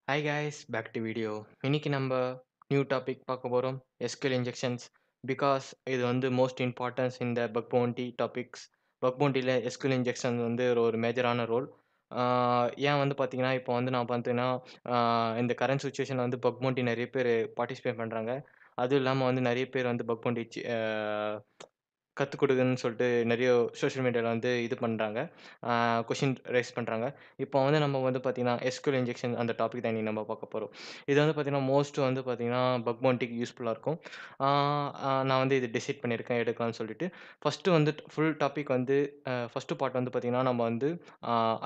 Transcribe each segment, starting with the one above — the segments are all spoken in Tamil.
Hi guys back to video. இன்னைக்கு நம்ம நியூ டாபிக் பார்க்க போகிறோம், எஸ்கியூஎல் இன்ஜெக்ஷன்ஸ். பிகாஸ் இது வந்து மோஸ்ட் இம்பார்ட்டன்ஸ் இந்த பக் பவுண்டி டாபிக்ஸ். பக் பவுண்டியில் எஸ்கியூஎல் இன்ஜெக்ஷன் வந்து ஒரு மேஜரான ரோல். ஏன் வந்து பார்த்தீங்கன்னா இப்போ வந்து நான் பார்த்தீங்கன்னா இந்த கரண்ட் சுச்சுவேஷனில் வந்து பக் பவுண்டி நிறைய பேர் பார்ட்டிசிபேட் பண்ணுறாங்க. அதுவும் இல்லாமல் வந்து நிறைய பேர் வந்து பக் பவுண்டி கத்துக் கொடுங்கன்னு சொல்லிட்டு நிறைய சோஷியல் மீடியாவில் வந்து இது பண்ணுறாங்க, கொஷின் ரைஸ் பண்ணுறாங்க. இப்போ வந்து நம்ம வந்து பார்த்தீங்கன்னா எஸ்கியூஎல் இன்ஜெக்ஷன் அந்த டாபிக் தான் இன்னைக்கு நம்ம பார்க்க போகிறோம். இது வந்து பார்த்தீங்கன்னா மோஸ்ட் வந்து பார்த்தீங்கன்னா பக் பவுண்டிக்கு யூஸ்ஃபுல்லாக இருக்கும். நான் வந்து இது டிசைட் பண்ணியிருக்கேன் எடுக்கலாம்னு சொல்லிட்டு. ஃபஸ்ட்டு வந்து ஃபுல் டாபிக் வந்து ஃபஸ்ட்டு பார்ட் வந்து பார்த்தீங்கன்னா நம்ம வந்து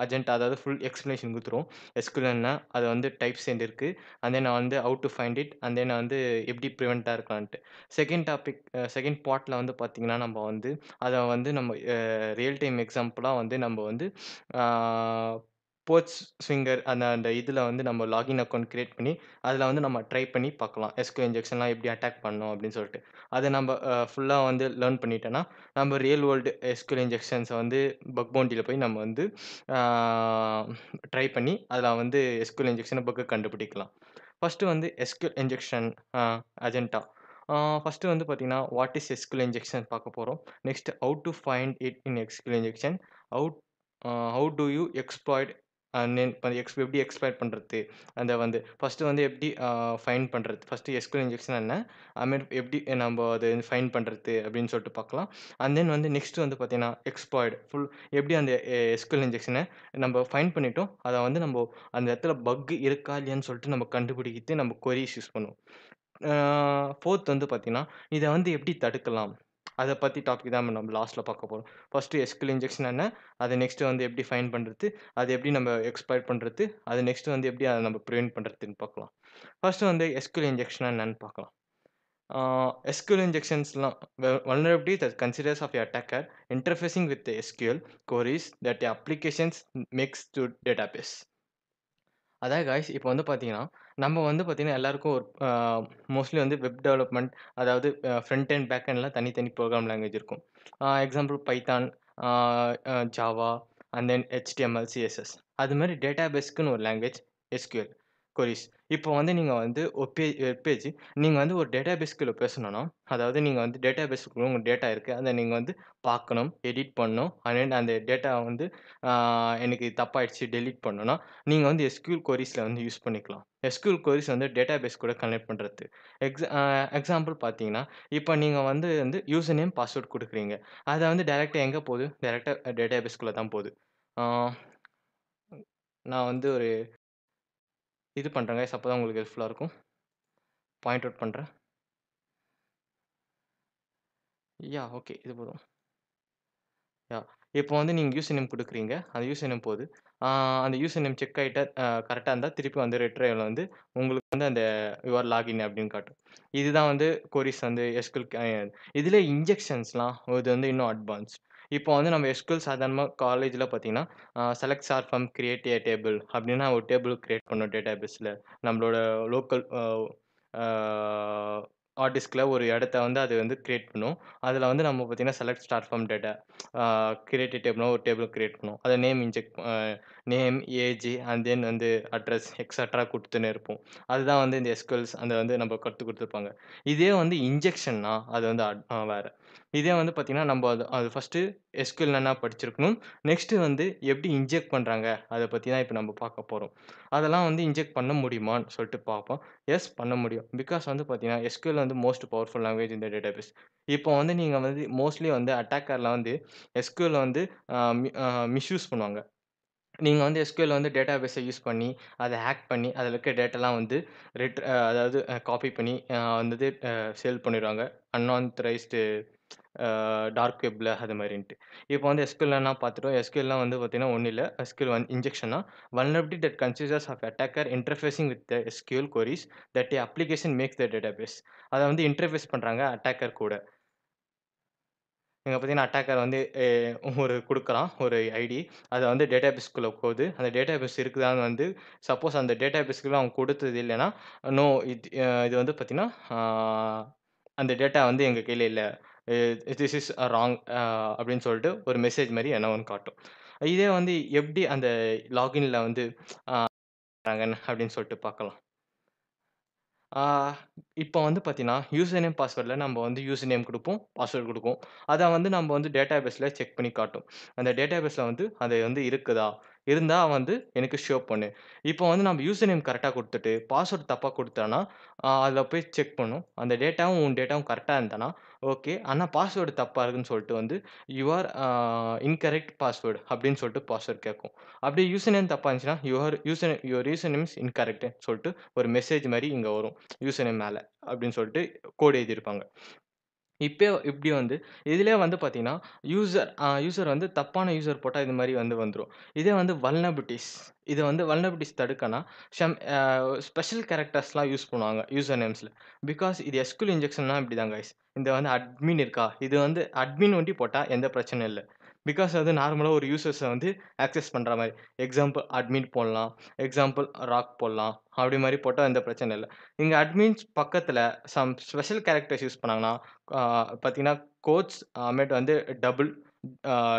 அஜெண்டா, அதாவது ஃபுல் எக்ஸ்ப்ளனேஷன் கொடுத்துருவோம். எஸ்கியூஎல் என்ன, அது வந்து டைப்ஸ் எண்ட் இருக்குது, அண்ட் தென் வந்து how to find it, and then வந்து எப்படி ப்ரிவெண்ட்டாக இருக்கலான்ட்டு. செகண்ட் டாபிக் செகண்ட் பார்ட்டில் வந்து பார்த்தீங்கன்னா நம்ம வந்து அத வந்து நம்ம ரியல் டைம் எக்ஸாம்பிளா வந்து நம்ம வந்து ஆ போர்ட்ஸ் ஸ்விங்கர் அந்த அந்த இதில வந்து நம்ம லாகின் அக்கவுண்ட் கிரியேட் பண்ணி, அதில வந்து நம்ம ட்ரை பண்ணி பார்க்கலாம். எஸ்கியூஎல் இன்ஜெக்ஷன்லாம் எப்படி அட்டாக் பண்ணணும் அப்படின்னு சொல்லிட்டு. அத நம்ப ஃபுல்லா வந்து லேர்ன் பண்ணிட்டோம்னா, நம்ம ரியல் வேர்ல்டு எஸ்கியூஎல் இன்ஜெக்ஷன்ஸ வந்து பக் பவுண்டில போய் நம்ம வந்து ஆ ட்ரை பண்ணி, அதில வந்து எஸ்கியூஎல் இன்ஜெக்ஷன் பக்க கண்டுபிடிக்கலாம். ஃபர்ஸ்ட்டு வந்து எஸ்கியூஎல் இன்ஜெக்ஷன் அ அஜெண்டா. ஃபர்ஸ்ட்டு வந்து பார்த்தீங்கன்னா, வாட் இஸ் எஸ்கியூஎல் இன்ஜெக்ஷன் பார்க்க போறோம். Next have to find it in SQL injection. How how to you exploit and then எப்படி எக்ஸ்ப்ளாய்ட் பண்றது? அந்த வந்து ஃபர்ஸ்ட்டு வந்து எப்படி ஃபைண்ட் பண்றது? ஃபர்ஸ்ட்டு எஸ்கியூஎல் இன்ஜெக்ஷன் என்ன? அதுமாரி எப்படி நம்ப அத ஃபைண்ட் பண்றது அப்படின்னு சொல்லிட்டு பார்க்கலாம். அண்ட் தென் வந்து நெக்ஸ்ட் வந்து பார்த்தீங்கன்னா, எக்ஸ்ப்ளாய்ட் எப்படி அந்த எஸ்கியூஎல் இன்ஜெக்ஷன நம்ம ஃபைண்ட் பண்ணிட்டோம். அத வந்து நம்போ அந்த இடத்துல பக் இருக்கா இல்லையான்னு சொல்லிட்டு நம்ம கண்டுபிடிக்கிறதுக்கு நம்ம கொரீஸ் யூஸ் பண்ணுவோம். ஆ 4த் வந்து பார்த்தீங்கன்னா, இத வந்து எப்படி தடுக்கலாம்? அத பத்தி டாபிக் தான் நம்ம லாஸ்ட்ல பார்க்க போறோம். ஃபர்ஸ்ட்டு எஸ்கியூஎல் இன்ஜெக்ஷன் என்ன? அத நெக்ஸ்ட் வந்து எப்படி ஃபைண்ட் பண்றது? அத எப்படி நம்ம எக்ஸ்ப்ளாய்ட் பண்றது? அது நெக்ஸ்ட் வந்து எப்படி அத நம்ம பிரிவென்ட் பண்றதுன்னு பார்க்கலாம். ஃபர்ஸ்ட்டு வந்து எஸ்கியூஎல் இன்ஜெக்ஷன்னா என்னன்னு பார்க்கலாம். ஆ SQL இன்ஜெக்ஷன்ஸ்லாம் vulnerability that considers of a attacker interfacing with the SQL queries that the applications makes to database. அதான் காய்ஸ் இப்போ வந்து பார்த்தீங்கன்னா, நம்ம வந்து பார்த்தீங்கன்னா எல்லாருக்கும் ஒரு மோஸ்ட்லி வந்து வெப் டெவலப்மெண்ட், அதாவது ஃப்ரண்ட் அண்ட் பேக் எண்ட்லாம் தனித்தனி ப்ரோகிராம் லாங்குவேஜ் இருக்கும். Example Python, ah Java, and then HTML, CSS. அது மாரி டேட்டாபேஸ்க்குன்னு ஒரு லாங்குவேஜ் எஸ்கியூஎல் கொரீஸ். இப்போ வந்து நீங்க வந்து ஒரு வெப் பேஜ் நீங்க வந்து ஒரு டேட்டாபேஸ்க்குள்ள பேசணும்னா, அதாவது நீங்க வந்து டேட்டாபேஸ்க்குள்ள உங்க டேட்டா இருக்கு. அத நீங்க வந்து பார்க்கணும், எடிட் பண்ணணும். அண்ட் தென் அந்த டேட்டா வந்து ஆ எனக்கு இது தப்பாயிடுச்சு டெலீட் பண்ணணும்னா, நீங்க வந்து எஸ்கியூஎல் கொரீஸ்ல வந்து யூஸ் பண்ணிக்கலாம். எஸ்கியூஎல் கொரீஸ் வந்து டேட்டாபேஸ் கூட கனெக்ட் பண்றது. எக்ஸாம்பிள் பார்த்தீங்கன்னா, இப்ப நீங்க வந்து யூசர் நேம், பாஸ்வேர்ட் குடுக்குறீங்க. அத வந்து டைரக்ட்டா எங்க போது? டைரக்ட்டா டேட்டாபேஸ்க்குள்ள தான் போது. ஆ நான் வந்து ஒரு இது பண்றேன் கைஸ். அப்பதான் உங்களுக்கு ஹெல்ப்ஃபுல்லா இருக்கும். பாயிண்ட் அவுட் பண்றேன். ஓகே. இது போதும். யாஹ்! இப்போ வந்து நீங்க யூசர் நேம் குடுக்குறீங்க. அந்த யூசர் நேம் போது. ஆ அந்த யூசர் நேம் செக் ஆயிட்டா கரெக்ட்டா இருந்தா திருப்பி வந்து ரிட்ரைவல் வந்து உங்களுக்கு வந்து அந்த யுவர் லாகின் அப்படின்னு காட்டும். இதுதான் வந்து கொரீஸ் வந்து எஸ்கியூஎல் இதுல இன்ஜெக்ஷன்ஸ்லாம் இது வந்து இன்னும் அட்வான்ஸ்ட். இப்போ வந்து நம்ம எஸ்கியூஎல் சாதாரணமா காலேஜ்ல பார்த்தீங்கன்னா, select star from create a table அப்படின்னா ஒரு டேபிள் கிரியேட் பண்ணோம் டேட்டாபேஸ்ல. நம்மளோட லோக்கல் ஆ ஹார்ட் டிஸ்க்ல ஒரு இடத்த வந்து அது வந்து கிரியேட் பண்ணும். அதுல வந்து நம்ம பார்த்தீங்கன்னா, select star from data create a டேபிள்னா ஒரு டேபிள் கிரியேட் பண்ணுவோம். அத நேம், ஏஜ் அண்ட் தென் வந்து அட்ரஸ் எக்ஸெட்ரா குடுத்துன்னே இருப்போம். அதுதான் வந்து இந்த எஸ்கியூஎல்ஸ் அந்த வந்து நம்ம கத்துக் குடுத்துருப்பாங்க. இதே வந்து இன்ஜெக்ஷன்னா அது வந்து வேற. இதே வந்து பார்த்தீங்கன்னா, நம்ப அது அது ஃபர்ஸ்ட்டு எஸ்கியூஎல் என்னன்னா படிச்சிருக்கணும். நெக்ஸ்ட் வந்து எப்படி இன்ஜெக்ட் பண்றாங்க, அத பத்தி தான் இப்ப நம்ம பார்க்க போறோம். அதெல்லாம் வந்து இன்ஜெக்ட் பண்ண முடியுமான்னு சொல்லிட்டு பார்ப்போம். எஸ் பண்ண முடியும். பிகாஸ் வந்து பார்த்தீங்கன்னா, எஸ்கியூஎல் வந்து most powerful language in the database. இப்போ வந்து நீங்க வந்து மோஸ்ட்லி வந்து அட்டாக்கர்லாம் வந்து எஸ்கியூஎல் வந்து அ மி அ மிஸ்யூஸ் பண்ணுவாங்க. நீங்க வந்து எஸ்கியூஎல் வந்து டேட்டாபேஸ யூஸ் பண்ணி, அத ஹேக் பண்ணி, அதில இருக்க டேட்டாலாம் வந்து அதாவது காப்பி பண்ணி வந்துட்டு சேல் பண்ணிருவாங்க. அன்ஆத்தரைஸ்டு டார்க் வெப்ல அது மாரின்ட்டு. இப்போ வந்து எஸ்கியூஎல்னா பார்த்துட்டோம். எஸ்கியூஎல்லாம் வந்து பார்த்தீங்கன்னா, ஒண்ணும் இல்ல. எஸ்கியூஎல் இன்ஜெக்ஷன்னா vulnerability that consists of attacker interfacing with the SQL queries that the application makes the database. அத வந்து இன்டர்ஃபேஸ் பண்றாங்க அட்டாக்கர் கூட. இங்க பார்த்தீங்கன்னா, அட்டாக்கர் வந்து ஒரு குடுக்குறான் ஒரு ஐடி. அத வந்து டேட்டாபேஸ்க்குள்ள போகுது. அந்த டேட்டாபேஸ் இருக்குதான்னு வந்து சப்போஸ் அந்த டேட்டாபேஸ்க்குள்ள அவன் குடுத்தது இல்லன்னா, நோ இது வந்து பார்த்தீங்கன்னா, அந்த டேட்டா வந்து எங்க கையில இல்ல. திஸ் இஸ் ராங் அப்படின்னு சொல்லிட்டு ஒரு மெசேஜ் மாரி எதனா ஒண்ணு காட்டும். இதே வந்து எப்படி அந்த லாகின்ல வந்து அப்படின்னு சொல்லிட்டு பார்க்கலாம். ஆ இப்போ வந்து பார்த்தீங்கன்னா, யூசர் நேம், பாஸ்வேர்ட்ல நம்ம வந்து யூசர் நேம் குடுப்போம், பாஸ்வேர்ட் குடுப்போம். அத வந்து நம்ம வந்து டேட்டாபேஸ்ல செக் பண்ணி காட்டும். அந்த டேட்டாபேஸ்ல வந்து அது வந்து இருக்குதா? இருந்தா வந்து எனக்கு ஷோ பண்ணு. இப்போ வந்து நம்ம யூசர் நேம் கரெக்ட்டா குடுத்துட்டு, பாஸ்வேர்ட் தப்பா குடுத்தோம்னா, அதில போய் செக் பண்ணும். அந்த டேட்டாவும் உன் டேட்டாவும் கரெக்ட்டா இருந்தனா, ஓகே. ஆனா பாஸ்வேர்ட் தப்பா இருக்குன்னு சொல்லிட்டு வந்து, யுவர் இன்கரெக்ட் பாஸ்வேர்ட் அப்படின்னு சொல்லிட்டு பாஸ்வேர்ட் கேட்கும். அப்படியே யூசர் நேம் தப்பா இருந்துச்சுன்னா, your user name is incorrect சொல்லிட்டு ஒரு மெசேஜ் மாரி இங்க வரும். யூசர் நேம் மேல அப்படின்னு சொல்லிட்டு கோட் எழுதியிருப்பாங்க. இப்படி வந்து இதிலயே வந்து பார்த்தீங்கன்னா, யூசர் வந்து தப்பான யூசர் போட்டா இது மாரி வந்து வந்துரும். இதே வந்து வல்னரபிலிட்டீஸ் இது வந்து வல்னரபிலிட்டீஸ் தடுக்கன்னா, ஸ்பெஷல் கேரக்டர்ஸ்லாம் யூஸ் பண்ணுவாங்க யூசர் நேம்ஸ்ல. பிகாஸ் இது எஸ்கியூஎல் இன்ஜெக்ஷன்னா இப்படிதான் கைஸ். இந்த வந்து அட்மின் இருக்கா? இது வந்து அட்மின் ஒண்டி போட்டா எந்த பிரச்சனையும் இல்ல. பிகாஸ் அது நார்மலா ஒரு யூசர்ஸ வந்து ஆக்சஸ் பண்ற மாரி. எக்ஸாம்பிள் அட்மின் போடலாம். எக்ஸாம்பிள் ராக் போடலாம். அப்படி மாரி போட்டா எந்த பிரச்சனையும் இல்ல. இங்க அட்மின்ஸ் பக்கத்துல ஸ்பெஷல் கேரக்டர்ஸ் யூஸ் பண்ணாங்கன்னா, ஆ பார்த்தீங்கன்னா, கோட்ஸ் அப்புறமேட்டு வந்து டபுள்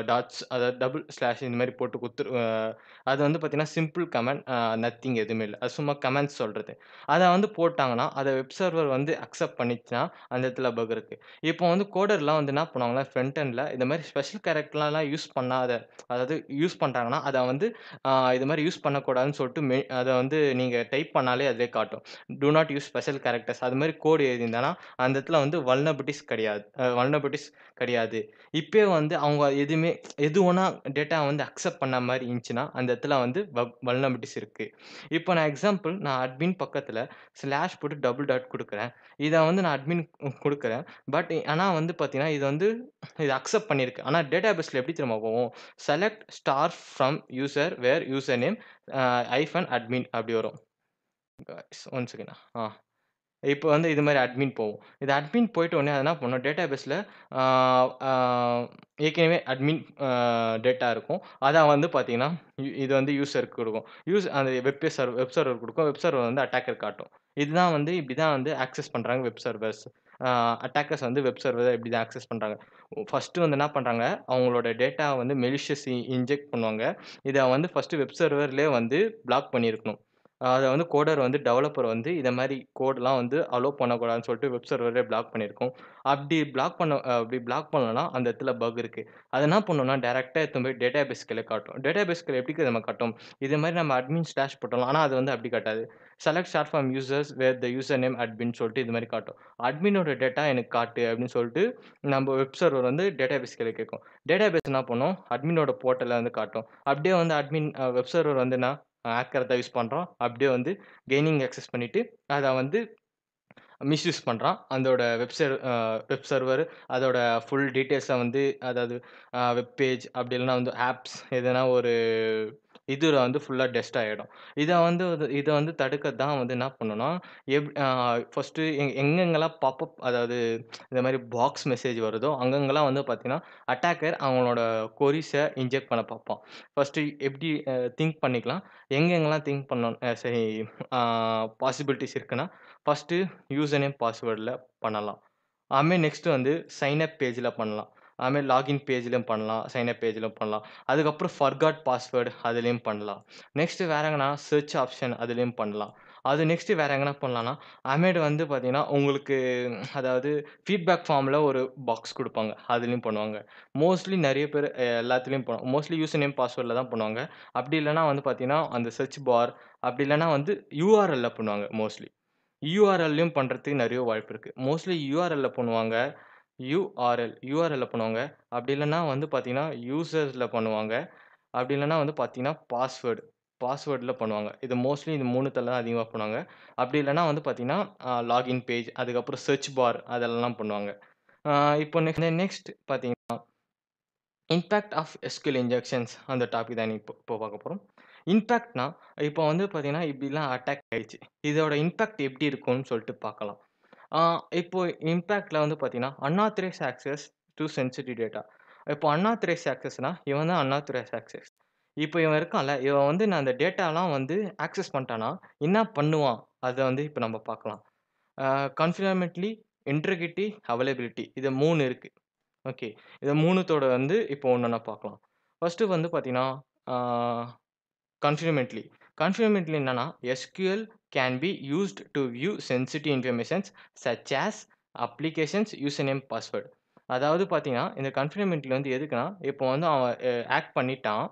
டாட்ஸ் அதாவது டபுள் ஸ்லாஷ் இந்த மாரி போட்டு அது வந்து பார்த்தீங்கன்னா, சிம்பிள் கமாண்ட் நத்திங் எதுவுமே இல்ல. அது சும்மா கமாண்ட்ஸ் சொல்றது. அத வந்து போட்டாங்கன்னா, அத வெப் சர்வர் வந்து அக்செப்ட் பண்ணிச்சுனா, அந்த இடத்துல பக் இருக்கு. இப்போ வந்து கோடர்லாம் வந்து என்ன பண்ணுவாங்கன்னா, ஃப்ரண்ட் எண்ட்ல இந்த மாரி ஸ்பெஷல் கேரக்டர்லாம் யூஸ் பண்ணாத அதாவது யூஸ் பண்றாங்கன்னா, அத வந்து இது மாரி யூஸ் பண்ணக்கூடாதுன்னு சொல்லிட்டு அத வந்து நீங்க டைப் பண்ணாலே அதிலயே காட்டும். Do not use special characters அது மாரி கோட் எழுதியிருந்தனா, அந்த இடத்துல வந்து வல்னரபிலிட்டீஸ் கிடையாது. இப்பயே வந்து அவங்க எது வேணா டேட்டா வந்து அக்செப்ட் பண்ண மாரி இருந்துச்சுன்னா, அந்த இடத்துல வந்து வல்னரபிலிட்டீஸ் இருக்கு. இப்போ நான் அட்மின் பக்கத்துல ஸ்லாஷ் போட்டு டபுள் டாட் குடுக்குறேன். இத வந்து நான் அட்மின் குடுக்குறேன். ஆனா வந்து பார்த்தீங்கன்னா, இது அக்செப்ட் பண்ணியிருக்கு. ஆனா டேட்டாபேஸ்ல எப்படி தெரியுமா போகும்? Select star from user where user name hyphen admin அப்படி வரும். One second. இப்போ வந்து இது மாரி அட்மின் போகும். இது அட்மின் போயிட்ட உடனே அது என்ன பண்ணும், டேட்டாபேஸ்ல ஆ ஆ ஏற்கனவே அட்மின் டேட்டா இருக்கும். அத வந்து பார்த்தீங்கன்னா, இது வந்து யூசருக்கு குடுக்கும். அந்த வெப் சர்வர் குடுக்கும். வெப் சர்வர் வந்து அட்டாக்கர் காட்டும். இப்படி தான் வந்து ஆக்சஸ் பண்றாங்க வெப் சர்வர்ஸ். ஆ அட்டாக்கர்ஸ் வந்து வெப் சர்வர இப்படி தான் ஆக்சஸ் பண்றாங்க. ஃபர்ஸ்ட்டு வந்து என்ன பண்றாங்க, அவங்களோட டேட்டாவ வந்து மெலிஷியஸ் இன்ஜெக்ட் பண்ணுவாங்க. இத வந்து ஃபர்ஸ்ட்டு வெப் சர்வர்லயே வந்து பிளாக் பண்ணியிருக்கணும். அத வந்து கோடர் வந்து டெவலப்பர் வந்து இத மாரி கோட்லாம் வந்து அலோவ் பண்ணக்கூடாதுன்னு சொல்லிட்டு வெப் சர்வரே பிளாக் பண்ணியிருக்கும். அப்படி பிளாக் பண்ணலன்னா, அந்த இடத்துல பக் இருக்கு. அது என்ன பண்ணும்னா, டைரக்ட்டா எடுத்துன்னு போய் டேட்டாபேஸ்குள்ள காட்டும். டேட்டாபேஸ்குள்ள எப்படி தெரியுமா காட்டும்? இது மாரி நம்ம அட்மின் ஸ்லாஷ் போட்டோம். ஆனா அது வந்து அப்படி காட்டாது. Select star from users where the user name admin சொல்லிட்டு இது மாரி காட்டும். அட்மினோட டேட்டா எனக்கு காட்டு அப்படின்னு சொல்லிட்டு நம்ம வெப் சர்வர் வந்து டேட்டாபேஸ்குள்ள கேட்கும். டேட்டாபேஸ் என்ன பண்ணும்? அட்மினோட போர்ட்டல வந்து காட்டும். அப்படியே வந்து வெப் சர்வர் வந்து ஹேக்கர் தான் யூஸ் பண்றோம். அப்படியே வந்து கெய்னிங் ஆக்சஸ் பண்ணிட்டு, அத வந்து மிஸ்யூஸ் பண்றான். அதோட வெப் சர்வர் அதோட ஃபுல் டீட்டெயில்ஸ வந்து அதாவது வெப் பேஜ் அப்படி இல்லன்னா வந்து ஆப்ஸ் எதனா ஒரு இதுல வந்து ஃபுல்லா டெஸ்ட் ஆயிடும். இத வந்து தடுக்க தான் வந்து என்ன பண்ணும்னா, எப் அ ஃபர்ஸ்ட்டு எங்கெங்கலாம் பாப்பப் அதாவது இந்த மாரி பாக்ஸ் மெசேஜ் வருதோ, அங்கங்கலாம் வந்து பார்த்தீங்கன்னா, அட்டாக்கர் அவங்களோட கொரீஸ இன்ஜெக்ட் பண்ண பார்ப்பான். ஃபர்ஸ்ட்டு எப்படி திங்க் பண்ணிக்கலாம். எங்கெங்கலாம் திங்க் பண்ணணும் சரி பாசிபிலிட்டீஸ் இருக்குன்னா, ஃபர்ஸ்ட்டு யூசர் நேம், பாஸ்வேர்ட்ல பண்ணலாம். நெக்ஸ்ட் வந்து சைன் அப் பேஜ்ல பண்ணலாம். லாகின் பேஜ்லயும் பண்ணலாம். சைன் அப் பேஜ்லயும் பண்ணலாம். அதுக்கப்புறம் ஃபர்காட் பாஸ்வேர்ட் அதுலயும் பண்ணலாம். நெக்ஸ்ட் வேற எங்கனா செர்ச் ஆப்ஷன் அதுலயும் பண்ணலாம். அது நெக்ஸ்ட் வேற எங்கனா பண்ணலாம்னா, வந்து பார்த்தீங்கன்னா, உங்களுக்கு அதாவது ஃபீட்பேக் ஃபார்ம்ல ஒரு பாக்ஸ் குடுப்பாங்க. அதுலயும் பண்ணுவாங்க. மோஸ்ட்லி நெறைய பேர் எல்லாத்துலயும் மோஸ்ட்லி யூசர் நேம், பாஸ்வேர்ட்ல தான் பண்ணுவாங்க. அப்படி இல்லன்னா வந்து பார்த்தீங்கன்னா, அந்த செர்ச் பார் அப்படி இல்லன்னா வந்து யுஆர்எல்ல பண்ணுவாங்க மோஸ்ட்லி. யுஆர்எல்லயும் பண்றதுக்கு நெறைய வாய்ப்பு இருக்கு. மோஸ்ட்லி யுஆர்எல்ல பண்ணுவாங்க. யுஆர்எல்ல பண்ணுவாங்க. அப்படி இல்லன்னா வந்து பார்த்தீங்கன்னா, யூசர்ஸ்ல பண்ணுவாங்க. அப்படி இல்லன்னா வந்து பார்த்தீங்கன்னா, பாஸ்வேர்ட்ல பண்ணுவாங்க. இது மோஸ்ட்லி இந்த 3த்துல தான் அதிகமா பண்ணுவாங்க. அப்படி இல்லன்னா வந்து பார்த்தீங்கன்னா, லாகின் பேஜ், அதுக்கப்புறம் செர்ச் பார் அதெல்லாம் பண்ணுவாங்க. ஆ இப்போ நெக்ஸ்ட் பார்த்தீங்கன்னா, இம்பாக்ட் ஆஃப் எஸ்கியூஎல் இன்ஜெக்ஷன்ஸ் அந்த டாபிக் தான் இப்போ பார்க்க போறோம். இம்பாக்ட்னா, இப்போ வந்து பார்த்தீங்கன்னா, இப்படிலாம் அட்டாக் ஆயிடுச்சு. இதோட இம்பாக்ட் எப்படி இருக்கும்னு சொல்லிட்டு பார்க்கலாம். ஆ இப்போ இம்பாக்ட்ல வந்து பார்த்தீங்கன்னா, unauthorised access to sensitive data. இப்போ அன்ஆத்தரைஸ்ட் ஆக்சஸ்னா, இவன் தான் அன்ஆத்தரைஸ்ட் ஆக்சஸ். இப்போ இவன் இருக்கான்ல, இவன் வந்து நான் அந்த டேட்டாலாம் வந்து ஆக்சஸ் பண்ணிட்டான்னா, என்ன பண்ணுவான்? அத வந்து இப்ப நம்ம பார்க்கலாம். ஆ கன்ஃபினாமென்ட்லி, இன்டெகிரிட்டி, அவைலபிலிட்டி இது 3 இருக்கு. ஓகே. இத 3த்தோட வந்து இப்போ ஒன்னொன்னா பார்க்கலாம். ஃபர்ஸ்ட்டு வந்து பார்த்தீங்கன்னா, ஆ கன்ஃபினாமென்ட்லி. கன்ஃபர்மேட்லி என்னன்னா, SQL can be used to view sensitive informations such as applications, user name, password. அதாவது பார்த்தீங்கன்னா, இந்த கன்ஃபர்மேட்லி வந்து எதுக்குன்னா, இப்போ வந்து அவன் ஹேக் பண்ணிட்டான்.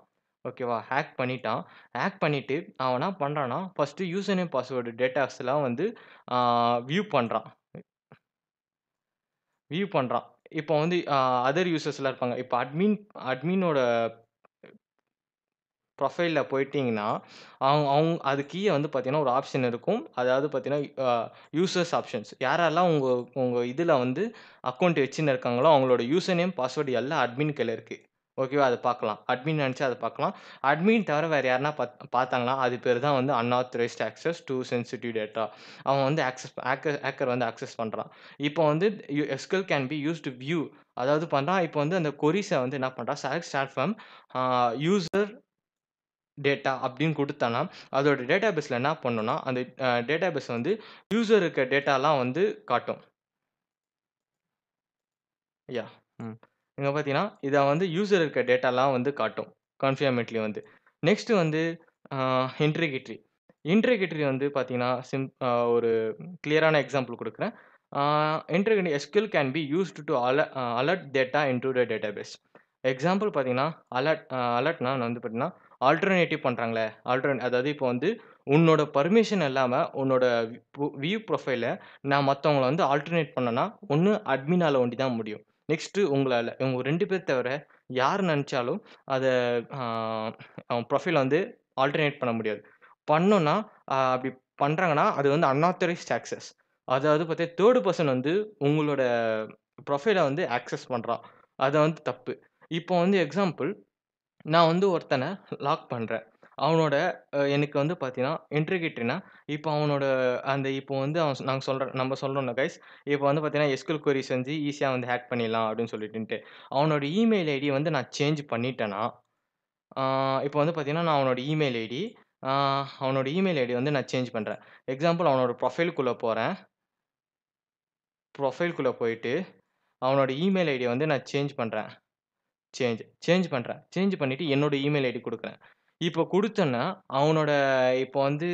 ஓகேவா? ஹேக் பண்ணிட்டான். ஹேக் பண்ணிட்டு அவன் என்ன பண்றான்னா, ஃபர்ஸ்ட்டு யூசர் நேம், பாஸ்வேர்ட் டேட்டாஸ்லாம் வந்து ஆ வியூ பண்றான். வியூ பண்றான். இப்போ வந்து அதர் யூசர்ஸ்லாம் இருப்பாங்க. இப்போ அட்மினோட ப்ரொஃபைல்ல போயிட்டீங்கன்னா, அவுங் அது கீழ வந்து பார்த்தீங்கன்னா, ஒரு ஆப்ஷன் இருக்கும். அதாவது பார்த்தீங்கன்னா, யூசர்ஸ் ஆப்ஷன்ஸ். யாரெல்லாம் உங்க உங்க இதுல வந்து அக்கவுண்ட் வச்சுன்னு இருக்காங்களோ, அவங்களோட யூசர் நேம், பாஸ்வேர்ட் எல்லாம் அட்மின் கையில இருக்கு. ஓகேவா? அத பார்க்கலாம். அட்மின் நெனச்சா அத பார்க்கலாம். அட்மின் தவிர வேற யாருன்னா பார்த்தாங்கன்னா, அது பேரு தான் வந்து unauthorised access to sensitive data. அவன் வந்து ஹேக்கர் வந்து ஆக்சஸ் பண்றான். இப்போ வந்து SQL can be used to view. அதாவது பண்றான், இப்போ வந்து அந்த கொரீஸ வந்து என்ன பண்றான், select start from user data அப்படின்னு குடுத்தேன்னா, அதோட டேட்டாபேஸ்ல என்ன பண்ணும்னா, அந்த டேட்டாபேஸ் வந்து யூசர் இருக்க டேட்டாலாம் வந்து காட்டும். யாஹ்! ம். இங்க பார்த்தீங்கன்னா, இத வந்து யூசர் இருக்க டேட்டாலாம் வந்து காட்டும். கன்ஃபர்மேட்லி வந்து. நெக்ஸ்ட் வந்து அ இன்ட்ரிகிட்டரி. இன்ட்ரிகிட்டரி வந்து பார்த்தீங்கன்னா, ஒரு கிளியரான எக்ஸாம்பிள் குடுக்குறேன். Ah integrity SQL can be used to alert data into the database. Example பார்த்தீங்கன்னா, அலர்ட்னா வந்து பார்த்தீங்கன்னா, ஆல்டர்னேட்டிவ் பண்றாங்களே, அதாவது இப்போ வந்து உன்னோட பர்மிஷன் இல்லாம உன்னோட வியூ ப்ரொஃபைல நான் மத்தவங்கள வந்து ஆல்டர்னேட் பண்ணேன்னா, ஒண்ணு அட்மினால ஒண்டி தான் முடியும். நெக்ஸ்ட்டு உங்களால. உங்க 2 பேர் தவிர யார் நெனச்சாலும் அத ஆ அவன் ப்ரொஃபைல வந்து ஆல்டர்னேட் பண்ண முடியாது. பண்ணோம்னா, அப்படி பண்றாங்கன்னா, அது வந்து அன்ஆத்தரைஸ்ட் ஆக்சஸ். அதாவது பார்த்தா 3 பெர்சன் வந்து உங்களோட ப்ரொஃபைல வந்து ஆக்சஸ் பண்றான். அது வந்து தப்பு. இப்போ வந்து எக்ஸாம்பிள் நான் வந்து ஒருத்தன லாக் பண்றேன். அவனோட எனக்கு வந்து பார்த்தீங்கன்னா, இன்ட்ரிகிட்டரினா, இப்போ அவனோட அந்த இப்போ வந்து நம்ம சொல்றோம்ல கைஸ், இப்போ வந்து பார்த்தீங்கன்னா, எஸ்கியூஎல் கொரி செஞ்சு ஈஸியா வந்து ஹேக் பண்ணிடலாம் அப்படின்னு சொல்லிட்டுன்ட்டு. அவனோட இமெயில் ஐடி வந்து நான் சேஞ்ச் பண்ணிட்டேன்னா, ஆ இப்போ வந்து பார்த்தீங்கன்னா, நான் ஆ அவனோட இமெயில் ஐடி வந்து நான் சேஞ்ச் பண்றேன். எக்ஸாம்பிள் அவனோட ப்ரொஃபைல்க்குள்ள போறேன். ப்ரொஃபைல்க்குள்ள போயிட்டு, அவனோட இமெயில் ஐடிய வந்து நான் சேஞ்ச் பண்றேன். சேஞ்ச் பண்றேன். சேஞ்ச் பண்ணிட்டு என்னோட இமெயில் ஐடி குடுக்குறேன். இப்போ குடுத்தோன்னா, அவனோட இப்போ வந்து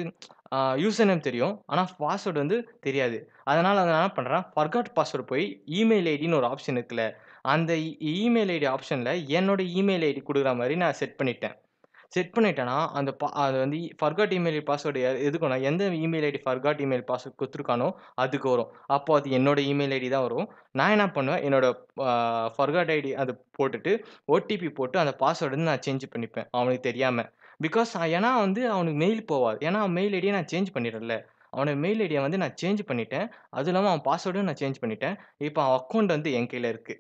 யூசர் நேம் தெரியும். ஆனா பாஸ்வேர்ட் வந்து தெரியாது. அதனால நான் என்ன பண்றேன், ஃபர்காட் பாஸ்வேர்ட் போய் இமெயில் ஐடின்னு ஒரு ஆப்ஷன் இருக்குல்ல, அந்த இமெயில் ஐடி ஆப்ஷன்ல என்னோட இமெயில் ஐடி குடுக்குற மாரி நான் செட் பண்ணிட்டேன். செட் பண்ணிட்டேன்னா, அது வந்து ஃபர்காட் இமெயில் பாஸ்வேர்ட் எதுக்குன்னா, எந்த email ID forgot email password குடுத்துருக்கானோ அதுக்கு வரும். அப்போ அது என்னோட இமெயில் ஐடி தான் வரும். நான் என்ன பண்ணுவேன், என்னோட அ ஃபர்காட் ஐடி அது போட்டுட்டு, ஓடிபி போட்டு அந்த பாஸ்வேர்ட் வந்து நான் சேஞ்ச் பண்ணிப்பேன். அவனுக்கு தெரியாம. பிகாஸ் ஏன்னா வந்து அவனுக்கு மெயில் போவாது. ஏன்னா அவன் மெயில் ஐடிய நான் சேஞ்ச் பண்ணிட்டேன்ல. அவனோட மெயில் ஐடிய வந்து நான் சேஞ்ச் பண்ணிட்டேன். அதுவும் இல்லாம அவன் பாஸ்வேர்டும் நான் சேஞ்ச் பண்ணிட்டேன். இப்போ அவன் அக்கவுண்ட் வந்து என் கையில இருக்கு.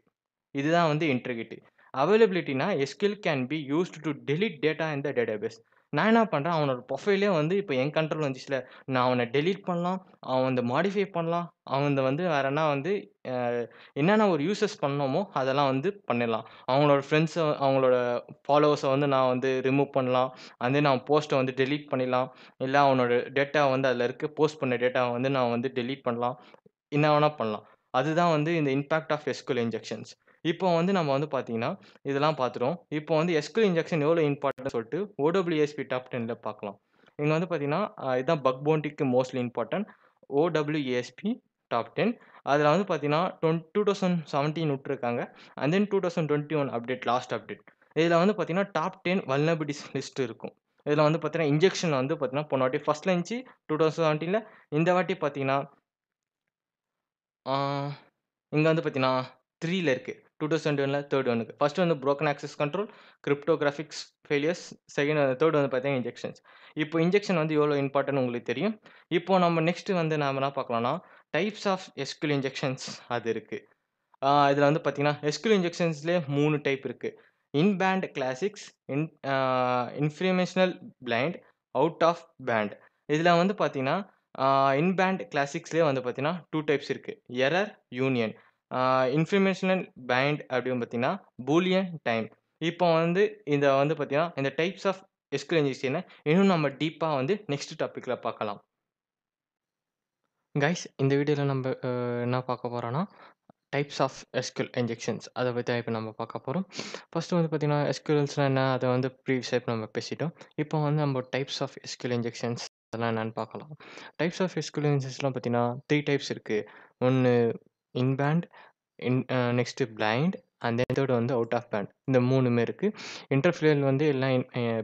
இதுதான் வந்து இன்டெகிரிட்டி. அவைலபிலிட்டினா SQL can be used to delete data in the database. நான் என்ன பண்றேன், அவனோட ப்ரொஃபைலே வந்து இப்ப என் கண்ட்ரோல்ல வந்துச்சுல்ல. நான் அவன டெலீட் பண்ணலாம். அவன் வந்து மாடிஃபை பண்ணலாம். அவன்த வந்து வேற என்ன வந்து அ என்னென்ன ஒரு யூசஸ் பண்ணோமோ, அதெல்லாம் வந்து பண்ணிடலாம். அவங்களோட அவங்களோட ஃபாலோவர்ஸ வந்து நான் வந்து ரிமூவ் பண்ணலாம். அண்ட் தென் அவன் போஸ்ட்ட வந்து டெலீட் பண்ணிடலாம். இல்ல அவனோட டேட்டா வந்து அதுல இருக்க போஸ்ட் பண்ண டேட்டாவ வந்து நான் வந்து டெலீட் பண்ணலாம். என்ன வேணா பண்ணலாம். அதுதான் வந்து இந்த இம்பாக்ட் ஆஃப் எஸ்கியூஎல் இன்ஜெக்ஷன்ஸ். இப்போ வந்து நம்ம வந்து பார்த்தீங்கன்னா, இதெல்லாம் பார்த்துட்டோம். இப்போ வந்து எஸ்கியூஎல் இன்ஜெக்ஷன் எவ்வளோ இம்பார்ட்டன்ட்னு சொல்லிட்டு OWASP டாப் 10ல பார்க்கலாம். இங்க வந்து பார்த்தீங்கன்னா, இதுதான் பக் பவுண்டிக்கு மோஸ்ட்லி இம்பார்ட்டன்ட். OWASP top 10. அதுல வந்து பார்த்தீங்கன்னா, 2017 விட்டுருக்காங்க. And then 2021 update last update. இதுல வந்து பார்த்தீங்கன்னா, டாப் 10 வல்னரபிலிட்டீஸ் லிஸ்ட் இருக்கும். இதுல வந்து பார்த்தீங்கன்னா, இன்ஜெக்ஷன் வந்து பார்த்தீங்கன்னா, போன வாட்டி ஃபர்ஸ்ட்ல இருந்துச்சு 2017ல. இந்த வாட்டி பார்த்தீங்கன்னா ஆ இங்க வந்து பார்த்தீங்கன்னா, 3ல இருக்கு. 2021ல 3 ஒன்னுக்கு. ஃபர்ஸ்ட் வந்து புரோக்கன் ஆக்சஸ் கண்ட்ரோல், கிரிப்டோகிராபிக்ஸ் ஃபெயிலியர்ஸ், 3 வந்து பார்த்தீங்கன்னா இன்ஜெக்ஷன்ஸ். இப்போ இன்ஜெக்ஷன் வந்து எவ்வளோ இம்பார்ட்டன்ட்னு உங்களுக்கு தெரியும். இப்போ நம்ம நெக்ஸ்ட் வந்து நாம என்ன பார்க்கலாம்னா, டைப்ஸ் ஆஃப் எஸ்கியூஎல் இன்ஜெக்ஷன்ஸ் அது இருக்கு. இதுல வந்து பார்த்தீங்கன்னா, எஸ்கியூஎல் இன்ஜெக்ஷன்ஸ்லயே 3 டைப் இருக்கு. Inband classics, in a informational blind, out of band. இதுல வந்து பார்த்தீங்கன்னா, ஆ இன்பேண்ட் கிளாசிக்ஸ்லயே வந்து பார்த்தீங்கன்னா 2 டைப்ஸ் இருக்கு. Error, union. Ah informational bind அப்படின்னு பார்த்தீங்கன்னா, பூலியன் டைம். இப்போ வந்து இத வந்து பார்த்தீங்கன்னா, இந்த டைப்ஸ் ஆஃப் எஸ்கியூஎல் இன்ஜெக்ஷன இன்னும் நம்ம டீப்பா வந்து நெக்ஸ்ட் டாபிக்ல பார்க்கலாம். கைஸ் இந்த வீடியோல நம்ப என்ன பார்க்க போறோம்னா டைப்ஸ் ஆஃப் எஸ்கியூஎல் இன்ஜெக்ஷன்ஸ் அத பத்தி தான் இப்ப நம்ம பார்க்க போறோம். ஃபர்ஸ்ட் வந்து பார்த்தீங்கன்னா, எஸ்கியூஎல்ஸ்னா என்ன? அத வந்து ப்ரீவியஸா இப்ப நம்ம பேசிட்டோம். இப்போ வந்து நம்ம டைப்ஸ் ஆஃப் எஸ்கியூஎல் இன்ஜெக்ஷன்ஸ் அதெல்லாம் என்னன்னு பார்க்கலாம். டைப்ஸ் ஆஃப் எஸ்கியூஎல் இன்ஜெக்ஷன்ஸ்லாம் பார்த்தீங்கன்னா, 3 டைப்ஸ் இருக்கு. ஒண்ணு inband, next blind and then third வந்து அவுட் ஆஃப் பேண்ட். இந்த 3மே இருக்கு. இன்டர்ஃப்ளோயல் வந்து எல்லாம்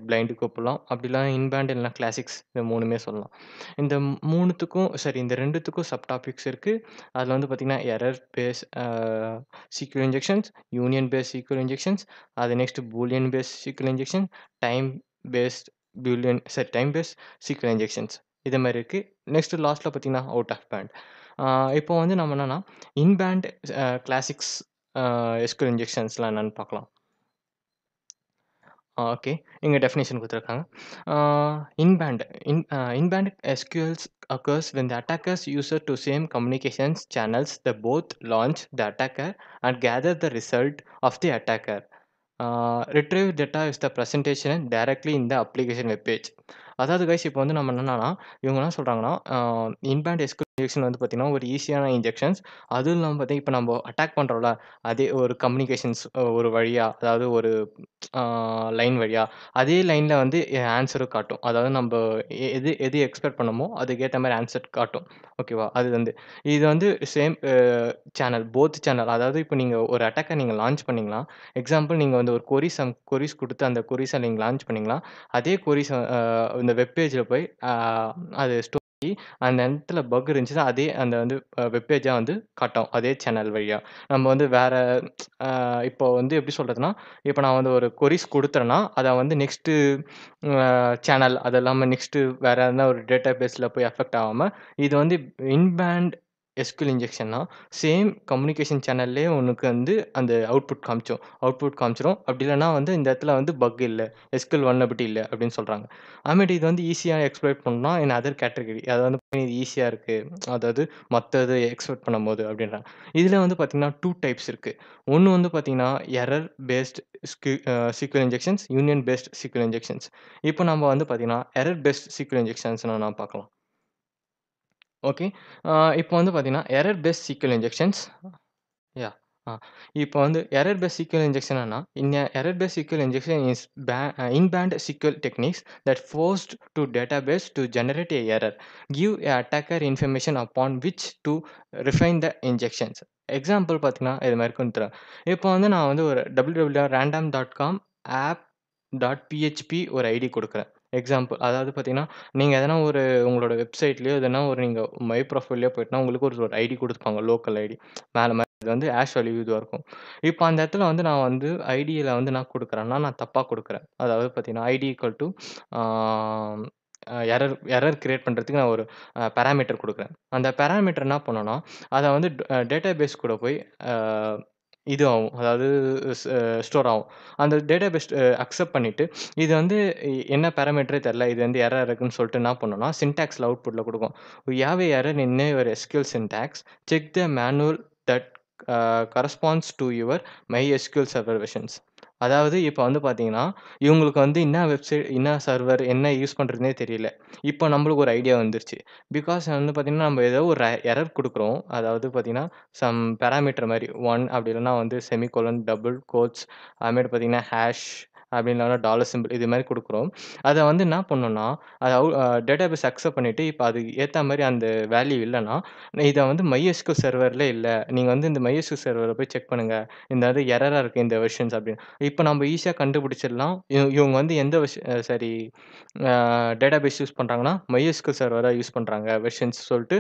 பிளைண்டுக்கு கூப்பிடலாம். அப்படி இல்லனா இன்பேண்ட் இல்லனா கிளாசிக்ஸ் இந்த 3மே சொல்லலாம். இந்த 3த்துக்கும் சரி இந்த 2த்துக்கும் சப் டாபிக்ஸ் இருக்கு. அதுல வந்து பார்த்தீங்கன்னா, error base SQL injections, union base SQL injections, அது next Boolean base SQL injection, time based time based SQL injections இது மாரி இருக்கு. நெக்ஸ்ட் லாஸ்ட்ல பார்த்தீங்கன்னா, அவுட் ஆஃப் பேண்ட். இப்போ வந்து நம்ம என்னன்னா, இன்பேண்ட் கிளாசிக்ஸ் எஸ்கியூஎல் இன்ஜெக்ஷன்ஸ்லாம் என்னன்னு பார்க்கலாம். ஓகே. இங்க டெஃபினிஷன் குடுத்துருக்காங்க. ஆ இன்பேண்ட் இன்பேண்ட் எஸ்கியூஎல்ஸ் occurs when the attackers user to same communications channels the both launch the attacker and gather the result of the attacker. Retrieve data is the presentation directly in the application web page. அதாவது கைஸ் இப்போ வந்து நம்ம என்னன்னா, இவங்க என்ன சொல்றாங்கன்னா, இன்பேண்ட் எஸ்கியூஎல் வந்து பார்த்தீங்கன்னா, ஒரு ஈஸியான இன்ஜெக்ஷன்ஸ். அதுவும் இல்லாம பார்த்தீங்கன்னா, இப்போ நம்ம அட்டாக் பண்றோம்ல, அதே ஒரு கம்யூனிகேஷன்ஸ் ஒரு வழியா, அதாவது ஒரு லைன் வழியா, அதே லைன்ல வந்து ஆன்ஸரும் காட்டும். அதாவது நம்ப எது எது எக்ஸ்பெக்ட் பண்ணோமோ, அதுக்கேத்த மாரி ஆன்ஸர் காட்டும். ஓகேவா? அது வந்து இது வந்து சேம் சேனல் போத் சேனல். அதாவது இப்போ நீங்க ஒரு அட்டாக்க நீங்க லான்ச் பண்ணீங்கன்னா, எக்ஸாம்பிள் நீங்க வந்து ஒரு கொரீஸ் குடுத்து அந்த கொரீஸ நீங்க லான்ச் பண்ணீங்கன்னா, அதே கொரீஸ இந்த வெப் பேஜ்ல போய் அது ஸ்டோர் ஆகி அந்த இடத்துல பக் இருந்துச்சுன்னா, அதே அந்த வந்து வெப் பேஜா வந்து காட்டும். அதே சேனல் வழியா. நம்ம வந்து வேற இப்போ வந்து எப்படி சொல்றதுன்னா, இப்போ நான் வந்து ஒரு கொரீஸ் குடுத்தேன்னா, அத வந்து நெக்ஸ்ட்டு சேனல் அது இல்லாம நெக்ஸ்ட்டு வேற எதனா ஒரு டேட்டா பேஸ்ல போய் அஃபெக்ட் ஆகாம, இது வந்து இன்பேண்ட் எஸ்கியூஎல் இன்ஜெக்ஷன்னா, சேம் கம்யூனிகேஷன் சேனல்லயே உனக்கு வந்து அந்த அவுட்புட் காமிச்சிரும். அப்படி இல்லன்னா வந்து இந்த இடத்துல வந்து பக் இல்ல. எஸ்கியூஎல் வல்னரபிலிட்டி இல்ல அப்படின்னு சொல்றாங்க. அதுமேட்டு இது வந்து ஈஸியா எக்ஸ்ப்ளோய்ட் பண்ணலாம் இன் அதர் கேட்டகரி. அது வந்து இது ஈஸியா இருக்கு. அதாவது மத்தது எக்ஸ்பெக்ட் பண்ணும்போது அப்படின்றாங்க. இதுல வந்து பார்த்தீங்கன்னா 2 டைப்ஸ் இருக்கு. ஒண்ணு வந்து பார்த்தீங்கன்னா, error based SQL injections, union based SQL injections. இப்போ நம்ம வந்து பார்த்தீங்கன்னா, எரர் பேஸ்ட் சீக்வல் இன்ஜெக்ஷன்ஸ்ன்னு நான் பார்க்கலாம். ஓகே. அ இப்போ வந்து பார்த்தீங்கன்னா, error based SQL injections yeah! ஆ இப்போ வந்து எரர் பேஸ்ட் சீக்வல் இன்ஜெக்ஷன் என்னன்னா, error based SQL injection is inband SQL techniques that forced to database to generate a error. Give a attacker information upon which to refine the injections. Example பார்த்தீங்கன்னா, இது மாரி குடுத்துறேன். இப்போ வந்து நான் வந்து ஒரு www.random.com app.php ஒரு ஐடி குடுக்குறேன். எக்ஸாம்பிள் அதாவது பார்த்தீங்கன்னா, நீங்க எதனா ஒரு உங்களோட வெப்சைட்லயோ, எதனா ஒரு நீங்க மை ப்ரொஃபைல்லயோ போயிட்டுனா, உங்களுக்கு ஒரு ஐடி குடுத்துப்பாங்க. Local ID. மேல இது வந்து ஹேஷ் வேல்யூ இதுவா இருக்கும். இப்ப அந்த இடத்துல வந்து நான் வந்து ஐடியில வந்து நான் குடுக்குறேன்னா, நான் தப்பா குடுக்குறேன். அதாவது பார்த்தீங்கன்னா, ஐடி ஈக்குவல் டூ ஆ எரர் கிரியேட் பண்றதுக்கு நான் ஒரு பாராமீட்டர் குடுக்குறேன். அந்த பாராமீட்டர் என்ன பண்ணும்னா, அத வந்து டேட்டாபேஸ் கூட போய் அ இது ஆகும். அதாவது ஸ் ஸ்டோர் ஆகும். அந்த டேட்டாபேஸ் அக்செப்ட் பண்ணிட்டு, இது வந்து என்ன பாராமீட்டரே தெரியல. இது வந்து எரர் இருக்குன்னு சொல்லிட்டு என்ன பண்ணும்னா, சின்டாக்ஸ்ல அவுட்புட்ல குடுக்கும். "We have a error in your SQL syntax. Check the manual that corresponds two your MySQL server versions." அதாவது இப்ப வந்து பார்த்தீங்கன்னா, இவங்களுக்கு வந்து என்ன வெப்சைட், என்ன சர்வர், என்ன யூஸ் பண்றதுன்னே தெரியல. இப்போ நம்மளுக்கு ஒரு ஐடியா வந்துருச்சு. பிகாஸ் வந்து பார்த்தீங்கன்னா, நம்ம ஏதோ ஒரு எரர் குடுக்குறோம். அதாவது பார்த்தீங்கன்னா, சம் பாராமீட்டர் மாரி 1 அப்படி இல்லன்னா வந்து செமிகோலன், டபுள் கோட்ஸ் அதுமாரி பார்த்தீங்கன்னா, ஹேஷ் அப்படி இல்லன்னா டாலர் சிம்பல் இது மாரி குடுக்குறோம். அத வந்து என்ன பண்ணும்னா, அத டேட்டாபேஸ் அக்செப்ட் பண்ணிட்டு, இப்ப அதுக்கு ஏத்தா மாரி அந்த வேல்யூ இல்லன்னா, இத வந்து MySQL சர்வர்ல இல்ல. நீங்க வந்து இந்த MySQL சர்வர போய் செக் பண்ணுங்க. இந்த இது எரரா இருக்கு இந்த வெர்ஷன்ஸ் அப்படின்னு. இப்ப நம்ம ஈஸியா கண்டுபிடிச்சிடலாம். இவங்க வந்து எந்த சாரி டேட்டாபேஸ் யூஸ் பண்றாங்கன்னா, MySQL சர்வரா யூஸ் பண்றாங்க வெர்ஷன்ஸ் சொல்ட்டு,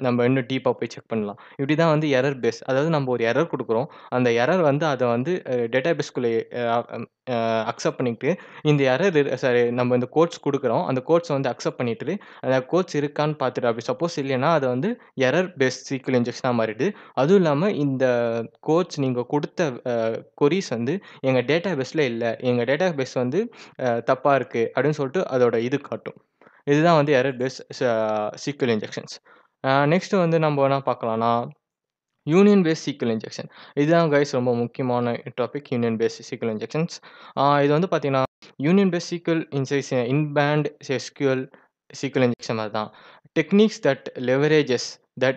நம்ம இன்னும் டீப்பா போய் செக் பண்ணலாம். இப்படி தான் வந்து எரர் பேஸ். அதாவது நம்ம ஒரு எரர் குடுக்குறோம். அந்த எரர் வந்து அத வந்து டேட்டாபேஸ்க்குள்ள அக்செப்ட் பண்ணிட்டு, இந்த எரர் சாரி நம்ம இந்த கோட்ஸ் குடுக்குறோம். அந்த கோட்ஸ வந்து அக்செப்ட் பண்ணிட்டு, அந்த கோட்ஸ் இருக்கான்னு பார்த்துட்டு, அப்படி சப்போஸ் இல்லைன்னா, அது வந்து எரர் பேஸ்ட் சீக்வல் இன்ஜெக்ஷனா மாறிடுது. அதுவும் இல்லாம இந்த கோட்ஸ் நீங்க குடுத்த கொரீஸ் வந்து எங்க டேட்டாபேஸ்ல இல்ல. எங்க டேட்டாபேஸ் வந்து தப்பா இருக்கு அப்படின்னு சொல்லிட்டு அதோட இது காட்டும். இதுதான் வந்து error based SQL injections. Next வந்து நம்ம என்ன பார்க்கலாம்னா, யூனியன் பேஸ் சீக்வல் இன்ஜெக்ஷன். இதுதான் கைஸ் ரொம்ப முக்கியமான topic union base SQL injections. இது வந்து பார்த்தீங்கன்னா, union base SQL inband SQL SQL injection மாரி தான். Techniques that leverages that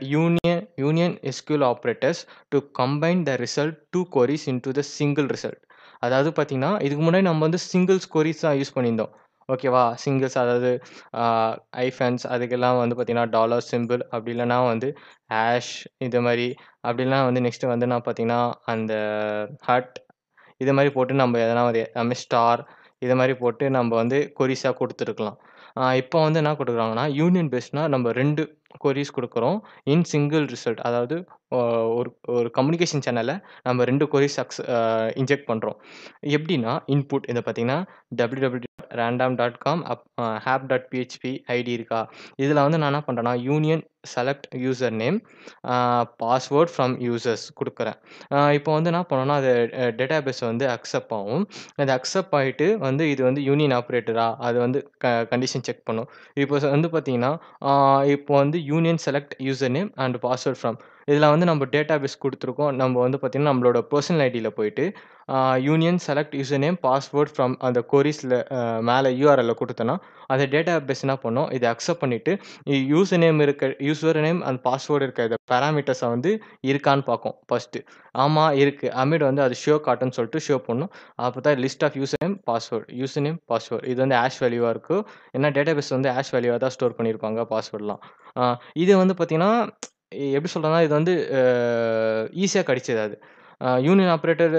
union SQL operators to combine the result 2 queries into the single result. அதாவது பார்த்தீங்கன்னா, இதுக்கு முன்னாடி நம்ம வந்து சிங்கிள்ஸ் கொரீஸ் தான் யூஸ் பண்ணியிருந்தோம். ஓகேவா? சிங்கிள்ஸ் அதாவது ஆ ஹைஃபன்ஸ் அதுக்கெல்லாம் வந்து பார்த்தீங்கன்னா, டாலர் சிம்பிள் அப்படி இல்லன்னா வந்து ஹேஷ் இது மாரி அப்படி இல்லனா வந்து நெக்ஸ்ட் வந்து நான் பார்த்தீங்கன்னா, அந்த ஹட் இது மாரி போட்டு நம்ம எதனா ஒரு ஸ்டார் இது மாரி போட்டு நம்ம வந்து கொரீஸா குடுத்துருக்கலாம். இப்போ வந்து என்ன குடுக்குறாங்கன்னா, யூனியன் பேஸ்ட்னா நம்ம 2 கொரீஸ் குடுக்குறோம். இன் சிங்கிள் ரிசல்ட். அதாவது அ ஒரு ஒரு கம்யூனிகேஷன் சேனல்ல நம்ம 2 கொரீஸ் இன்ஜெக்ட் பண்றோம். எப்படின்னா, இன்புட் இத பார்த்தீங்கன்னா, www.random.com app.php ஐடி இருக்கா? இதுல வந்து நான் என்ன பண்றேன்னா, union select user name password from users குடுக்குறேன். இப்போ வந்து என்ன பண்ணணும்னா, அது டேட்டாபேஸ் வந்து அக்செப்ட் ஆகும். அது அக்செப்ட் ஆயிட்டு வந்து இது வந்து யூனியன் ஆப்பரேட்டரா? அது வந்து கண்டிஷன் செக் பண்ணும். இப்போ வந்து பார்த்தீங்கன்னா, ஆ இப்போ வந்து union select user name and password from இதில வந்து நம்ம டேட்டாபேஸ் குடுத்துருக்கோம். நம்ம வந்து பார்த்தீங்கன்னா, நம்மளோட பெர்சனல் ஐடியில போயிட்டு, union select user name, password from அந்த கொரீஸ்ல மேல யூஆர்எல்ல குடுத்தோன்னா, அந்த டேட்டாபேஸ் என்ன பண்ணும், இத அக்செப்ட் பண்ணிட்டு, யூசர் நேம் அண்ட் பாஸ்வேர்ட் இருக்க இந்த பாராமீட்டர்ஸ வந்து இருக்கான்னு பார்க்கும் ஃபர்ஸ்ட்டு. ஆமா இருக்கு. அமீட் வந்து அது ஷோ காட்டுன்னு சொல்லிட்டு ஷோ பண்ணும். அப்பதான் list of user name, password இது வந்து ஹாஷ் வேல்யூவா இருக்கும். ஏன்னா டேட்டாபேஸ் வந்து ஹாஷ் வேல்யூவா தான் ஸ்டோர் பண்ணியிருப்பாங்க பாஸ்வேர்ட்லாம். அ இது வந்து பார்த்தீங்கன்னா, எப்படி சொல்றதுன்னா, இது வந்து ஈஸியா கிடைச்சது அது. யூனியன் ஆப்பரேட்டர்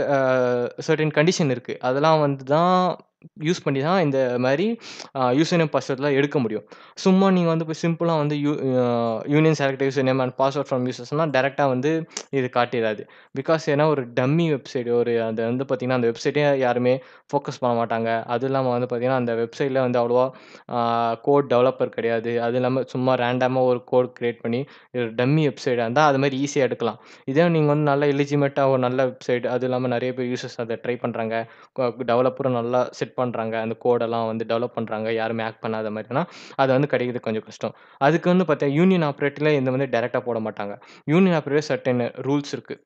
சர்டைன் கண்டிஷன் இருக்கு. அதெல்லாம் வந்து தான் யூஸ் பண்ணி தான் இந்த மாரி யூசர் நேம், பாஸ்வேர்ட்லாம் எடுக்க முடியும். சும்மா நீங்க வந்து போய் சிம்பிளா வந்து union select user name and password from யூசர்ஸ்னா டைரக்ட்டா வந்து இது காட்டிறாது. பிகாஸ் ஏன்னா ஒரு டம்மி வெப்சைட் அது வந்து பார்த்தீங்கன்னா, அந்த வெப்சைட்டே யாருமே ஃபோக்கஸ் பண்ண மாட்டாங்க. அதுவும் இல்லாம வந்து பார்த்தீங்கன்னா, அந்த வெப்சைட்ல வந்து அவ்வளவா கோட் டெவலப்பர் கிடையாது. அதுவும் இல்லாம சும்மா ரேண்டமா ஒரு கோட் கிரியேட் பண்ணி ஒரு டம்மி வெப்சைட்டா இருந்தா அது மாரி ஈஸியா எடுக்கலாம். இதே நீங்க வந்து நல்ல எலிஜிமேட்டா ஒரு நல்ல வெப்சைட் அதுவும் இல்லாம நெறைய பேர் யூசர்ஸ் அத ட்ரை பண்றாங்க. டெவலப்பரும் நல்லா செட் பண்றாங்க. அந்த கோடெல்லாம் வந்து டெவலப் பண்றாங்க. யாருமே ஹேக் பண்ணாத மாரினா, அது வந்து கிடைக்கிறது கொஞ்சம் கஷ்டம். அதுக்கு வந்து பார்த்தா யூனியன் ஆப்பரேட்டர்ல இந்த வந்து டைரக்ட்டா போட மாட்டாங்க. யூனியன் ஆப்பரேட்டர் சர்டைன் ரூல்ஸ் இருக்கு.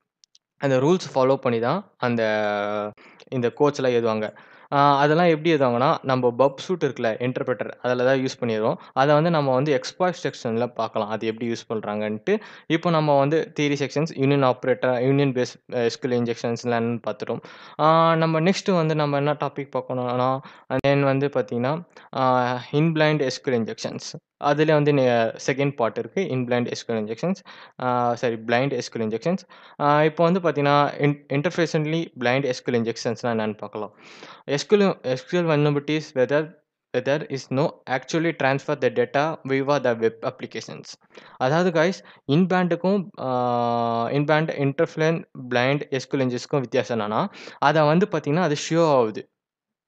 அந்த ரூல்ஸ் ஃபாலோ பண்ணி தான் அந்த இந்த கோட்ஸ்லாம் எழுதுவாங்க. அதெல்லாம் எப்படி எழுதுவாங்கன்னா, நம்ம பப் சூட் இருக்குல்ல இன்டர்பிரிட்டர் அதில தான் யூஸ் பண்ணிருவோம். அத வந்து நம்ம வந்து எக்ஸ்ப்ளாய்ட் செக்ஷன்ல பார்க்கலாம். அது எப்படி யூஸ் பண்றாங்கன்ட்டு. இப்போ நம்ம வந்து theory sections, union operator, union base SQL இன்ஜெக்ஷன்ஸ்லாம் என்னன்னு பார்த்துட்டோம். நம்ம நெக்ஸ்ட் வந்து நம்ம என்ன டாபிக் பார்க்கணும்னா, தென் வந்து பார்த்தீங்கன்னா, ஆ இன்பிளைண்ட் எஸ்கியூஎல் இன்ஜெக்ஷன்ஸ். அதில வந்து செகண்ட் பார்ட் இருக்கு. Inblind SQL injections. Sorry blind SQL injections. இப்போ வந்து பார்த்தீங்கன்னா, இன்டர்ஃபேஷன்லி பிளைண்ட் எஸ்கியூஎல் இன்ஜெக்ஷன்ஸ்னா என்னன்னு பார்க்கலாம். SQL vulnerabilities whether is no actually transfer the data via the web applications. அதாவது கைஸ் இன்பேண்டுக்கும் இன்பேண்ட் இன்டர்ஃப்ளேன் பிளைண்ட் எஸ்கியூஎல் இன்ஜெக்ஷன்ஸ்க்கும் வித்தியாசம் என்னன்னா, அத வந்து பார்த்தீங்கன்னா, அது ஷோ ஆவுது.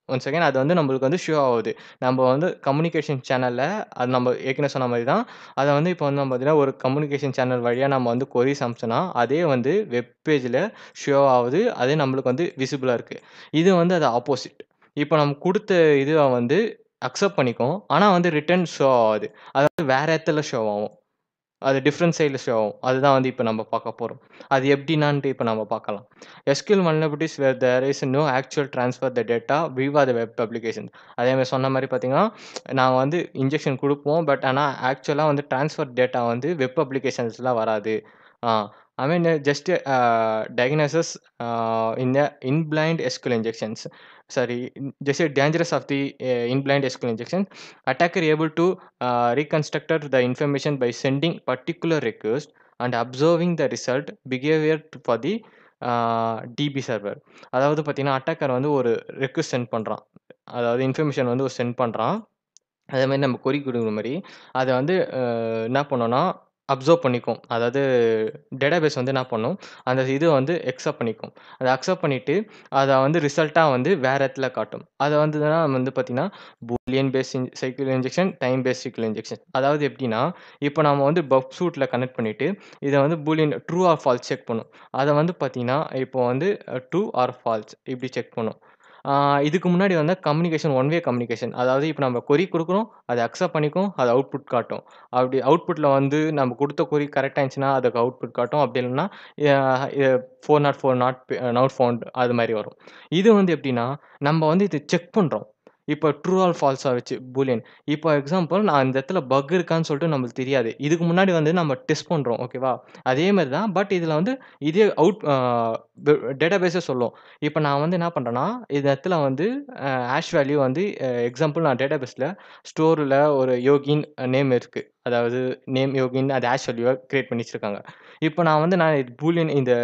ஒன்ஸ் அகைன் அது வந்து நம்மளுக்கு வந்து ஷோ ஆவுது. நம்ம வந்து கம்யூனிகேஷன் சேனல்ல அது நம்ம ஏற்கனவே சொன்ன மாரி தான். அத வந்து இப்போ வந்து நம்ம பார்த்தீங்கன்னா, ஒரு கம்யூனிகேஷன் சேனல் வழியா நம்ம வந்து கொரீஸ் அனுப்பிச்சோம்னா, அதே வந்து வெப் பேஜ்ல ஷோ ஆவுது. அதே நம்மளுக்கு வந்து விசிபிளா இருக்கு. இது வந்து அது ஆப்போசிட். இப்போ நம்ம குடுத்த இதுவ வந்து அக்செப்ட் பண்ணிக்கும். ஆனா வந்து ரிட்டர்ன் ஷோ ஆவாது. அதாவது வேற இடத்துல ஷோ ஆவும். அது டிஃபரண்ட் சைட்ல ஷோ ஆகும். அதுதான் வந்து இப்ப நம்ம பார்க்க போறோம். அது எப்படின்னான்ட்டு இப்ப நம்ம பார்க்கலாம். SQL vulnerabilities where there is no actual transfer the data via the web application. அதே மாரி சொன்ன மாரி பார்த்தீங்கன்னா, நாங்க வந்து இன்ஜெக்ஷன் குடுப்போம். பட் ஆனா ஆக்சுவலா வந்து ட்ரான்ஸ்ஃபர் டேட்டா வந்து வெப் அப்ளிகேஷன்ஸ்ல வராது. Ah I mean just diagnosis in a in-blind SQL injections. Sorry, just a dangerous of the in-blind SQL injection. Attacker able to reconstructed the information by sending particular request and observing the result behavior for the DB server. அதாவது பார்த்தீங்கன்னா, அட்டாக்கர் வந்து ஒரு ரெக்வெஸ்ட் சென்ட் பண்றான். அதாவது இன்ஃபர்மேஷன் வந்து சென்ட் பண்றான். அதே மாரி நம்ம கொரி குடுக்குற மாரி, அத வந்து என்ன பண்ணும்னா, அப்சர்வ் பண்ணிக்கும். அதாவது டேட்டாபேஸ் வந்து என்ன பண்ணும், அந்த இத வந்து அக்செப்ட் பண்ணிக்கும். அத அக்செப்ட் பண்ணிட்டு, அத வந்து ரிசல்ட்டா வந்து வேற இடத்துல காட்டும். அத வந்து தான் வந்து பார்த்தீங்கன்னா, Boolean base SQL injection, time base SQL injection. அதாவது எப்படின்னா, இப்போ நாம வந்து பஃப் சூட்ல கனெக்ட் பண்ணிட்டு, இத வந்து Boolean true or falls check பண்ணும். அத வந்து பார்த்தீங்கன்னா, இப்போ வந்து ட்ரூ ஆர் ஃபால்ஸ் இப்படி செக் பண்ணும். ஆ இதுக்கு முன்னாடி வந்து கம்யூனிகேஷன் ஒன் வே கம்யூனிகேஷன். அதாவது இப்ப நம்ம கொரி குடுக்குறோம். அத அக்செப்ட் பண்ணிக்கும். அது அவுட்புட் காட்டும். அப்படி அவுட்புட்ல வந்து நம்ம குடுத்த கொரி கரெக்ட்டா இருந்துச்சுன்னா, அதுக்கு அவுட்புட் காட்டும். அப்படி இல்லன்னா, எ எ 404 நாட் ஃபவுண்ட் அது மாரி வரும். இது வந்து எப்படின்னா, நம்ம வந்து இத செக் பண்றோம். இப்போ ட்ரூ ஆர் ஃபால்ஸா வச்சு பூலியன். இப்போ எக்ஸாம்பிள் நான் இந்த இடத்துல பக் இருக்கான்னு சொல்லிட்டு நம்மளுக்கு தெரியாது. இதுக்கு முன்னாடி வந்து நம்ம டெஸ்ட் பண்றோம். ஓகேவா? அதே மாரி தான். பட் இதுல வந்து இதே அவுட் டேட்டாபேஸே சொல்லும். இப்ப நான் வந்து என்ன பண்றேன்னா, இந்த இடத்துல வந்து ஹாஷ் வேல்யூ வந்து எக்ஸாம்பிள் நான் டேட்டாபேஸ்ல ஸ்டோர்ல ஒரு யோகின் நேம் இருக்கு. அதாவது நேம் யோகின் அது ஹாஷ் வேல்யூவா கிரியேட் பண்ணி வச்சிருக்காங்க. இப்ப நான் வந்து பூலியன் இந்த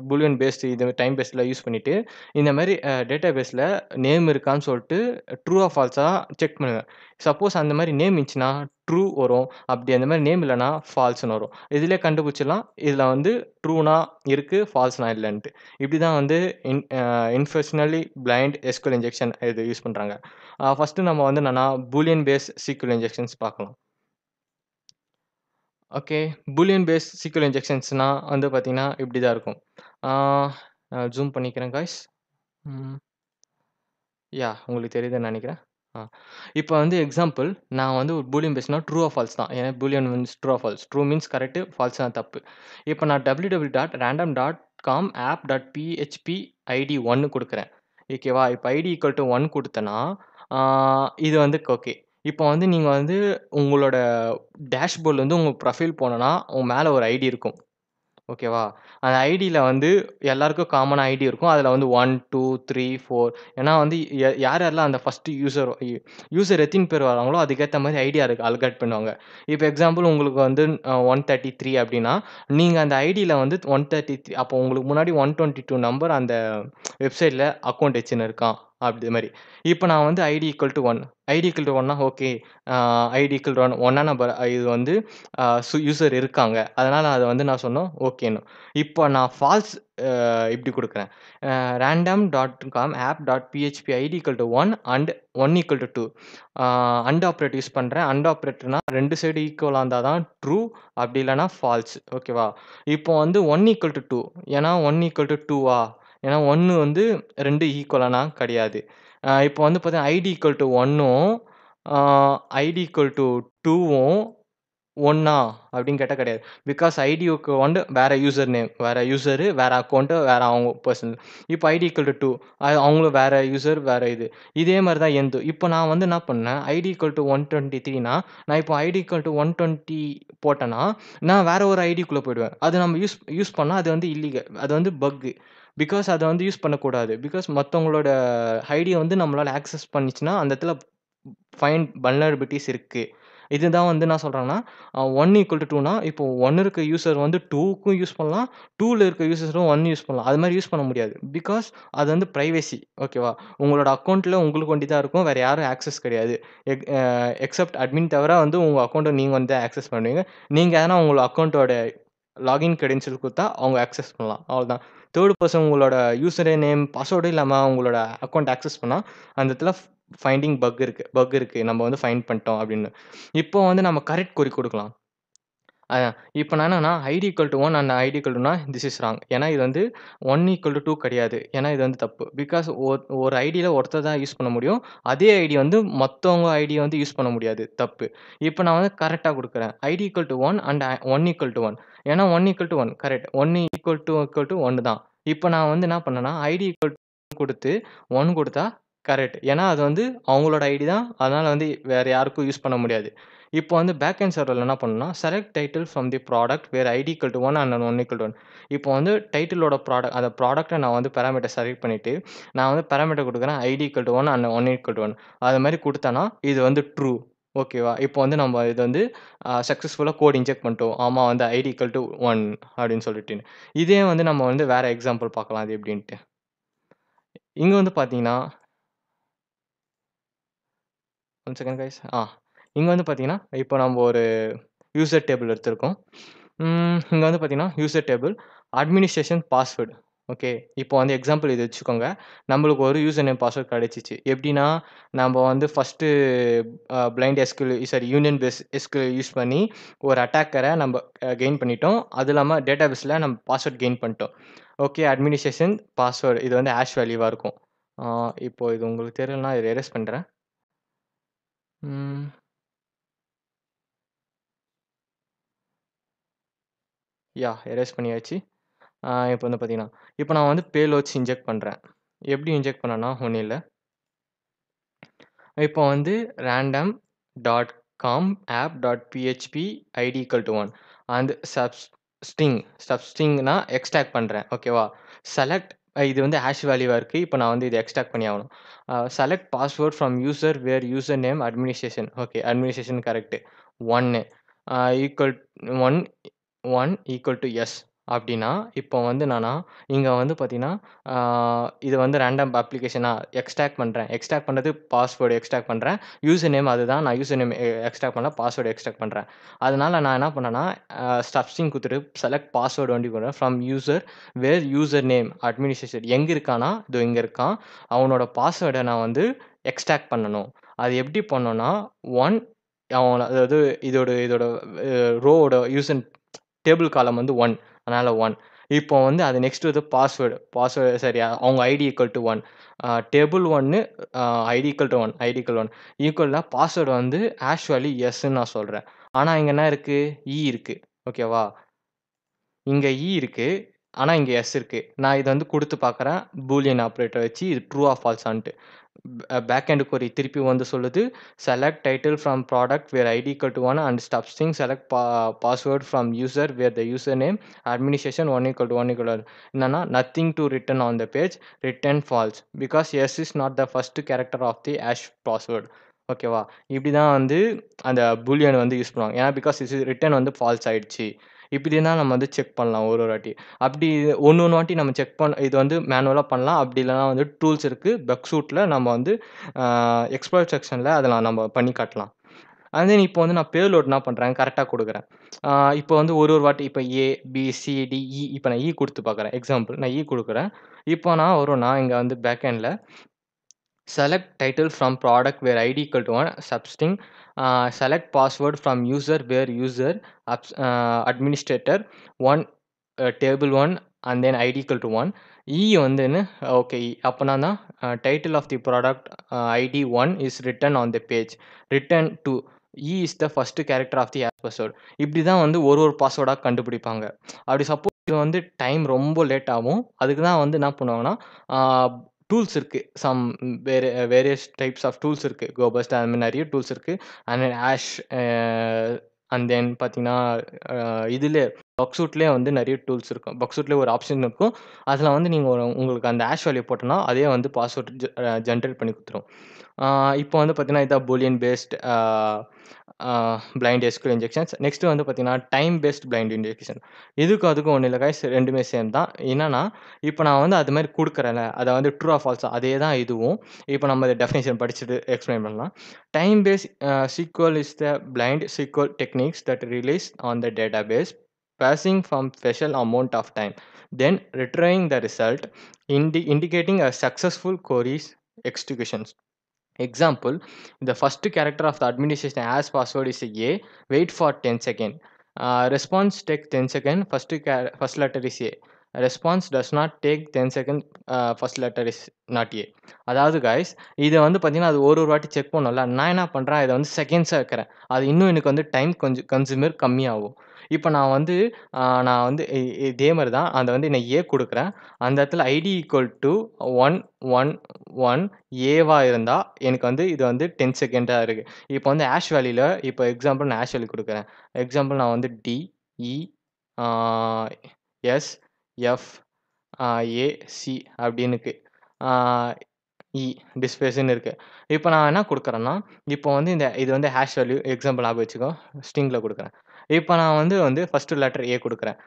பூலியன் பேஸ்டு இது டைம் பேஸ்ல யூஸ் பண்ணிட்டு, இந்த மாரி டேட்டாபேஸ்ல நேம் இருக்கான்னு சொல்ட்டு ட்ரூவா ஃபால்ஸா செக் பண்ணுவேன். சப்போஸ் அந்த மாரி நேம் இருந்துச்சுன்னா, ட்ரூ வரும். அப்படி அந்த மாரி நேம் இல்லன்னா, ஃபால்ஸ்ன்னு வரும். இதிலயே கண்டுபிடிச்சிடலாம். இதுல வந்து ட்ரூனா இருக்கு, ஃபால்ஸ்னா இல்லன்ட்டு. இப்படி தான் வந்து இன்ஃபர்ஷனலி பிளைண்ட் எஸ்கியூஎல் இன்ஜெக்ஷன் இது யூஸ் பண்றாங்க. ஃபர்ஸ்ட்டு நம்ம வந்து என்னன்னா, பூலியன் பேஸ் சீக்வல் இன்ஜெக்ஷன்ஸ் பார்க்கலாம். ஓகே. பூலியன் பேஸ் சீக்வல் இன்ஜெக்ஷன்ஸ்னா வந்து பார்த்தீங்கன்னா, இப்படி தான் இருக்கும். ஆ ஜூம் பண்ணிக்கிறேன் காய்ஸ். ம். உங்களுக்கு தெரியுதுன்னு நெனைக்கிறேன். ஆ. இப்ப வந்து எக்ஸாம்பிள் நான் வந்து ஒரு பூலியன் பேஸ்னா ட்ரூ ஆர் ஃபால்ஸ் தான். ஏன்னா Boolean means true or false. True means correct, ஃபால்ஸ்னா தப்பு. இப்ப நான் www.random.com app.php ஐடி 1 குடுக்குறேன். ஓகேவா? இப்ப ஐடி ஈக்குவல் டூ 1 குடுத்தேன்னா, ஆ இது வந்து ஓகே. இப்ப வந்து நீங்க வந்து உங்களோட டேஷ்போர்ட்ல வந்து உங்க ப்ரொஃபைல் போனோம்னா, உங்க மேல ஒரு ஐடி இருக்கும். ஓகேவா? அந்த ஐடில வந்து எல்லாருக்கும் காமனா ஐடி இருக்கும். அதுல வந்து 1, 2, 3, 4 ஏன்னா வந்து யார் யாரெல்லாம் அந்த ஃபர்ஸ்ட் யூசர் எத்தின பேர் வராங்களோ, அதுக்கேத்த மாரி ஐடி அலோகேட் பண்ணுவாங்க. இப்ப எக்ஸாம்பிள் உங்களுக்கு வந்து 133 அப்டின்னா, நீங்க அந்த ஐடில வந்து 133 அப்போ உங்களுக்கு முன்னாடி 122 நம்பர் அந்த வெப்சைட்ல அக்கவுண்ட் வச்சுன்னு இருக்கான். அப்டி மாரி. இப்ப நான் வந்து ID equal to 1 ID equal to 1னா ஓகே. ஐடி ஈக்குவல் டூ 1 1ஆம் நம்பர் இது வந்து யூசர் இருக்காங்க. அதனால அத வந்து நான் சொன்னோம் ஓகேன்னு. இப்போ நான் ஃபால்ஸ் இப்படி குடுக்குறேன். random.com app.php ID equal to 1 and 1 equal to 2 and operate use பண்றேன். அண்ட் ஆப்பரேட்டர்னா 2 சைடு ஈக்குவலா இருந்தா தான் ட்ரூ. அப்படி இல்லன்னா ஃபால்ஸ். ஓகேவா? இப்போ வந்து 1 ஈக்குவல் டூ 2 ஏன்னா 1 ஈக்குவல் டூ 2வா? ஏன்னா 1 வந்து 2 ஈக்குவலானா கிடையாது. இப்போ வந்து பார்த்தீங்கன்னா, ஐடி ஈக்குவல் டூ 1ம் ஆ ஐடி ஈக்குவல் டூ 2வும் ஒண்ணா? அப்படின்னு கேட்டா கிடையாது. பிகாஸ் ஐடிக்கு வந்து வேற யூசர் நேம். வேற யூசரு, வேற அக்கவுண்ட், வேற அவங்க பெர்சனல். இப்ப ஐடி ஈக்குவல் டூ 2 அவங்களும் வேற யூசர், வேற இது. இதே மாரி தான் என்து. இப்ப நான் வந்து என்ன பண்ணேன், ஐடி ஈக்குவல் டூ 123னா, நான் இப்போ ஐடி ஈக்குவல் டூ 120 போட்டேன்னா, நான் வேற ஒரு ஐடிக்குள்ள போயிடுவேன். அது நம்ம யூஸ் யூஸ் பண்ணா அது வந்து இல்லீகல். அது வந்து பக். பிகாஸ் அத வந்து யூஸ் பண்ணக்கூடாது. பிகாஸ் மத்தவங்களோட ஐடிய வந்து நம்மளால ஆக்சஸ் பண்ணிச்சுன்னா, அந்த இடத்துல வல்னரபிலிட்டீஸ் இருக்கு. இதுதான் வந்து என்ன சொல்றாங்கன்னா 1 ஈக்குவல் டூ 2னா, இப்போ 1 இருக்க யூசர் வந்து 2க்கும் யூஸ் பண்ணலாம். 2ல இருக்க யூசரும் 1 யூஸ் பண்ணலாம். அது மாரி யூஸ் பண்ண முடியாது. பிகாஸ் அது வந்து பிரைவசி. ஓகேவா? உங்களோட அக்கவுண்ட்ல உங்களுக்கு ஒண்டி தான் இருக்கும். வேற யாரும் ஆக்சஸ் கிடையாது. எக் அ எக்செப்ட் அட்மின் தவிர வந்து உங்க அக்கவுண்ட்ட நீங்க வந்து ஆக்சஸ் பண்ணுவீங்க. நீங்க எதனா உங்க அக்கவுண்டோட லாகின் கிரெடென்ஷியல் குடுத்தா அவங்க ஆக்சஸ் பண்ணலாம். அவ்வளோதான். 3 பெர்சன் உங்களோட யூசர் நேம், பாஸ்வேர்டும் இல்லாம உங்களோட அக்கவுண்ட் ஆக்சஸ் பண்ணா, அந்த இடத்துல ஃபைண்டிங் பக் இருக்கு. நம்ம வந்து ஃபைண்ட் பண்ணிட்டோம் அப்படின்னு. இப்போ வந்து நம்ம கரெக்ட் கொரி குடுக்கலாம். அதான். இப்ப நான் என்னன்னா, ID equal to 1 and ID equal டூனா திஸ் இஸ் ராங். ஏன்னா இது வந்து 1 ஈக்குவல் டூ 2 கிடையாது. ஏன்னா இது வந்து தப்பு. பிகாஸ் ஒரு ஐடியில ஒருத்தர் தான் யூஸ் பண்ண முடியும். அதே ஐடி வந்து மத்தவங்க ஐடிய வந்து யூஸ் பண்ண முடியாது. தப்பு. இப்ப நான் வந்து கரெக்ட்டா குடுக்குறேன். ID equal to 1 and 1 equal to 1. ஏன்னா 1 equal to 1 correct. 1 equal to 1 தான். இப்ப நான் வந்து என்ன பண்ணேன்னா, ஐடி ஈக்குவல் குடுத்து 1 குடுத்தா கரெக்ட். ஏன்னா அது வந்து அவங்களோட ஐடி தான். அதனால வந்து வேற யாருக்கும் யூஸ் பண்ண முடியாது. இப்போ வந்து பேக் எண்ட் சர்வர்ல என்ன பண்ணணும்னா, select title from the product where ID equal to 1 and 1 equal to 1. இப்போ வந்து டைட்டிலோட அந்த ப்ராடக்ட்ட நான் வந்து பாராமீட்டர் செலக்ட் பண்ணிட்டு, நான் வந்து பாராமீட்டர் குடுக்குறேன் ID equal to 1 and 1 equal to 1. அது மாரி குடுத்தேன்னா, இது வந்து ட்ரூ. ஓகேவா? இப்போ வந்து நம்ம இது வந்து சக்சஸ்ஃபுல்லா கோட் இன்ஜெக்ட் பண்ணிட்டோம். ஆமா வந்து ஐடி ஈக்குவல் டூ 1 அப்படின்னு சொல்லிட்டு. இதே வந்து நம்ம வந்து வேற எக்ஸாம்பிள் பார்க்கலாம் அது எப்படின்ட்டு. இங்க வந்து பார்த்தீங்கன்னா, 1 செகண்ட் கைஸ். இங்க வந்து பார்த்தீங்கன்னா, இப்போ நம்ம ஒரு யூசர் டேபிள் எடுத்திருக்கோம். இங்க வந்து பார்த்தீங்கன்னா, user table, administration password. Okay. இப்போ வந்து எக்ஸாம்பிள் இது வச்சுக்கோங்க. நம்மளுக்கு ஒரு யூசர் நேம் பாஸ்வேர்ட் கிடைச்சிச்சு. எப்படின்னா, நம்ப வந்து first blind union base SQL use பண்ணி ஒரு அட்டாக்கர நம்ப கெயின் பண்ணிட்டோம். அது இல்லாம டேட்டாபேஸ்ல நம்ம பாஸ்வேர்ட் கெயின் பண்ணிட்டோம். ஓகே. அட்மினிஸ்ட்ரேஷன் பாஸ்வேர்ட் இது வந்து ஹாஷ் வேல்யூவா இருக்கும். ஆ இப்போ இது உங்களுக்கு தெரியலனா இத எரேஸ் பண்றேன். ம். எரேஸ் பண்ணியாச்சு. இப்போ வந்து பார்த்தீங்கன்னா, இப்போ நான் வந்து பேலோட்ஸ் இன்ஜெக்ட் பண்றேன். எப்படி இன்ஜெக்ட் பண்ணேன்னா, ஒண்ணும் இல்ல. இப்போ வந்து random dot com app dot PHP ID equal to 1 and சப்ஸ்ட்ரிங்னா எக்ஸ்ட்ராக்ட் பண்ணுறேன் ஓகேவா. செலக்ட் இது வந்து ஹேஷ் வேல்யூவாக இருக்குது. இப்போ நான் வந்து இதை எக்ஸ்ட்ராக்ட் பண்ணி ஆகணும். Select password from user where user name administration okay administration correct 1 equal 1 1 equal to yes அப்படின்னா இப்போ வந்து நானா இங்கே வந்து பார்த்தீங்கன்னா இது வந்து ரேண்டம் அப்ளிகேஷனா எக்ஸ்ட்ராக்ட் பண்ணுறேன். எக்ஸ்ட்ராக்ட் பண்ணுறது பாஸ்வேர்டு எக்ஸ்ட்ராக்ட் பண்ணுறேன். யூசர் நேம் அதுதான். நான் யூசர் நேம் எக்ஸ்ட்ராக்ட் பண்ணல, பாஸ்வேர்டு எக்ஸ்ட்ராக்ட் பண்ணுறேன். அதனால நான் என்ன பண்ணேன்னா ஸ்டப்ஸ்டிங் கொடுத்துட்டு செலக்ட் பாஸ்வேர்டு வண்டி கொடுறேன் from user where user name administration எங்கே இருக்கானா இதோ இங்கே இருக்கான். அவனோட பாஸ்வேர்டை நான் வந்து எக்ஸ்ட்ராக்ட் பண்ணணும். அது எப்படி பண்ணோன்னா 1 அவன் அதாவது இதோட இதோட ரோவோட யூசர் டேபிள் காலம் வந்து 1 அதனால 1 இப்போ வந்து அது நெக்ஸ்ட் வந்து பாஸ்வேர்டு சரியா அவங்க ID equal to 1 table 1 ID equal to 1 ID equal 1 ஈக்குவல்னா பாஸ்வேர்டு வந்து ஹேஷ் வேல்யூ எஸ்ன்னு நான் சொல்கிறேன். ஆனால் இங்கே என்ன இருக்குது இருக்குது ஓகேவா. இங்கே இருக்கு ஆனால் இங்கே எஸ் இருக்குது. நான் இதை வந்து கொடுத்து பார்க்குறேன் பூலியன் ஆப்ரேட்டர் வச்சு இது ட்ரூ ஆர் ஃபால்ஸான்ட்டு. பேக் எண்ட் கொரி திருப்பி வந்து சொல்லுது select title from product where ID equal to 1 and substring select password from user where the user name administration 1 equal to 1 equal என்னன்னா nothing to return on the page return false because S is not the first character of the hash password ஓகேவா. இப்படி தான் வந்து அந்த பூலியன் வந்து யூஸ் பண்ணுவாங்க. ஏன்னா பிகாஸ் இது ரிட்டன் வந்து ஃபால்ஸ் ஆயிடுச்சு. இப்படி தான் நம்ம வந்து செக் பண்ணலாம் ஒரு வாட்டி. அப்படி ஒன்று வாட்டி நம்ம செக் இது வந்து மேனுவலாக பண்ணலாம். அப்படி இல்லைனா வந்து டூல்ஸ் இருக்குது பக் சூட்டில் நம்ம வந்து எக்ஸ்ப்ளோர் செக்ஷனில் அதெல்லாம் நம்ம பண்ணி காட்டலாம். அண்ட் தென் இப்போ வந்து நான் பேலோட் என்ன பண்ணுறேன் கரெக்டாக கொடுக்குறேன். இப்போ வந்து ஒரு வாட்டி இப்போ ஏபிசிடிஇ இப்போ நான் கொடுத்து பார்க்குறேன். எக்ஸாம்பிள் நான் கொடுக்குறேன். இப்போ நான் வரும்னா இங்கே வந்து பேக் எண்டில் select title from product where ID equal to 1 substring select password from user where user administrator 1 table 1 and then ID equal to 1 வந்துன்னு ஓகே அப்போனா தான் title of the product ID 1 is return on the page return to is the first character of the hash password. இப்படி தான் வந்து ஒரு பாஸ்வேர்டாக கண்டுபிடிப்பாங்க. அப்படி சப்போஸ் இது வந்து டைம் ரொம்ப லேட் ஆகும். அதுக்கு தான் வந்து என்ன பண்ணுவாங்கன்னா டூல்ஸ் இருக்குது. வேரியஸ் டைப்ஸ் ஆஃப் டூல்ஸ் இருக்குது. கோபஸ்ட் அந்த மாதிரி நிறைய டூல்ஸ் இருக்குது. And then ash and then பார்த்தீங்கன்னா இதில் பக்சூட்லேயே வந்து நிறைய டூல்ஸ் இருக்கும். பக்சூட்லேயே ஒரு ஆப்ஷன் இருக்கும். அதில் வந்து நீங்கள் உங்களுக்கு அந்த ஆஷ் வேல்யூ போட்டோன்னா அதே வந்து பாஸ்வேர்ட் ஜென்ரேட் பண்ணி கொடுத்துரும். இப்போ வந்து பார்த்தீங்கன்னா இதான் Boolean based blind SQL injections. Next வந்து பார்த்தீங்கன்னா டைம் பேஸ்ட் பிளைண்ட் இன்ஜெக்ஷன். இதுக்கும் அதுக்கும் ஒன்றும் இல்லை கைஸ், ரெண்டுமே சேம் தான். என்னன்னா இப்போ நான் வந்து அது மாதிரி கொடுக்குறேன்ல அதை வந்து ட்ரூ ஆர் ஃபால்ஸா அதே தான் இதுவும். இப்போ நம்ம டெஃபினேஷன் படிச்சுட்டு எக்ஸ்பிளைன் பண்ணலாம். Time based SQL is the blind SQL techniques that relies on the database passing from special amount of time, then retrieving the result, indicating a successful query's executions. Example, the first character of the administration as password is A, wait for 10 seconds. Response take 10 seconds, first letter is A. Response does not take 10 seconds, first letter is not A. அதாவது கைஸ் இதை வந்து பார்த்தீங்கன்னா அது ஒரு வாட்டி செக் பண்ணல. நான் என்ன பண்ணுறேன் இதை வந்து செகண்ட்ஸாக வைக்கிறேன். அது இன்னும் எனக்கு வந்து டைம் கொஞ்சம் கன்சூமர் கம்மியாகும். இப்போ நான் வந்து இதே மாதிரி தான் அதை வந்து நான் ஏ கொடுக்குறேன். அந்த இடத்துல ஐடி ஈக்குவல் டு 1 1 1 ஏவாக இருந்தால் எனக்கு வந்து இது வந்து 10 செகண்டாக இருக்குது. இப்போ வந்து ஆஷ் வேல்யூவில் இப்போ எக்ஸாம்பிள் நான் ஆஷ் வேல்யூ கொடுக்குறேன். எக்ஸாம்பிள் நான் வந்து டிஇ எஸ் எஃப் ஏசி அப்படின்னுக்கு டிஸ்பிளேஸ்ன்னு இருக்குது. இப்போ நான் என்ன கொடுக்குறேன்னா இப்போ வந்து இது வந்து ஹேஷ் வேல்யூ எக்ஸாம்பிள் ஞாபகம் வச்சுக்கோ ஸ்ட்ரிங்கில் கொடுக்குறேன். இப்போ நான் வந்து ஃபஸ்ட்டு லெட்டர் ஏ கொடுக்குறேன்.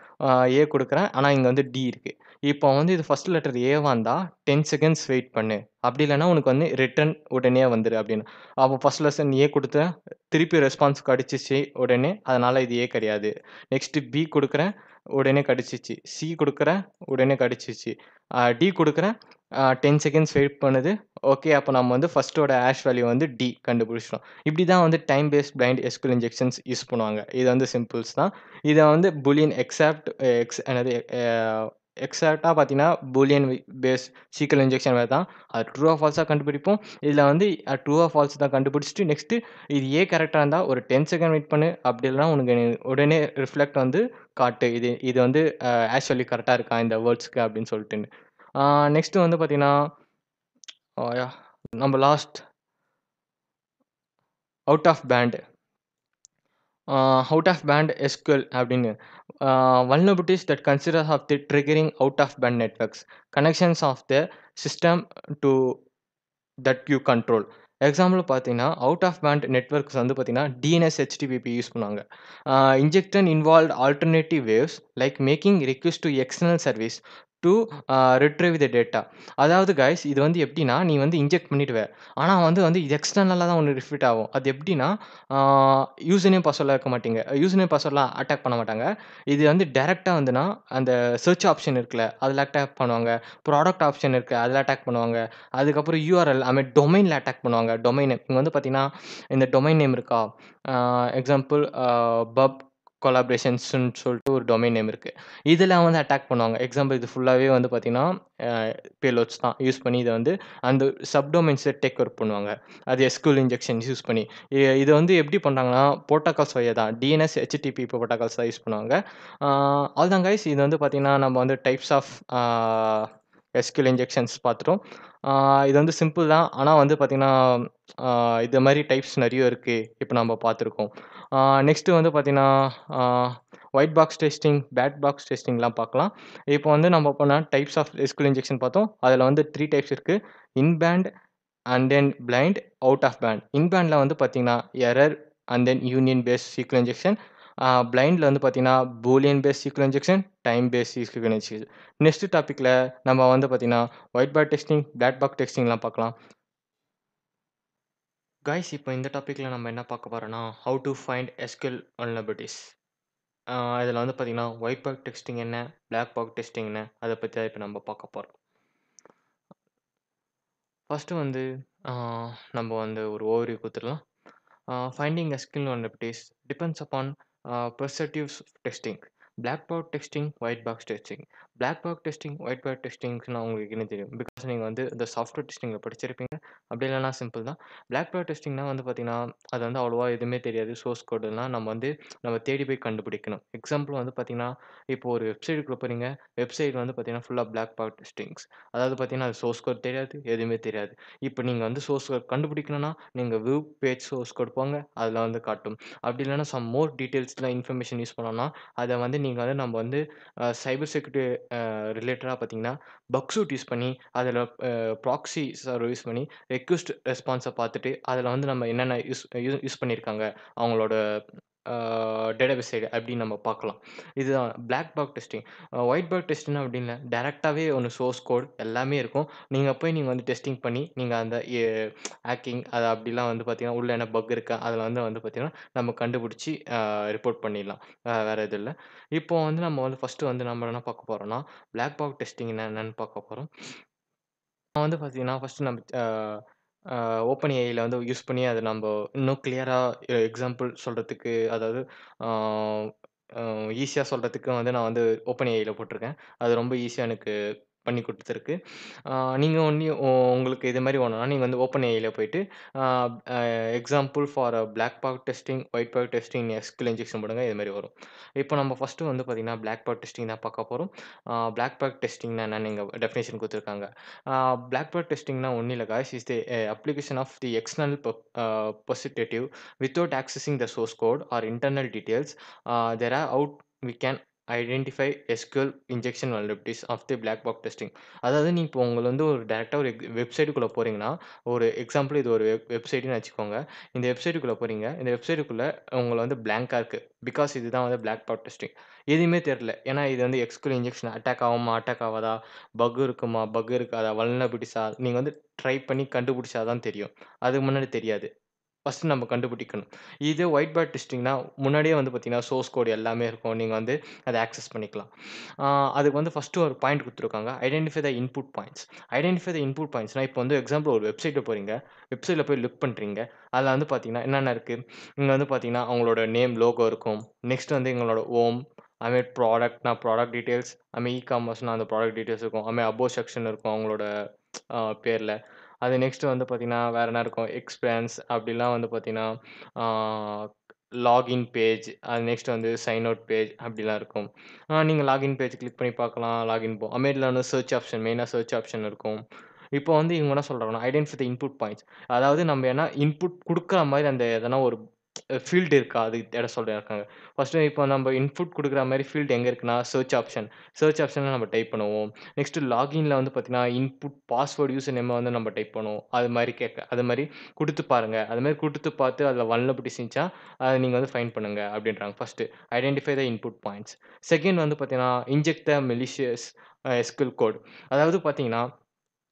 ஆனால் இங்கே வந்து டி இருக்குது. இப்போ வந்து இது ஃபஸ்ட் லெட்டர் ஏவாக இருந்தால் 10 செகண்ட்ஸ் வெயிட் பண்ணு, அப்படி இல்லைன்னா உனக்கு வந்து ரிட்டன் உடனே வந்துடு அப்படின்னு. அப்போ ஃபஸ்ட் லெசன் ஏ கொடுத்த திருப்பி ரெஸ்பான்ஸ் கிடச்சிச்சு உடனே, அதனால் இது ஏ கிடையாது. நெக்ஸ்ட்டு பி கொடுக்குறேன், உடனே கிடச்சிச்சு. சி கொடுக்குறேன், உடனே கிடச்சிச்சு. டி கொடுக்குறேன், 10 செகண்ட்ஸ் வெயிட் பண்ணுது. ஓகே, அப்போ நம்ம வந்து ஃபஸ்ட்டோட ஹேஷ் வேல்யூ வந்து டி கண்டுபிடிச்சிட்டோம். இப்படி தான் வந்து time based blind SQL injections use பண்ணுவாங்க. இது வந்து சிம்பிள்ஸ் தான். இதை வந்து பூலியன் எக்ஸாக்டாக பார்த்தீங்கன்னா பூலியன் பேஸ் SQL இன்ஜெக்ஷன் வேறு தான். அது ட்ரூ ஆர் ஃபால்ஸாக கண்டுபிடிப்போம். இதில் வந்து ட்ரூ ஆர் ஃபால்ஸ் தான் கண்டுபிடிச்சிட்டு நெக்ஸ்ட்டு இது ஏ கரெக்டாக இருந்தால் ஒரு 10 செகண்ட் வெயிட் பண்ணு, அப்படி இல்லைனா உனக்கு உடனே ரிஃப்ளெக்ட் வந்து காட்டு இது வந்து ஹேஷ் வேல்யூ கரெக்டாக இருக்கா இந்த வேர்ட்ஸ்க்கு அப்படின்னு சொல்லிட்டுன்னு. நெக்ஸ்ட்டு வந்து பார்த்தீங்கன்னா நம்ம last out of band out of band SQL அப்படின்னு vulnerabilities that consider of the triggering out of band networks connections of the system to that you control. Example பார்த்தீங்கன்னா அவுட் ஆஃப் பேண்ட் நெட்ஒர்க்ஸ் வந்து பார்த்தீங்கன்னா டிஎன்எஸ் ஹெச்டிபிபி யூஸ் பண்ணுவாங்க. Injection involve alternative waves like making request to external service to retrieve the data. அதாவது கைஸ் இது வந்து எப்படின்னா நீ வந்து இன்ஜெக்ட் பண்ணிடுவ, ஆனால் வந்து இது எக்ஸ்டர்னலாக தான் ஒன்று ரிஃப்ளெக்ட் ஆகும். அது எப்படின்னா யூசர் நேம் பாஸ்வேர்டில் இருக்க மாட்டீங்க, யூசர் நேம் பாஸ்வேர்ட்லாம் அட்டாக் பண்ண மாட்டாங்க. இது வந்து டேரெக்டாக வந்துன்னா அந்த சர்ச் ஆப்ஷன் இருக்குல்ல அதில் அட்டாக் பண்ணுவாங்க, ப்ராடக்ட் ஆப்ஷன் இருக்குது அதில் அட்டாக் பண்ணுவாங்க, அதுக்கப்புறம் யூஆர்எல் ஐ மீன் டொமைனில் அட்டாக் பண்ணுவாங்க. டொமைன் நேம் இங்கே வந்து பார்த்தீங்கன்னா இந்த டொமைன் நேம் இருக்கா, எக்ஸாம்பிள் பப் கொலாபரேஷன்ஸ்ன்னு சொல்லிட்டு ஒரு டொமைன் நேம் இருக்குது, இதில் வந்து அட்டாக் பண்ணுவாங்க. எக்ஸாம்பிள் இது ஃபுல்லாகவே வந்து பார்த்தீங்கன்னா பேலோட்ஸ் தான் யூஸ் பண்ணி இதை வந்து அந்த சப்டொமைன்ஸை டேக் ஒர்க் பண்ணுவாங்க. அது எஸ்கியூஎல் இன்ஜெக்ஷன்ஸ் யூஸ் பண்ணி இது வந்து எப்படி பண்ணுறாங்கன்னா புரோட்டோகால்ஸ் வழியாக தான் டிஎன்எஸ் ஹெச்டிடிபி புரோட்டோகால்ஸ் தான் யூஸ் பண்ணுவாங்க. அதுதான் கைஸ் இது வந்து பார்த்தீங்கன்னா நம்ம வந்து டைப்ஸ் ஆஃப் எஸ்கியூஎல் இன்ஜெக்ஷன்ஸ் பார்த்துட்டோம். இது வந்து சிம்பிள் தான், ஆனால் வந்து பார்த்தீங்கன்னா இது மாதிரி டைப்ஸ் நிறைய இருக்குது இப்போ நம்ம பார்த்துருக்கோம். நெக்ஸ்ட்டு வந்து பார்த்தீங்கன்னா white box testing, bad box டெஸ்டிங்லாம் பார்க்கலாம். இப்போ வந்து நம்ம பண்ண டைப்ஸ் ஆஃப் எஸ்கியூஎல் இன்ஜெக்ஷன் பார்த்தோம். அதில் வந்து 3 டைப்ஸ் இருக்குது, inband and then blind, out of band. இன்பேண்டில் வந்து பார்த்தீங்கன்னா error and then union base SQL injection. பிளைண்டில் வந்து பார்த்தீங்கன்னா Boolean base SQL injection, time base SQL injection. Next டாப்பிக்கில் நம்ம வந்து பார்த்தீங்கன்னா white box testing, black box டெஸ்டிங்லாம் பார்க்கலாம். கைஸ் இப்போ இந்த டாப்பிக்கில் நம்ம என்ன பார்க்க போகிறோன்னா how to find SQL vulnerabilities. இதில் வந்து பார்த்தீங்கன்னா ஒயிட் பாக்ஸ் டெஸ்டிங் என்ன, பிளாக் பாக்ஸ் டெஸ்டிங் என்ன, அதை பற்றி தான் இப்போ நம்ம பார்க்க போகிறோம். ஃபஸ்ட்டு வந்து நம்ம வந்து ஒரு ஓவர்வியூ கொடுத்துடலாம். Finding SQL vulnerabilities depends upon perspective testing, black box testing, white box testing. Black box testing, white box டெஸ்டிங்ஸ்னால் உங்களுக்கு என்ன தெரியும், பிகாஸ் நீங்கள் வந்து இந்த சாஃப்ட்வேர் டெஸ்டிங்கில் படிச்சிருப்பீங்க. அப்படி இல்லைனா சிம்பிள் தான். பிளாக் பாக்ஸ் டெஸ்டிங்னா வந்து பார்த்தீங்கன்னா அது வந்து அவ்வளோவா எதுவுமே தெரியாது, சோர்ஸ் கோடுலாம் நம்ம தேடி போய் கண்டுபிடிக்கணும். எக்ஸாம்பிள் வந்து பார்த்தீங்கன்னா இப்போ ஒரு வெப்சைட்டுக்குள்ளே போகிறீங்க, வெப்சைட் வந்து பார்த்தீங்கன்னா ஃபுல்லாக பிளாக் பாக்ஸ் டெஸ்டிங்ஸ், அதாவது பார்த்தீங்கன்னா அது சோர்ஸ் கோட் தெரியாது, எதுவுமே தெரியாது. இப்போ நீங்கள் வந்து சோர்ஸ் கோட் கண்டுபிடிக்கணும்னா நீங்கள் வியூ பேஜ் சோர்ஸ் கோட் போங்க, அதில் வந்து காட்டும். அப்படி இல்லைனா சம் மோர் டீட்டெயில்ஸ்லாம் இன்ஃபர்மேஷன் யூஸ் பண்ணோம்னா அதை வந்து நீங்கள் வந்து நம்ம வந்து சைபர் செக்யூரிட்டி ரிலேட்டடாக பார்த்தீங்கன்னா பக் சூட் யூஸ் பண்ணி அதில் ப்ராக்ஸி சர்வர் யூஸ் பண்ணி ரெக்வெஸ்ட் ரெஸ்பான்ஸை பார்த்துட்டு அதில் வந்து நம்ம என்னென்ன யூஸ் பண்ணியிருக்காங்க அவங்களோட டேட்டாபேஸ் சைடு அப்படின்னு நம்ம பார்க்கலாம். இதுதான் black box testing. White box testing அப்படின்னு இல்லை, டேரெக்டாகவே ஒன்று சோர்ஸ் கோட் எல்லாமே இருக்கும். நீங்கள் வந்து டெஸ்டிங் பண்ணி நீங்கள் அந்த ஹேக்கிங் அது அப்படிலாம் வந்து பார்த்தீங்கன்னா உள்ள என்ன பக் இருக்கா அதில் வந்து பார்த்தீங்கன்னா நம்ம கண்டுபிடிச்சி ரிப்போர்ட் பண்ணிடலாம். வேறு எதுவும் இல்லை. இப்போ வந்து நம்ம வந்து ஃபஸ்ட்டு வந்து நம்ம என்ன பார்க்க போகிறோம்னா பிளாக் பாக்ஸ் டெஸ்டிங் என்னென்னு பார்க்க போகிறோம். வந்து பார்த்தீங்கன்னா ஃபஸ்ட்டு நம்ம ஓப்பன் ஏஐல வந்து யூஸ் பண்ணி அதை நம்ம இன்னும் கிளியராக எக்ஸாம்பிள் சொல்கிறதுக்கு, அதாவது ஈஸியாக சொல்கிறதுக்கு வந்து நான் வந்து ஓப்பன் ஏஐல போட்டிருக்கேன். அது ரொம்ப ஈஸியாக எனக்கு பண்ணி கொடுத்துருக்கு. நீங்கள் உங்களுக்கு இது மாதிரி வேணும்னா நீங்கள் வந்து ஓப்பன் ஏஐல போயிட்டு example for black box testing, white box testing SQL injection போடுங்க, இது மாதிரி வரும். இப்போ நம்ம ஃபஸ்ட்டு வந்து பார்த்தீங்கன்னா பிளாக் பாக்ஸ் டெஸ்டிங் தான் பார்க்க போகிறோம். பிளாக் பாக்ஸ் டெஸ்டிங்னா என்னன்னு இங்கே டெஃபினேஷன் கொடுத்துருக்காங்க. பிளாக் பாக்ஸ் டெஸ்டிங்னா ஒன்றும் இல்லை guys, is the application of the external perspective without accessing the source code or internal details. There are out we can identify SQL injection vulnerabilities of the black box testing. அதாவது நீ இப்போ உங்களை வந்து ஒரு டேரெக்டாக ஒரு வெப்சைட்டுக்குள்ளே போகிறீங்கன்னா, ஒரு எக்ஸாம்பிள் இது ஒரு வெப்சைட்டுன்னு வச்சுக்கோங்க. இந்த வெப்சைட்டுக்குள்ளே போகிறீங்க, இந்த வெப்சைட்டுக்குள்ளே உங்களை வந்து பிளாங்காக இருக்குது, பிகாஸ் இதுதான் வந்து பிளாக் பாக்ஸ் டெஸ்டிங். எதுவுமே தெரில, ஏன்னா இது வந்து எஸ்கியூஎல் இன்ஜெக்ஷன் அட்டாக் ஆகுமா, அட்டாக் ஆகாதா, பக் இருக்குமா, பக் இருக்காதா, வல்னரபிலிட்டிஸா, நீங்கள் வந்து ட்ரை பண்ணி கண்டுபிடிச்சா தான் தெரியும். அதுக்கு முன்னாடி தெரியாது. ஃபஸ்ட்டு நம்ம கண்டுபிடிக்கணும். இதே ஒயிட் பாக்ஸ் டெஸ்டிங்னா முன்னாடியே வந்து பார்த்தீங்கன்னா சோர்ஸ் கோட் எல்லாமே இருக்கும். நீங்கள் வந்து அதை ஆக்சஸ் பண்ணிக்கலாம். அதுக்கு வந்து ஃபஸ்ட்டு ஒரு பாயிண்ட் கொடுத்துருக்காங்க, identify the input points. Identify the input பாயிண்ட்ஸ்னா இப்போ வந்து எக்ஸாம்பிள் ஒரு வெப்சைட்டில் போகிறீங்க, வெப்சைட்டில் போய் லுக் பண்ணுறீங்க. அதில் வந்து பார்த்தீங்கன்னா என்னென்ன இருக்குது, இங்கே வந்து பார்த்தீங்கன்னா அவங்களோட நேம் லோகோ இருக்கும். நெக்ஸ்ட் வந்து எங்களோட ஹோம், அதுமாரி ப்ராடக்ட்னா ப்ராடக்ட் டீட்டெயில்ஸ், அதுமாரி இகாமர்ஸ்னால் அந்த ப்ராடக்ட் டீட்டெயில்ஸ் இருக்கும். அதுமாரி அபோவ் செக்ஷன் இருக்கும் அவங்களோட பேரில். அது நெக்ஸ்ட்டு வந்து பார்த்தீங்கன்னா வேறு என்ன இருக்கும், எக்ஸ்பென்ஸ் அப்படிலாம் வந்து பார்த்தீங்கன்னா லாகின் பேஜ், அது நெக்ஸ்ட் வந்து சைன் அவுட் பேஜ் அப்படிலாம் இருக்கும். நீங்கள் லாகின் பேஜ் கிளிக் பண்ணி பார்க்கலாம், லாகின் அதுமாரில வந்து சர்ச் ஆப்ஷன், மெயினாக சர்ச் ஆப்ஷன் இருக்கும். இப்போ வந்து இவங்க என்ன சொல்றாங்கன்னா, ஐடென்டிஃபை த இன்புட் பாயிண்ட்ஸ். அதாவது நம்ம ஏன்னா இன்புட் குடுக்குற மாரி அந்த எதனா ஒரு ஃபீல்ட் இருக்கா? அது தேட சொல்லிருக்காங்க. ஃபர்ஸ்ட்டு இப்போ நம்ம இன்புட் குடுக்குற மாரி ஃபீல்ட் எங்க இருக்குன்னா, சர்ச் ஆப்ஷன். சர்ச் ஆப்ஷன்ல நம்ம டைப் பண்ணுவோம். நெக்ஸ்ட்டு லாகின்ல வந்து பார்த்தீங்கன்னா, இன்புட் பாஸ்வேர்ட், யூசர் நேம வந்து நம்ம டைப் பண்ணுவோம். அது மாரி அது மாரி குடுத்து பாருங்க. அது மாரி குடுத்து பார்த்து அதில வல்னரபிலிட்டீஸ் இருந்துச்சா, அத நீங்க வந்து ஃபைண்ட் பண்ணுங்க அப்டின்றாங்க. First identify the input points. Second வந்து பார்த்தீங்கன்னா, இன்ஜெக்ட் த மலிஷியஸ் எஸ்கியூஎல் கோட். அதாவது பார்த்தீங்கன்னா,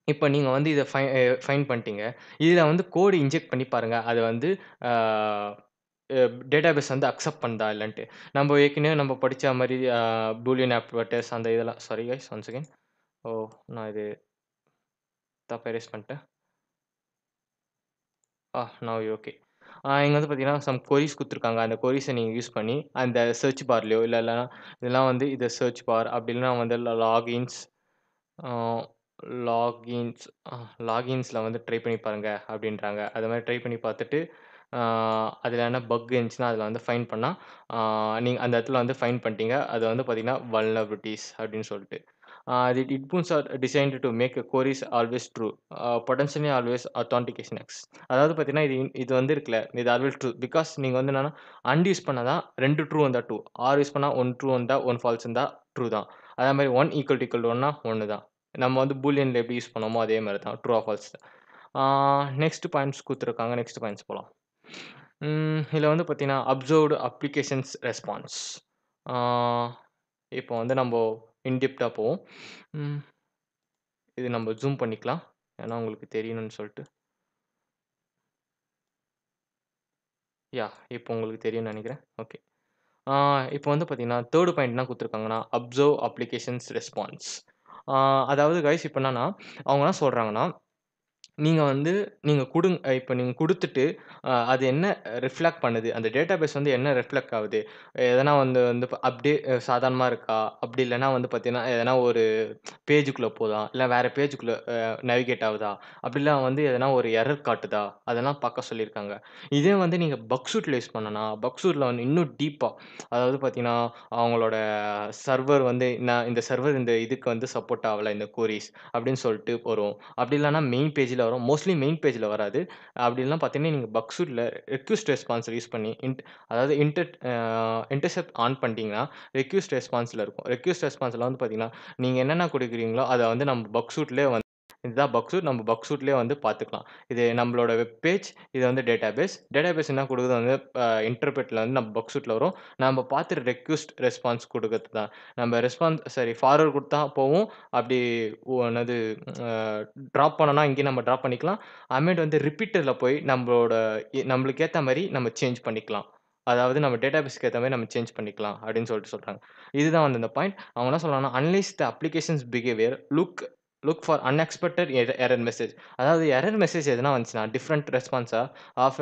இப்ப நீங்க வந்து இத ஃபைண்ட் பண்ணிட்டீங்க. இதுல வந்து கோட் இன்ஜெக்ட் பண்ணி பாருங்க. அது வந்து ஆ டேட்டாபேஸ் வந்து அக்செப்ட் பண்ணுதா இல்லன்ட்டு. நம்ம ஏற்கனவே நம்ம படிச்ச மாரி பூலியன் ஆப்பரேட்டர்ஸ் அந்த இதெல்லாம் சாரி கைஸ் ஒன் செகண்ட். ஓ! நான் இது தப்பா எரேஸ் பண்ணிட்டேன். Now okay. இங்க வந்து பார்த்தீங்கன்னா, சம் கொரீஸ் குடுத்துருக்காங்க. அந்த கொரீஸ நீங்க யூஸ் பண்ணி, அந்த செர்ச் பார்லயோ இல்லன்னா இதெல்லாம் வந்து இத செர்ச் பார் அப்படி இல்லன்னா வந்து லாகின்ஸ் ஆ லாகின்ஸ் லாகின்ஸ்ல வந்து ட்ரை பண்ணி பாருங்க அப்படின்றாங்க. அது மாரி ட்ரை பண்ணி பார்த்துட்டு, ஆ அதில எதனா பக் இருந்துச்சுன்னா, அதில வந்து ஃபைண்ட் பண்ணா, ஆ நீங்க அந்த இடத்துல வந்து ஃபைண்ட் பண்ணிட்டீங்க. அது வந்து பார்த்தீங்கன்னா, வல்னரபிலிட்டீஸ் அப்படின்னு சொல்லிட்டு. The inputs are designed to make a queries always true. Potentially always authentication X. அதாவது பார்த்தீங்கன்னா, இது வந்து இருக்குல்ல, இது ஆல்வேஸ் ட்ரூ. பிகாஸ் நீங்க வந்து என்னன்னா, அண்ட் யூஸ் பண்ணா தான் 2 ட்ரூ வந்தா ட்ரூ. ஆர் யூஸ் பண்ணா 1 ட்ரூ வந்தா, 1 ஃபால்ஸ் இருந்தா ட்ரூ தான். அதே மாரி 1 ஈக்குவல் டூ 1னா 1 தான். நம்ம வந்து பூலியன்ல எப்படி யூஸ் பண்ணோமோ அதே மாரி தான். True or false. Ah next points குடுத்துருக்காங்க. நெக்ஸ்ட் பாயிண்ட்ஸ் போலாம். இதுல வந்து பார்த்தீங்கன்னா, அப்சர்வ்ட் அப்ளிகேஷன்ஸ் ரெஸ்பான்ஸ். ஆ இப்போ வந்து நம்போ இன் டெப்த்தா போவோம். ம். இது நம்ம ஜூம் பண்ணிக்கலாம். ஏன்னா உங்களுக்கு தெரியணும்னு சொல்ட்டு. இப்போ உங்களுக்கு தெரியும்னு நெனைக்கிறேன். ஓகே. ஆ இப்போ வந்து பார்த்தீங்கன்னா, 3 பாயிண்ட் என்ன குடுத்துருக்காங்கன்னா, அப்சர்வ் அப்ளிகேஷன்ஸ் ரெஸ்பான்ஸ். ஆ அதாவது கைஸ் இப்ப என்னன்னா, அவங்க என்ன சொல்றாங்கன்னா, நீங்க வந்து நீங்க இப்ப நீங்க குடுத்துட்டு, அது என்ன ரிஃப்ளெக்ட் பண்ணுது? அந்த டேட்டாபேஸ் வந்து என்ன ரிஃப்ளெக்ட் ஆவுது? எதனா வந்து வந்து அப்டியே சாதாரணமா இருக்கா? அப்படி இல்லன்னா வந்து பார்த்தீங்கன்னா, எதனா ஒரு பேஜுக்குள்ள போதா? இல்ல வேற பேஜுக்குள்ள நேவிகேட் ஆவுதா? அப்படிலாம் வந்து எதனா ஒரு எரர் காட்டுதா? அதெல்லாம் பார்க்க சொல்லியிருக்காங்க. இதே வந்து நீங்க பக்சூட்ல யூஸ் பண்ணனா, பக்சூட்ல வந்து இன்னும் டீப்பா அதாவது பார்த்தீங்கன்னா, அவங்களோட சர்வர் வந்து இந்த சர்வர் இந்த இதுக்கு வந்து சப்போர்ட் ஆவல இந்த க்வெரீஸ் அப்படின்னு சொல்லிட்டு வரும். அப்படி இல்லன்னா மெயின் பேஜ்ல வரும். மோஸ்ட்லி மெயின் பேஜ்ல வராது. அப்படி இல்லன்னா பார்த்தீங்கன்னா, நீங்க பக்சூட்ல ரெக்வெஸ்ட் ரெஸ்பான்ஸர் யூஸ் பண்ணி அதாவது இன்டர்செப்ட் ஆன் பண்ணிட்டீங்கன்னா, ரெக்வெஸ்ட் ரெஸ்பான்ஸ்ல இருக்கும். ரெக்வெஸ்ட் ரெஸ்பான்ஸ்ல வந்து பார்த்தீங்கன்னா, நீங்க என்னென்ன குடுக்குறீங்களோ, அத வந்து நம்ம பக்சூட்லயே வந்து இதுதான் பக்சூட். நம்ம பக்சூட்லயே வந்து பார்த்துக்கலாம். இது நம்மளோட வெப் பேஜ். இது வந்து டேட்டாபேஸ். டேட்டாபேஸ் என்ன குடுக்குது வந்து இன்டர்பிரெட்ல வந்து நம்ம பக்சூட்ல வரும். நம்ம பார்த்து ரெக்வெஸ்ட் ரெஸ்பான்ஸ் குடுக்குறது தான். நம்ம ஃபார்வர்ட் குடுத்தா போவும். அப்படி என்னது அ டிராப் பண்ணனா இங்கேயே நம்ம டிராப் பண்ணிக்கலாம். அப்புறமேட்டு வந்து ரிப்பீட்டர்ல போய் நம்மளுக்கு ஏத்த மாரி நம்ம சேஞ்ச் பண்ணிக்கலாம். அதாவது நம்ம டேட்டாபேஸ்க்கு ஏத்த மாரி நம்ம சேஞ்ச் பண்ணிக்கலாம் அப்படின்னு சொல்றாங்க. இதுதான் வந்து இந்த பாயிண்ட். அவங்க என்ன சொல்றாங்கன்னா, analyse the applications behaviour, look for unexpected error message. அதாவது எரர் மெசேஜ் எதுனா வந்துச்சுன்னா, டிஃபரண்ட் ரெஸ்பான்ஸா of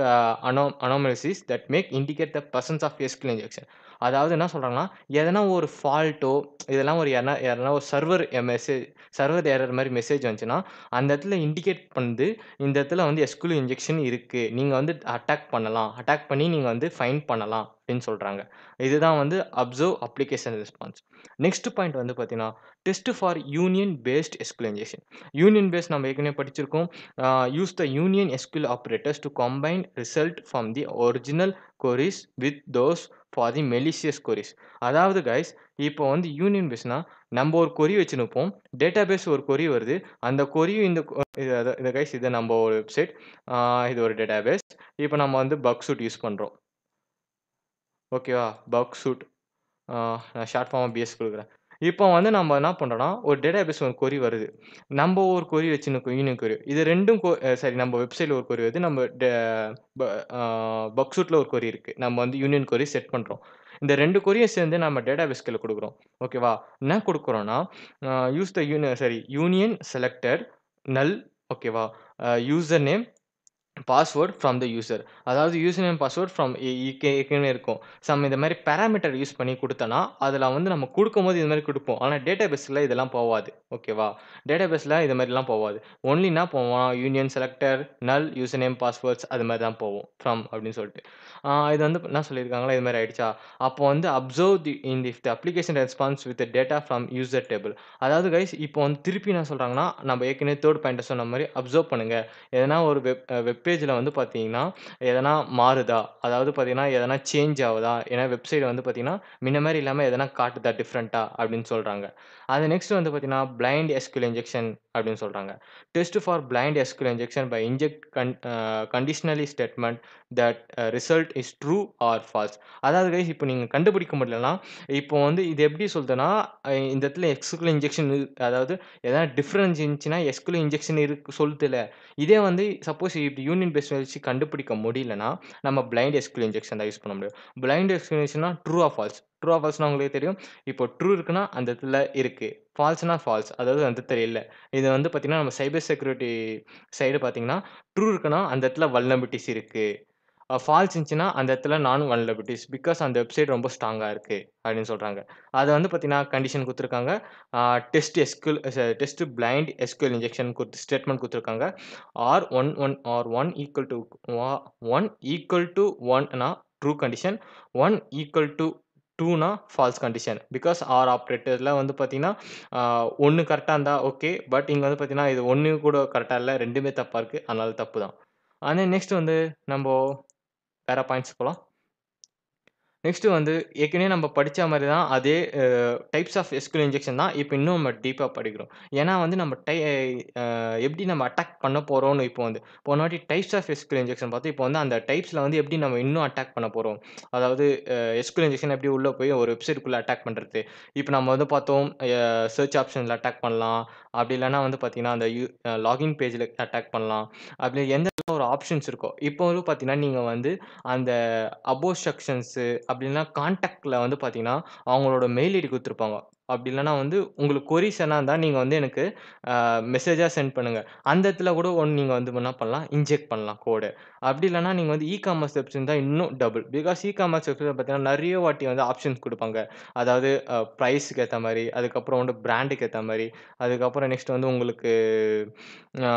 anomalies that make indicate the presence of SQL injection. அதாவது என்ன சொல்றாங்கன்னா, எதனா ஒரு ஃபால்ட்டோ, இதெல்லாம் யாருனா ஒரு சர்வர் எரர் மாரி மெசேஜ் வந்துச்சுன்னா, அந்த இடத்துல இண்டிகேட் பண்ணுது, இந்த இடத்துல வந்து எஸ்கியூஎல் இன்ஜெக்ஷன் இருக்கு. நீங்க வந்து அட்டாக் பண்ணலாம். அட்டாக் பண்ணி நீங்க வந்து ஃபைண்ட் பண்ணலாம் அப்படின்னு சொல்றாங்க. இதுதான் வந்து observe application response. Next point வந்து பார்த்தீங்கன்னா, test for union based SQL injection. Union based நம்ம ஏற்கனவே படிச்சிருக்கோம். Use the union SQL operators to combine result from the original queries with those for the malicious queries. அதாவது கைஸ், இப்போ வந்து யூனியன் பேஸ்னா, நம்ப ஒரு கொரி வச்சுனுப்போம். டேட்டாபேஸ் ஒரு கொரி வருது. அந்த கொரியும் இத கைஸ் இது நம்ம ஒரு வெப்சைட். ஆ இது ஒரு டேட்டாபேஸ். இப்ப நம்ம வந்து பக்சூட் யூஸ் பண்றோம். ஓகேவா? பக்சூட். ஆ நான் ஷார்ட் ஃபார்மா பிஎஸ் குடுக்குறேன். இப்போ வந்து நம்ம என்ன பண்றோம்னா, ஒரு டேட்டாபேஸ் ஒரு கொரி வருது. நம்ப ஒரு கொரி வச்சுன்னுருக்கோம், யூனியன் கொரி. இது 2ம் சாரி நம்ம வெப்சைட்ல ஒரு கொரி வருது. நம்ம ப ஆ பக்சூட்ல ஒரு கொரி இருக்கு. நம்ம வந்து யூனியன் கொரி செட் பண்றோம். இந்த 2 கொரியும் சேர்ந்து நம்ம டேட்டாபேஸ்க்குள்ள குடுக்குறோம். ஓகேவா? என்ன குடுக்குறோம்னா, யூஸ் த யூனியன் செலக்டட் நல் ஓகேவா? User name password from the user. அதாவது யூசர் நேம், பாஸ்வேர்ட் ஃப்ரம் ஏற்கனவே இருக்கும். இந்த மாரி பாராமீட்டர் யூஸ் பண்ணி குடுத்தோம்னா, அதுல வந்து நம்ம குடுக்கும்போது இது மாரி குடுப்போம். ஆனா டேட்டாபேஸ்ல இதெல்லாம் போவாது. ஓகேவா? டேட்டாபேஸ்ல இது மாரிலாம் போவாது. ஒன்லி என்ன போவோம், யூனியன் செலக்டர், நல், யூசர் நேம், பாஸ்வேர்ட்ஸ் அது மாரி தான் போவும். ஃப்ரம் அப்படின்னு சொல்லிட்டு. இது வந்து என்ன சொல்லியிருக்காங்களா, இது மாரி ஆயிடுச்சா? அப்போ வந்து observe if the application response with data from user table. அதாவது கைஸ் இப்போ வந்து திருப்பி என்ன சொல்றாங்கன்னா, நம்ம ஏற்கனவே தேர்ட் பாயிண்ட்ல சொன்ன மாரி அப்சர்வ் பண்ணுங்க. எதனா ஒரு வெப் பேஜ்ல வந்து பார்த்தீங்கன்னா, எதனா மாறுதா? அதாவது பார்த்தீங்கன்னா, எதனா சேஞ்ச் ஆவுதா? ஏன்னா வெப்சைட் வந்து பார்த்தீங்கன்னா, முன்ன மாரி இல்லாம எதனா காட்டுதா டிஃபரெண்ட்டா? அப்படின்னு சொல்றாங்க. அது நெக்ஸ்ட் வந்து பார்த்தீங்கன்னா, பிளைண்ட் எஸ்கியூஎல் இன்ஜெக்ஷன் அப்படின்னு சொல்றாங்க. Test for blind SQL injection by inject conditionally statement that result is true or false. அதாவது கைஸ் இப்போ நீங்க கண்டுபிடிக்க முடியலன்னா, இப்போ வந்து இது எப்படி சொல்றதுன்னா, இந்த இடத்துல எஸ்கியூஎல் இன்ஜெக்ஷன் அதாவது எதனா டிஃபரன்ஸ் இருந்துச்சுன்னா, எஸ்கியூஎல் இன்ஜெக்ஷன் சொல்லுதுல்ல. இதே வந்து சப்போஸ் இப்படி யூனியன் பேஸ் வச்சு கண்டுபிடிக்க முடியலன்னா, நம்ம பிளைண்ட் எஸ்கியூஎல் இன்ஜெக்ஷன் தான் யூஸ் பண்ண முடியும். பிளைண்ட் எக்ஸ்பிளனேஷன்னா true or false. True or ஃபால்ஸ்னா உங்களுக்கு தெரியும். இப்போ ட்ரூ இருக்குன்னா, அந்த இடத்துல இருக்கு. ஃபால்ஸ்னா ஃபால்ஸ். அதாவது அந்த இடத்துல இல்ல. இது வந்து பார்த்தீங்கன்னா, நம்ம சைபர் செக்யூரிட்டி சைடு பார்த்தீங்கன்னா, ட்ரூ இருக்குன்னா, அந்த இடத்துல வல்னரபிலிட்டீஸ் இருக்கு. ஃபால்ஸ் இருந்துச்சுன்னா, அந்த இடத்துல நான் வல்னரபிலிட்டீஸ். பிகாஸ் அந்த வெப்சைட் ரொம்ப ஸ்ட்ராங்கா இருக்கு அப்படின்னு சொல்றாங்க. அத வந்து பார்த்தீங்கன்னா, கண்டிஷன் குடுத்துருக்காங்க. A test blind SQL injection statement குடுத்துருக்காங்க. ஆர் 1 ஈக்குவல் டூ 1னா ட்ரூ கண்டிஷன். 1 ஈக்குவல் டூ 2னா ஃபால்ஸ் கண்டிஷன். பிகாஸ் ஆர் ஆப்பரேட்டர்ல வந்து பார்த்தீங்கன்னா, 1 கரெக்ட்டா இருந்தா ஓகே. பட் இங்க வந்து பார்த்தீங்கன்னா, இது 1 கூட கரெக்ட்டா இல்ல. 2மே தப்பா இருக்கு. அதனால தப்பு தான். நெக்ஸ்ட் வந்து நம்போ வேற பாயிண்ட்ஸ் போலாம். நெக்ஸ்ட் வந்து ஏற்கனவே நம்ம படிச்ச மாரி தான் அதே டைப்ஸ் ஆஃப் எஸ்கியூஎல் இன்ஜெக்ஷன் தான் இப்ப இன்னும் நம்ம டீப்பா படிக்கிறோம். ஏன்னா வந்து நம்ம எப்படி நம்ம அட்டாக் பண்ண போறோம்னு இப்போ வந்து போன வாட்டி டைப்ஸ் ஆஃப் எஸ்கியூஎல் இன்ஜெக்ஷன் பார்த்தோம். இப்போ வந்து அந்த டைப்ஸ்ல வந்து எப்படி நம்ம இன்னும் அட்டாக் பண்ண போறோம். அதாவது எஸ்கியூஎல் இன்ஜெக்ஷன் எப்படி உள்ள போய் ஒரு வெப்சைட்குள்ள அட்டாக் பண்றது. இப்போ நம்ம வந்து பார்த்தோம் சர்ச் ஆப்ஷன்ல அட்டாக் பண்ணலாம். அப்படி இல்லன்னா வந்து பார்த்தீங்கன்னா, அந்த லாகின் பேஜ்ல அட்டாக் பண்ணலாம். அப்படி எந்த ஒரு ஆப்ஷன்ஸ் இருக்கோ. இப்போ வந்து பார்த்தீங்கன்னா, நீங்க வந்து அந்த அபோவ் செக்ஷன்ஸு அப்படி இல்லன்னா கான்டாக்ட்ல வந்து பார்த்தீங்கன்னா, அவங்களோட மெயில் ஐடி குடுத்துருப்பாங்க. அப்படி இல்லன்னா வந்து உங்களுக்கு கொரீஸ் எதனா இருந்தா நீங்க வந்து எனக்கு மெசேஜா சென்ட் பண்ணுங்க. அந்த இடத்துல கூட நீங்க வந்து என்ன பண்ணலாம், இன்ஜெக்ட் பண்ணலாம் கோடு. அப்படி இல்லன்னா நீங்க வந்து இ-காமர்ஸ் வெப்சைட் இருந்தா இன்னும் டபுள். பிகாஸ் இ-காமர்ஸ் வெப்சைட்ல பார்த்தீங்கன்னா, நெறைய வாட்டி வந்து ஆப்ஷன்ஸ் குடுப்பாங்க. அதாவது பிரைஸ்க்கு ஏத்த மாரி, அதுக்கப்புறம் வந்து பிராண்டுக்கு ஏத்த மாரி, அதுக்கப்புறம் நெக்ஸ்ட் வந்து உங்களுக்கு ஆ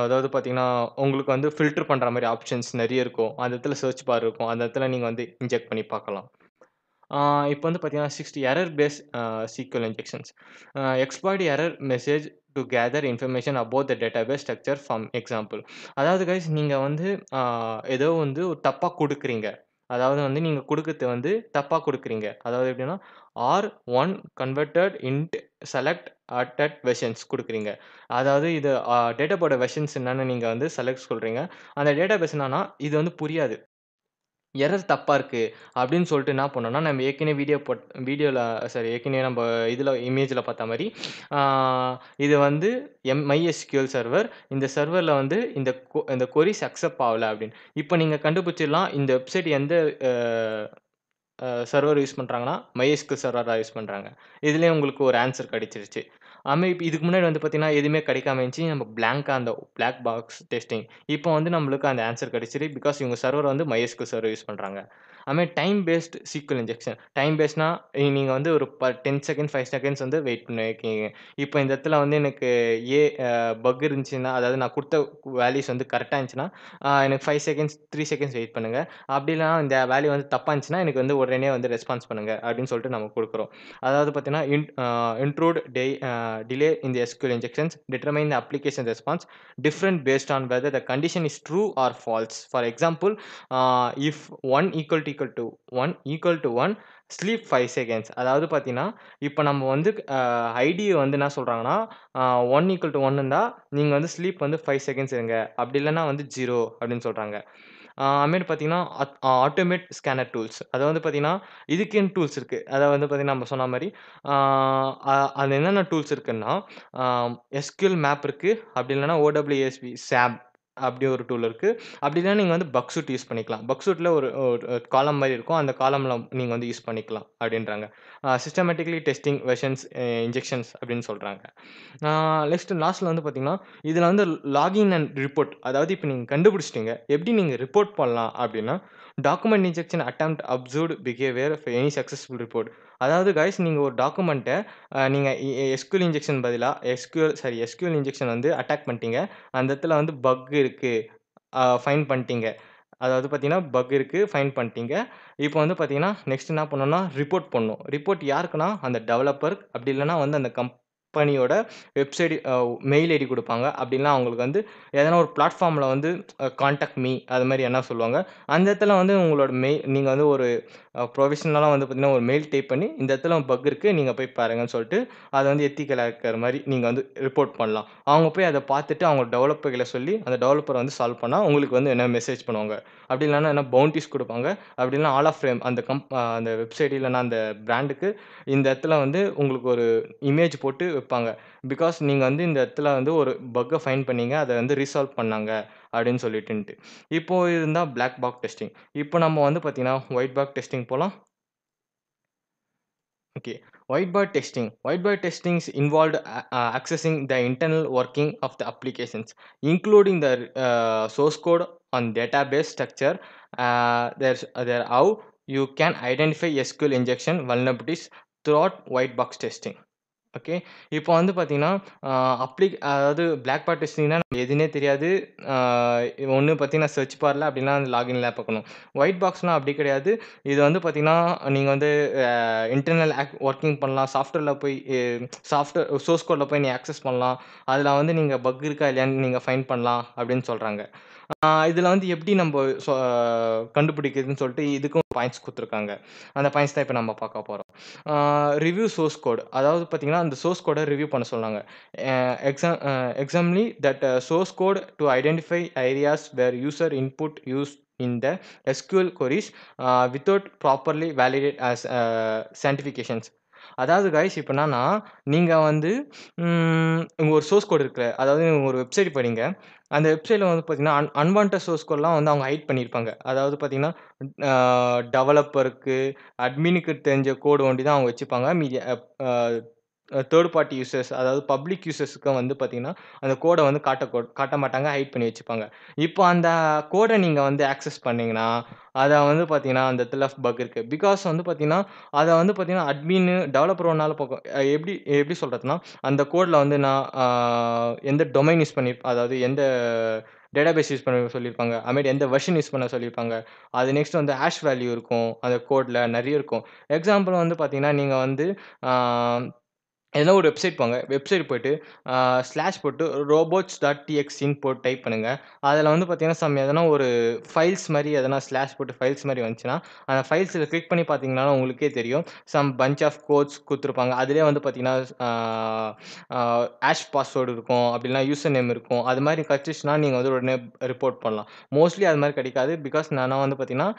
அதாவது பார்த்தீங்கன்னா, உங்களுக்கு வந்து ஃபில்டர் பண்ற மாரி ஆப்ஷன்ஸ் நெறைய இருக்கும். அந்த இடத்துல சர்ச் பார் இருக்கும். அந்த இடத்துல நீங்க வந்து இன்ஜெக்ட் பண்ணி பார்க்கலாம். ஆ இப்ப வந்து பார்த்தீங்கன்னா, 60 error base SQL injections. Exploit error message to gather information about the database structure from example. அதாவது கைஸ் நீங்க வந்து ஆ ஏதோ வந்து ஒரு தப்பா குடுக்குறீங்க. அதாவது வந்து நீங்க குடுக்கறது வந்து தப்பா குடுக்குறீங்க. அதாவது எப்படின்னா, R1 converted int select at versions குடுக்குறீங்க. அதாவது இது டேட்டாபோட வெர்ஷன்ஸ் என்னன்னு நீங்க வந்து செலக்ட் சொல்றீங்க. அந்த டேட்டாபேஸ் என்னன்னா, இது வந்து புரியாது. எரர் தப்பா இருக்கு அப்படின்னு சொல்லிட்டு என்ன பண்ணோம்னா, நம்ம ஏற்கனவே வீடியோல ஏற்கனவே நம்ப இதுல இமேஜ்ல பார்த்த மாரி, ஆ இது வந்து MySQL சர்வர். இந்த சர்வர்ல வந்து இந்த கொரீஸ் அக்செப்ட் ஆவல அப்படின்னு. இப்ப நீங்க கண்டுபிடிச்சிடலாம் இந்த வெப்சைட் எந்த அ சர்வர் யூஸ் பண்றாங்கன்னா, MySQL சர்வர் தான் யூஸ் பண்றாங்க. இதுலயே உங்களுக்கு ஒரு ஆன்சர் கிடைச்சிருச்சு. இப்ப இதுக்கு முன்னாடி வந்து பார்த்தீங்கன்னா, எதுவுமே கிடைக்காம இருந்துச்சு. நம்ம பிளாங்க்கா அந்த பிளாக் பாக்ஸ் டெஸ்டிங். இப்போ வந்து நம்மளுக்கு அந்த ஆன்சர் கிடைச்சிருக்கு. பிகாஸ் இவங்க சர்வர் வந்து MySQL சர்வர் யூஸ் பண்றாங்க. அதுமாரி time based SQL injection. Time பேஸ்ட்னா நீங்க வந்து ஒரு 10 செகண்ட்ஸ், 5 செகண்ட்ஸ் வந்து வெயிட் பண்ணி வைக்கிறீங்க. இப்போ இந்த இடத்துல வந்து எனக்கு ஏ பக் இருந்துச்சுன்னா, அதாவது நான் குடுத்த வேல்யூஸ் வந்து கரெக்ட்டா இருந்துச்சுன்னா, எனக்கு 5 செகண்ட்ஸ், 3 செகண்ட்ஸ் வெயிட் பண்ணுங்க. அப்படி இல்லன்னா இந்த வேல்யூ வந்து தப்பா இருந்துச்சுன்னா, எனக்கு வந்து உடனே வந்து ரெஸ்பான்ஸ் பண்ணுங்க அப்படின்னு சொல்லிட்டு நம்ம குடுக்குறோம். அதாவது பார்த்தீங்கன்னா, intrude delay in the SQL injections determine the application response different based on whether the condition is true or false. For example, if 1 equal to 1 sleep 5 seconds. அதாவது பார்த்தீங்கன்னா, இப்ப நம்ம வந்து ஐடிய வந்து என்ன சொல்றாங்கன்னா, 1 ஈக்குவல் டூ 1 இருந்தா, நீங்க வந்து ஸ்லீப் வந்து 5 செகண்ட்ஸ் இருங்க. அப்படி இல்லன்னா வந்து 0 அப்படின்னு சொல்றாங்க. அதுமாரி பார்த்தீங்கன்னா, ஆட்டோமேட் ஸ்கேனர் டூல்ஸ். அது வந்து பார்த்தீங்கன்னா, இதுக்குன்னு டூல்ஸ் இருக்கு. அதாவது வந்து பார்த்தீங்கன்னா, நம்ம சொன்ன மாரி, ஆ அது என்னென்ன டூல்ஸ் இருக்குன்னா, ஆ SQL மேப் இருக்கு. அப்படி இல்லன்னா OWASP SAP. அப்படி ஒரு டூல் இருக்கு. அப்படி இல்லன்னா நீங்க வந்து பக்சூட் யூஸ் பண்ணிக்கலாம். பக்சூட்ல ஒரு ஒரு காலம் மாரி இருக்கும். அந்த காலம்ல நீங்க வந்து யூஸ் பண்ணிக்கலாம் அப்படின்றாங்க. சிஸ்டமேட்டிக்கலி டெஸ்டிங் வெர்ஷன்ஸ் இன்ஜெக்ஷன்ஸ் அப்படின்னு சொல்றாங்க. லாஸ்ட்ல வந்து பார்த்தீங்கன்னா, இதுல வந்து லாகின் அண்ட் ரிப்போர்ட் அதாவது இப்ப நீங்க கண்டுபிடிச்சிட்டீங்க. எப்படி நீங்க ரிப்போர்ட் பண்ணலாம் அப்படின்னா, document injection attempt observed behaviour of any successful report. அதாவது கைஸ் நீங்க ஒரு டாக்குமெண்ட்ட நீங்க எஸ்கியூஎல் இன்ஜெக்ஷன் பதிலா எஸ்கியூஎல் இன்ஜெக்ஷன் வந்து அட்டாக் பண்ணிட்டீங்க. அந்த இடத்துல வந்து பக் இருக்கு. ஃபைண்ட் பண்ணிட்டீங்க. அதாவது பார்த்தீங்கன்னா, பக் இருக்கு. ஃபைண்ட் பண்ணிட்டீங்க. இப்போ வந்து பார்த்தீங்கன்னா, நெக்ஸ்ட் என்ன பண்ணணும்னா, ரிப்போர்ட் பண்ணணும். ரிப்போர்ட் யாருக்குன்னா, அந்த டெவலப்பர் அப்படி இல்லன்னா வந்து அந்த கம்பெனியோட வெப்சைட் மெயில் ஐடி குடுப்பாங்க. அப்படி இல்லன்னா அவங்களுக்கு வந்து எதனா ஒரு பிளாட்ஃபார்ம்ல வந்து கான்டாக்ட் மீ அது மாரி எதனா சொல்லுவாங்க. அந்த இடத்துல வந்து உங்களோட நீங்க வந்து ஒரு ப்ரொஃபஷனலா வந்து பார்த்தீங்கன்னா, ஒரு மெயில் டைப் பண்ணி, இந்த இடத்துல பக் இருக்கு. நீங்க போய் பாருங்கன்னு சொல்லிட்டு, அத வந்து எத்திக்கலா இருக்கிற மாரி நீங்க வந்து ரிப்போர்ட் பண்ணலாம். அவங்க போய் அத பார்த்துட்டு அவங்க டெவலப்பர்களை சொல்லி, அந்த டெவலப்பர் வந்து சால்வ் பண்ணா, உங்களுக்கு வந்து என்ன மெசேஜ் பண்ணுவாங்க. அப்படி இல்லன்னா என்ன பவுண்டீஸ் குடுப்பாங்க. அப்படி இல்லன்னா ஆல் ஆஃப் ஃபேம் அந்த அந்த வெப்சைட் இல்லன்னா அந்த பிராண்டுக்கு இந்த இடத்துல வந்து உங்களுக்கு ஒரு இமேஜ் போட்டு வைப்பாங்க. பிகாஸ் நீங்க வந்து இந்த இடத்துல வந்து ஒரு பக்க ஃபைண்ட் பண்ணீங்க. அத வந்து ரீசால்வ் பண்ணாங்க அப்படின்னு சொல்லிட்டுன்ட்டு. இப்போ இதுதான் பிளாக் பாக்ஸ் டெஸ்டிங். இப்போ நம்ம வந்து பார்த்தீங்கன்னா, ஒயிட் பாக்ஸ் டெஸ்டிங் போலாம். Okay. Whiteboard testing. Whiteboard testing is involved accessing the internal working of the applications, including the source code on database structure. There how you can identify SQL injection vulnerabilities throughout white box testing. Okay. இப்போ வந்து பார்த்தீங்கன்னா, அ அதாவது பிளாக் பாட் டெஸ்டிங்னா நமக்கு எதுன்னே தெரியாது. ஆ ஒண்ணு பார்த்தீங்கன்னா, சர்ச் பார்ல அப்படின்னா லாகின்ல பார்க்கணும். ஒயிட் பாக்ஸ்னா அப்படி கிடையாது. இது வந்து பார்த்தீங்கன்னா, நீங்க வந்து இன்டர்னல் ஒர்க்கிங் பண்ணலாம். சாஃப்ட்வேர்ல போய் சோர்ஸ் கோட்ல போய் நீங்க ஆக்சஸ் பண்ணலாம். அதில வந்து நீங்க பக் இருக்கா இல்லையான்னு நீங்க ஃபைண்ட் பண்ணலாம் அப்படின்னு சொல்றாங்க. இதில வந்து எப்படி நம்ப கண்டுபிடிக்கிறதுன்னு சொல்லிட்டு இதுக்கும் பாயிண்ட்ஸ் குடுத்துருக்காங்க. அந்த பாயிண்ட்ஸ் தான் இப்ப நம்ம பார்க்க போறோம். A review source code. அதாவது பார்த்தீங்கன்னா, அந்த சோர்ஸ் கோட ரிவ்யூ பண்ண சொன்னாங்க. Uh examine that source code to identify areas where user input used in the SQL queries without properly validate as certifications. அதாவது கைஸ் இப்ப என்னன்னா, நீங்க வந்து உங்க ஒரு சோர்ஸ் கோட் இருக்குல்ல, அதாவது நீங்க ஒரு வெப்சைட் போறீங்க. அந்த வெப்சைட்ல வந்து பார்த்தீங்கன்னா, அன்வான்டட் சோர்ஸ் கோட்லாம் வந்து அவங்க ஹைட் பண்ணியிருப்பாங்க. அதாவது பார்த்தீங்கன்னா, அ டெவலப்பருக்கு, அட்மினுக்கு தெரிஞ்ச கோடு ஒண்டி தான் அவங்க வச்சுப்பாங்க. மீதி அ தேர்ட் பார்ட்டி யூசர்ஸ் அதாவது பப்ளிக் யூசர்ஸ்க்கு வந்து பார்த்தீங்கன்னா, அந்த கோட வந்து காட்ட மாட்டாங்க. ஹைட் பண்ணி வச்சுப்பாங்க. இப்போ அந்த கோட நீங்க வந்து ஆக்சஸ் பண்ணீங்கன்னா, அத வந்து பார்த்தீங்கன்னா, அந்த இடத்துல பக் இருக்கு. பிகாஸ் வந்து பார்த்தீங்கன்னா, அத வந்து பார்த்தீங்கன்னா, அட்மின், டெவலப்பர் ஒன்னால எப்படி எப்படி சொல்றதுன்னா, அந்த கோட்ல வந்து நான் எந்த டொமைன் யூஸ் அதாவது எந்த டேட்டாபேஸ் யூஸ் பண்ண சொல்லியிருப்பாங்க. அதுமாரி எந்த வெர்ஷன் யூஸ் பண்ண சொல்லியிருப்பாங்க. அது நெக்ஸ்ட் வந்து ஹாஷ் வேல்யூ இருக்கும். அந்த கோட்ல நெறைய இருக்கும். எக்ஸாம்பிள் வந்து பார்த்தீங்கன்னா, நீங்க வந்து ஆ எதனா ஒரு வெப்சைட் போங்க. வெப்சைட் போயிட்டு ஸ்லாஷ் போட்டு robots.txt போட்டு டைப் பண்ணுங்க. அதில வந்து பார்த்தீங்கன்னா, எதனா ஒரு ஃபைல்ஸ் மாரி எதனா ஸ்லாஷ் போட்டு ஃபைல்ஸ் மாரி வந்துச்சுன்னா, அந்த ஃபைல்ஸ்ல கிளிக் பண்ணி பார்த்தீங்கனாலும் உங்களுக்கே தெரியும். பஞ்ச் ஆஃப் கோட்ஸ் குடுத்துருப்பாங்க. அதிலேயே வந்து பார்த்தீங்கன்னா, ஆ ஆ ஹாஷ் பாஸ்வேர்ட் இருக்கும். அப்படி இல்லனா யூசர் நேம் இருக்கும். அது மாரி கெடச்சிச்சுன்னா, நீங்க வந்து உடனே ரிப்போர்ட் பண்ணலாம். மோஸ்ட்லி அது மாரி கிடைக்காது. பிகாஸ் நான்லாம் வந்து பார்த்தீங்கன்னா,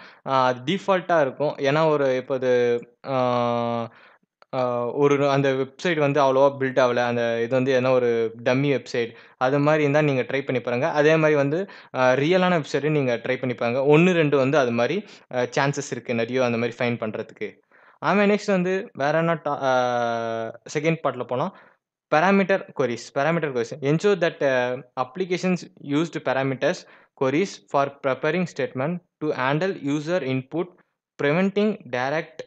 டிஃபால்ட்டா இருக்கும். ஏன்னா இப்போ அது ஆ ஆ அந்த வெப்சைட் வந்து அவ்வளவா பில்ட் ஆவல. அந்த இது வந்து எதனா ஒரு டம்மி வெப்சைட். அது மாரி இருந்தா நீங்க ட்ரை பண்ணி பாருங்க. அதே மாரி வந்து ரியலான வெப்சைட்டும் நீங்க ட்ரை பண்ணி பாருங்க. 1, 2 வந்து அது மாரி சான்சஸ் இருக்கு. நெறைய அந்த மாரி ஃபைண்ட் பண்றதுக்கு. நெக்ஸ்ட் வந்து வேற என்ன செகண்ட் பார்ட்ல போனா, Parameter queries. Ensure that applications used parameters queries for preparing statement to handle user input, preventing direct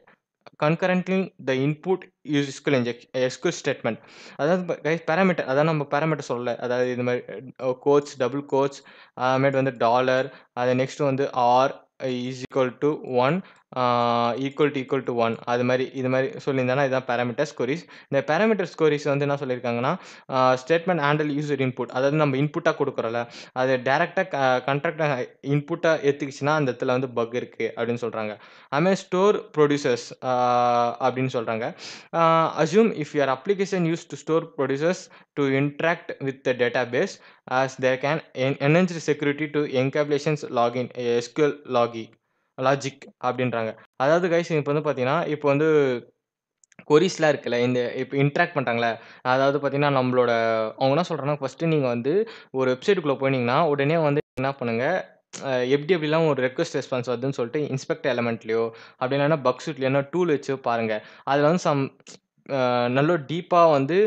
concurrently the input useful SQL statement. அதாவது கைஸ் பாராமீட்டர் அதான் நம்ம பாராமீட்டர் சொல்லல. அதாவது இது மாரி கோட்ஸ், டபுள் கோட்ஸ், அதுமேட்டு வந்து டாலர், அது நெக்ஸ்ட் வந்து or is equal to 1 equal to 1 அது மாரி இது மாரி சொல்லியிருந்தேன்னா, இதான் பாராமீட்டர்ஸ் கொரீஸ். இந்த பாராமீட்டர்ஸ் கொரீஸ் வந்து என்ன சொல்லியிருக்காங்கன்னா, ஸ்டேட்மெண்ட் ஹேண்டில் யூசர் இன்புட் அதாவது நம்ம இன்புட்டா குடுக்குறோம்ல, அது டைரக்ட்டா கன்ட்ராக்ட்ட இன்புட்டா எடுத்துக்கிச்சுன்னா, அந்த இடத்துல வந்து பக் இருக்கு அப்படின்னு சொல்றாங்க. அதுமாரி ஸ்டோர் ப்ரொடியூசர்ஸ் அப்படின்னு சொல்றாங்க. Assume if your application use to store producers to interact with the database as there can enhance security to encapsulations login SQL logic அப்படின்றாங்க. அதாவது கைஸ் இப்ப வந்து பார்த்தீங்கன்னா, இப்போ வந்து கொரீஸ்லாம் இருக்குல்ல, இப்ப இன்டராக்ட் பண்றாங்கல்ல, அதாவது பார்த்தீங்கன்னா, அவங்க என்ன சொல்றாங்கன்னா, ஃபர்ஸ்ட்டு நீங்க வந்து ஒரு வெப்சைட்குள்ள போனீங்கன்னா, உடனே வந்து என்ன பண்ணுங்க, எப்படி எப்படிலாம் ஒரு ரெக்வெஸ்ட் ரெஸ்பான்ஸ் வருதுன்னு சொல்லிட்டு இன்ஸ்பெக்ட் எலிமெண்ட்லயோ, அப்படி இல்லன்னா பக் சூட்லயோ டூல் வச்சு பாருங்க. அதுல வந்து நல்ல டீப்பா வந்து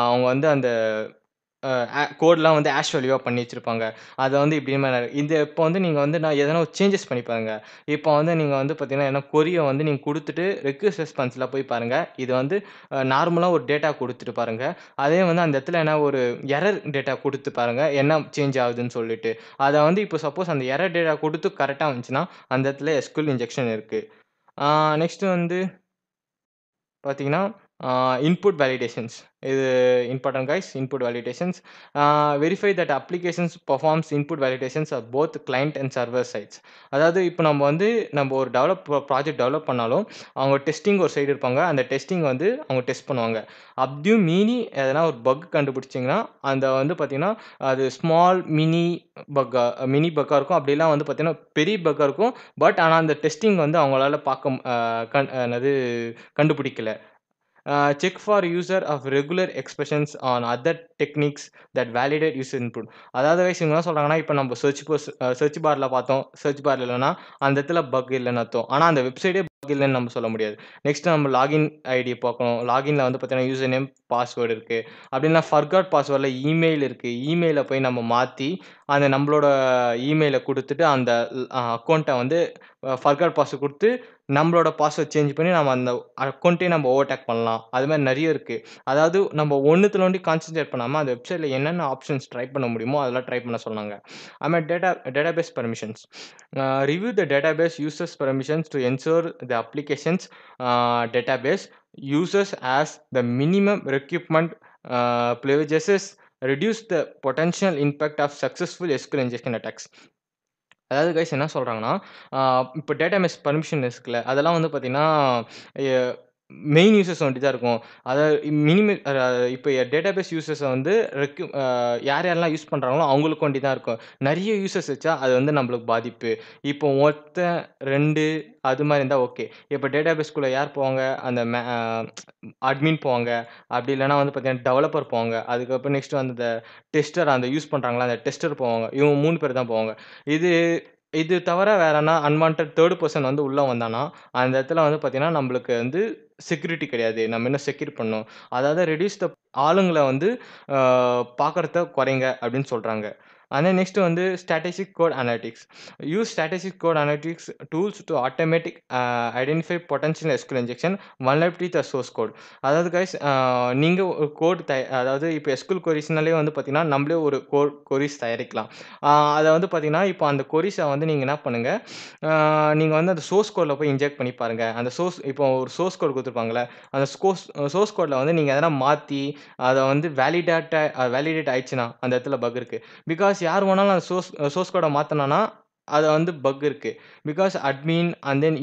அவங்க வந்து அந்த கோட்லாம் வந்து ஆஷ் வேல்யூவா பண்ணி வச்சிருப்பாங்க. அத வந்து இப்படியுமே இந்த இப்போ வந்து நீங்க வந்து நான் எதனா ஒரு சேஞ்சஸ் பண்ணி பாருங்க. இப்போ வந்து நீங்க வந்து பார்த்தீங்கன்னா, எதனா கொரிய வந்து நீங்க குடுத்துட்டு ரெக்வெஸ்ட் ரெஸ்பான்ஸ்ல போய் பாருங்க. இது வந்து நார்மலா ஒரு டேட்டா குடுத்துட்டு பாருங்க. அதே வந்து அந்த இடத்துல என்ன ஒரு எரர் டேட்டா குடுத்து பாருங்க. என்ன சேஞ்ச் ஆகுதுன்னு சொல்லிட்டு. அத வந்து இப்போ சப்போஸ் அந்த எரர் டேட்டா குடுத்து கரெக்ட்டா வந்துச்சுன்னா, அந்த இடத்துல எஸ்கியூஎல் இன்ஜெக்ஷன் இருக்கு. ஆ நெக்ஸ்ட் வந்து பார்த்தீங்கன்னா, இன்புட் வேலிடேஷன்ஸ். இது important guys. Input validations. Verify that applications performs input validations of both client and server sides. அதாவது இப்போ நம்ம ஒரு ப்ராஜெக்ட் டெவலப் பண்ணாலும், அவங்க டெஸ்டிங் ஒரு சைடு இருப்பாங்க. அந்த டெஸ்டிங் வந்து அவங்க டெஸ்ட் பண்ணுவாங்க. அப்படியும் மீறி எதனா ஒரு பக் கண்டுபிடிச்சிங்கன்னா, அந்த வந்து பார்த்தீங்கன்னா, அது ஸ்மால் மினி பக்கா இருக்கும். அப்படிலாம் வந்து பார்த்தீங்கன்னா, பெரிய பக்கா இருக்கும். பட் ஆனா அந்த டெஸ்டிங் வந்து அவங்களால பார்க்க என்னது கண்டுபிடிக்கல. Check for user of regular expressions on other techniques that validate user input. அதாவது guys இவங்க என்ன சொல்றாங்கன்னா, இப்ப நம்ம சர்ச் பார்ல பார்த்தோம். சர்ச் பார் இல்லன்னா, அந்த இடத்துல பக் இல்லன்னு அர்த்தம். ஆனா அந்த வெப்சைட்டே பக் இல்லன்னு நம்ம சொல்ல முடியாது. நெக்ஸ்ட் நம்ம லாகின் ஐடி பார்க்கணும். லாகின்ல வந்து பார்த்தீங்கன்னா, யூசர் நேம், பாஸ்வேர்ட் இருக்கு. அப்படின்னா ஃபர்காட் பாஸ்வேர்ட்ல இமெயில் இருக்கு. இமெயில போய் நம்ம மாத்தி, அந்த நம்மளோட இமெயில குடுத்துட்டு அந்த அக்கவுண்ட்ட வந்து ஃபர்காட் பாஸ்வேர்ட் குடுத்து நம்மளோட பாஸ்வேர்ட் சேஞ்ச் பண்ணி நம்ம அந்த அக்கவுண்ட்டயே நம்ம ஓவர்டேக் பண்ணலாம். அது மாரி நெறைய இருக்கு. அதாவது நம்ம ஒண்ணுத்துல ஒண்டி கான்சன்ட்ரேட் பண்ணாம, அந்த வெப்சைட்ல என்னென்ன ஆப்ஷன்ஸ் ட்ரை பண்ண முடியுமோ, அதெல்லாம் ட்ரை பண்ண சொன்னாங்க. அதுமாரி database permissions. Review the database users permissions to ensure the applications database uses as the minimum requirement privileges reduce the potential impact of successful SQL injection attacks. அதாவது கைஸ் என்ன சொல்றாங்கன்னா, ஆ இப்ப டேட்டாபேஸ் பர்மிஷன் இருக்குல்ல, அதெல்லாம் வந்து பார்த்தீங்கன்னா, எ மெயின் யூசர்ஸ் ஒண்டி தான் இருக்கும். அதாவது இப்ப டேட்டாபேஸ் யூசர்ஸ வந்து யார் யாரெல்லாம் யூஸ் பண்றாங்களோ அவங்களுக்கு ஒண்டி தான் இருக்கும். நெறைய யூசர்ஸ் வச்சா அது வந்து நம்மளுக்கு பாதிப்பு. இப்போ ஒருத்தன் 2 அது மாரி இருந்தா ஓகே. இப்ப டேட்டாபேஸ்க்குள்ள யார் போவாங்க? அந்த அட்மின் போவாங்க. அப்படி இல்லன்னா வந்து பார்த்தீங்கன்னா, டெவலப்பர் போவாங்க. அதுக்கப்புறம் நெக்ஸ்ட் வந்து இந்த டெஸ்டர் அந்த யூஸ் பண்றாங்கல்ல, அந்த டெஸ்டர் போவாங்க. இவங்க 3 பேர் தான் போவாங்க. இது இது தவிர வேற என்ன அன்வான்டட் 3 பெர்சன் வந்து உள்ள வந்தான்னா, அந்த இடத்துல வந்து பார்த்தீங்கன்னா, நம்மளுக்கு வந்து செக்யூரிட்டி கிடையாது. நம்ம இன்னும் செக்யூர் பண்ணணும். அதாவது ரெட்யூஸ் த ஆளுங்கள வந்து அ பார்க்கறத குறைங்க அப்படின்னு சொல்றாங்க. நெக்ஸ்ட் வந்து statistic code analytics. Use statistic code analytics tools to automatic identify potential SQL injection vulnerability the source code. அதாவது கைஸ் நீங்க ஒரு அதாவது இப்ப எஸ்கியூஎல் கொரீஸ்னாலே வந்து பார்த்தீங்கன்னா, நம்மளே ஒரு கொரீஸ் தயாரிக்கலாம். அத வந்து பார்த்தீங்கன்னா, இப்போ அந்த கொரீஸ வந்து நீங்க என்ன பண்ணுங்க, நீங்க வந்து அந்த சோர்ஸ் கோட்ல போய் இன்ஜெக்ட் பண்ணி பாருங்க. அந்த இப்போ ஒரு சோர்ஸ் கோட் குடுத்துருப்பாங்கல்ல, அந்த சோர்ஸ் கோட்ல வந்து நீங்க எதனா மாத்தி, அத வந்து வேலிடேட் ஆயிடுச்சுன்னா, அந்த இடத்துல பக் இருக்கு. பிகாஸ் யார் வேணாலும் அந்த சோர்ஸ் கோட மாத்துனான்னா, அது வந்து பக் இருக்கு. Because admin and then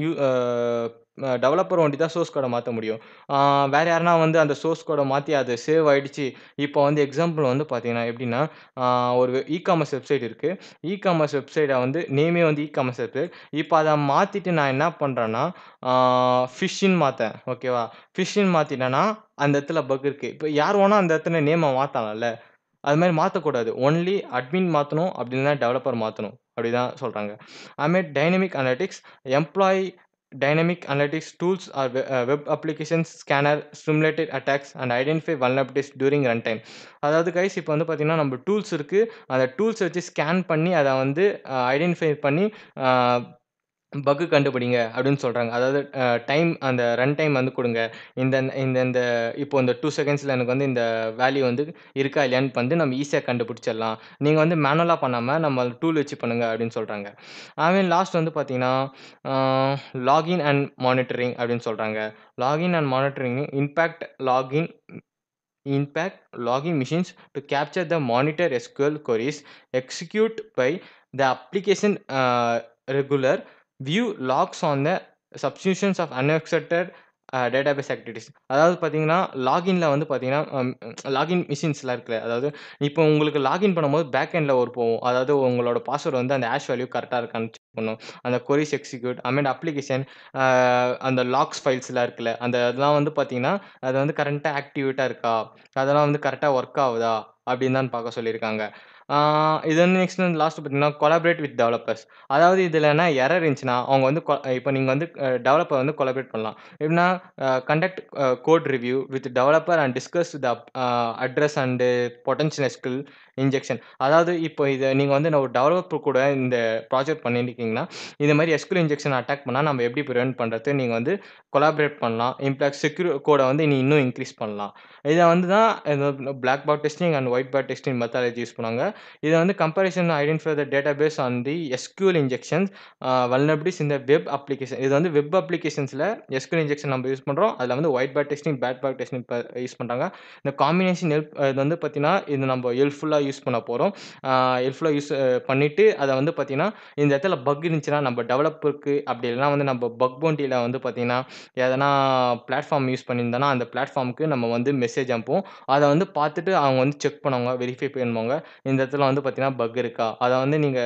developer ஒண்டி தான் சோர்ஸ் கோட மாத்த முடியும். ஆ வேற யாருனா வந்து அந்த சோர்ஸ் கோட மாத்தி அது சேவ் ஆயிடுச்சு. இப்போ வந்து எக்ஸாம்பிள் வந்து பார்த்தீங்கன்னா எப்படின்னா, ஒரு இ-காமர்ஸ் வெப்சைட் இருக்கு. இ-காமர்ஸ் வெப்சைட்ட வந்து நேமே வந்து இ-காமர்ஸ் வெப்சைட். இப்ப அத மாத்திட்டு நான் என்ன பண்றேன்னா, ஆ ஃபிஷ்ன்னு மாத்தேன். ஓகேவா? ஃபிஷ்ன்னு மாத்திட்டேன்னா, அந்த இடத்துல பக் இருக்கு. இப்ப யார் வேணா அந்த இடத்துல நேம மாத்தலாம்ல. அது மாரி மாத்தக்கூடாது. ஒன்லி அட்மின் மாத்தணும். அப்படி இல்லன்னா டெவலப்பர் மாத்தணும். அப்படிதான் சொல்றாங்க. அதுமாரி dynamic analytics, employee dynamic analytics tools or web applications scanner simulated attacks and identify vulnerabilities during run time. அதாவது கைஸ் இப்ப வந்து பார்த்தீங்கன்னா, நம்ம டூல்ஸ் இருக்கு. அந்த டூல்ஸ வச்சு ஸ்கேன் பண்ணி அத வந்து ஐடென்டிஃபை பண்ணி அ பக் கண்டுபிடிங்க அப்படின்னு சொல்றாங்க. அதாவது அந்த ரன் டைம் வந்து குடுங்க. இந்த இந்த இந்த இப்போ இந்த 2 செகண்ட்ஸ்ல எனக்கு வந்து இந்த வேல்யூ வந்து இருக்கா இல்லையான்னு வந்து நம்ம ஈஸியா கண்டுபிடிச்சிடலாம். நீங்க வந்து மேனுவலா பண்ணாம நம்ம டூல் வச்சு பண்ணுங்க அப்படின்னு சொல்றாங்க. லாஸ்ட் வந்து பார்த்தீங்கன்னா, ஆ லாகின் அண்ட் மானிட்டரிங் அப்படின்னு சொல்றாங்க. Login and monitoring impact logging machines to capture the monitor SQL queries execute by the application regular view logs on the substitutions of unexpected database activities. அதாவது பார்த்தீங்கன்னா, லாகின்ல வந்து பார்த்தீங்கன்னா, லாகின் மிஷின்ஸ்லாம் இருக்குல்ல. அதாவது இப்போ உங்களுக்கு லாகின் பண்ணும்போது பேக் எண்ட்ல ஒரு போகும். அதாவது உங்களோட பாஸ்வேர்ட் வந்து அந்த ஹேஷ் வேல்யூ கரெக்ட்டா இருக்கான்னு செக் பண்ணும். அந்த கொரீஸ் எக்ஸிக்யூட் அப்ளிகேஷன் அ அந்த லாக்ஸ் ஃபைல்ஸ்லாம் இருக்குல்ல. அந்த இதெல்லாம் வந்து பார்த்தீங்கன்னா, அது வந்து கரண்ட்டா ஆக்டிவேட்டா இருக்கா? அதெல்லாம் வந்து கரெக்ட்டா ஒர்க் ஆவுதா? அப்படின்னு தான் பார்க்க சொல்லியிருக்காங்க. ஆ இது வந்து நெக்ஸ்ட் வந்து லாஸ்ட் பார்த்தீங்கன்னா, கொலாபரேட் வித் டெவலப்பர்ஸ். அதாவது இதுல என்ன எரர் இருந்துச்சுன்னா, அவங்க வந்து இப்ப நீங்க வந்து டெவலப்பர் வந்து கொலாபரேட் பண்ணலாம். எப்படின்னா, conduct code review with developer and discuss the address and potential SQL injection. அதாவது இப்போ இத நீங்க வந்து ஒரு டெவலப்பர் கூட இந்த ப்ராஜெக்ட் பண்ணியிருக்கீங்கன்னா, இது மாரி எஸ்கியூஎல் இன்ஜெக்ஷன் அட்டாக் பண்ணா நம்ம எப்படி பிரிவென்ட் பண்றது? நீங்க வந்து கொலாபரேட் பண்ணலாம். இன்ஃபாக்ட் செக்யூர் கோட வந்து நீ இன்னும் இன்கிரீஸ் பண்ணலாம். இத வந்து தான் black box testing and white box testing methodology use பண்ணுவாங்க. இத வந்து comparison identify the database on the SQL injections vulnerabilities in the web application. இது வந்து வெப் அப்ளிகேஷன்ஸ்ல எஸ்கியூஎல் இன்ஜெக்ஷன் நம்ம யூஸ் பண்றோம். அதுல வந்து white box testing, bad box testing use பண்றாங்க. இந்த காம்பினேஷன் இது வந்து பார்த்தீங்கன்னா, இது நம்ம ஹெல்ப்ஃபுல்லா யூஸ் பண்ண போறோம். ஹெல்ப்ஃபுல்லா யூஸ் பண்ணிட்டு அத வந்து பார்த்தீங்கன்னா, இந்த இடத்துல பக் இருந்துச்சுன்னா நம்ம டெவலப்பருக்கு அப்படி இல்லன்னா வந்து நம்ம பக் பவுண்டில வந்து பார்த்தீங்கன்னா, எதனா பிளாட்ஃபார்ம் யூஸ் பண்ணியிருந்தோம்னா, அந்த பிளாட்ஃபார்ம்க்கு நம்ம வந்து மெசேஜ் அனுப்புவோம். அத வந்து பார்த்துட்டு அவங்க வந்து செக் பண்ணுவாங்க. வெரிஃபை பண்ணுவாங்க. இந்த இடத்துல வந்து பார்த்தீங்கன்னா, பக் இருக்கா? அத வந்து நீங்க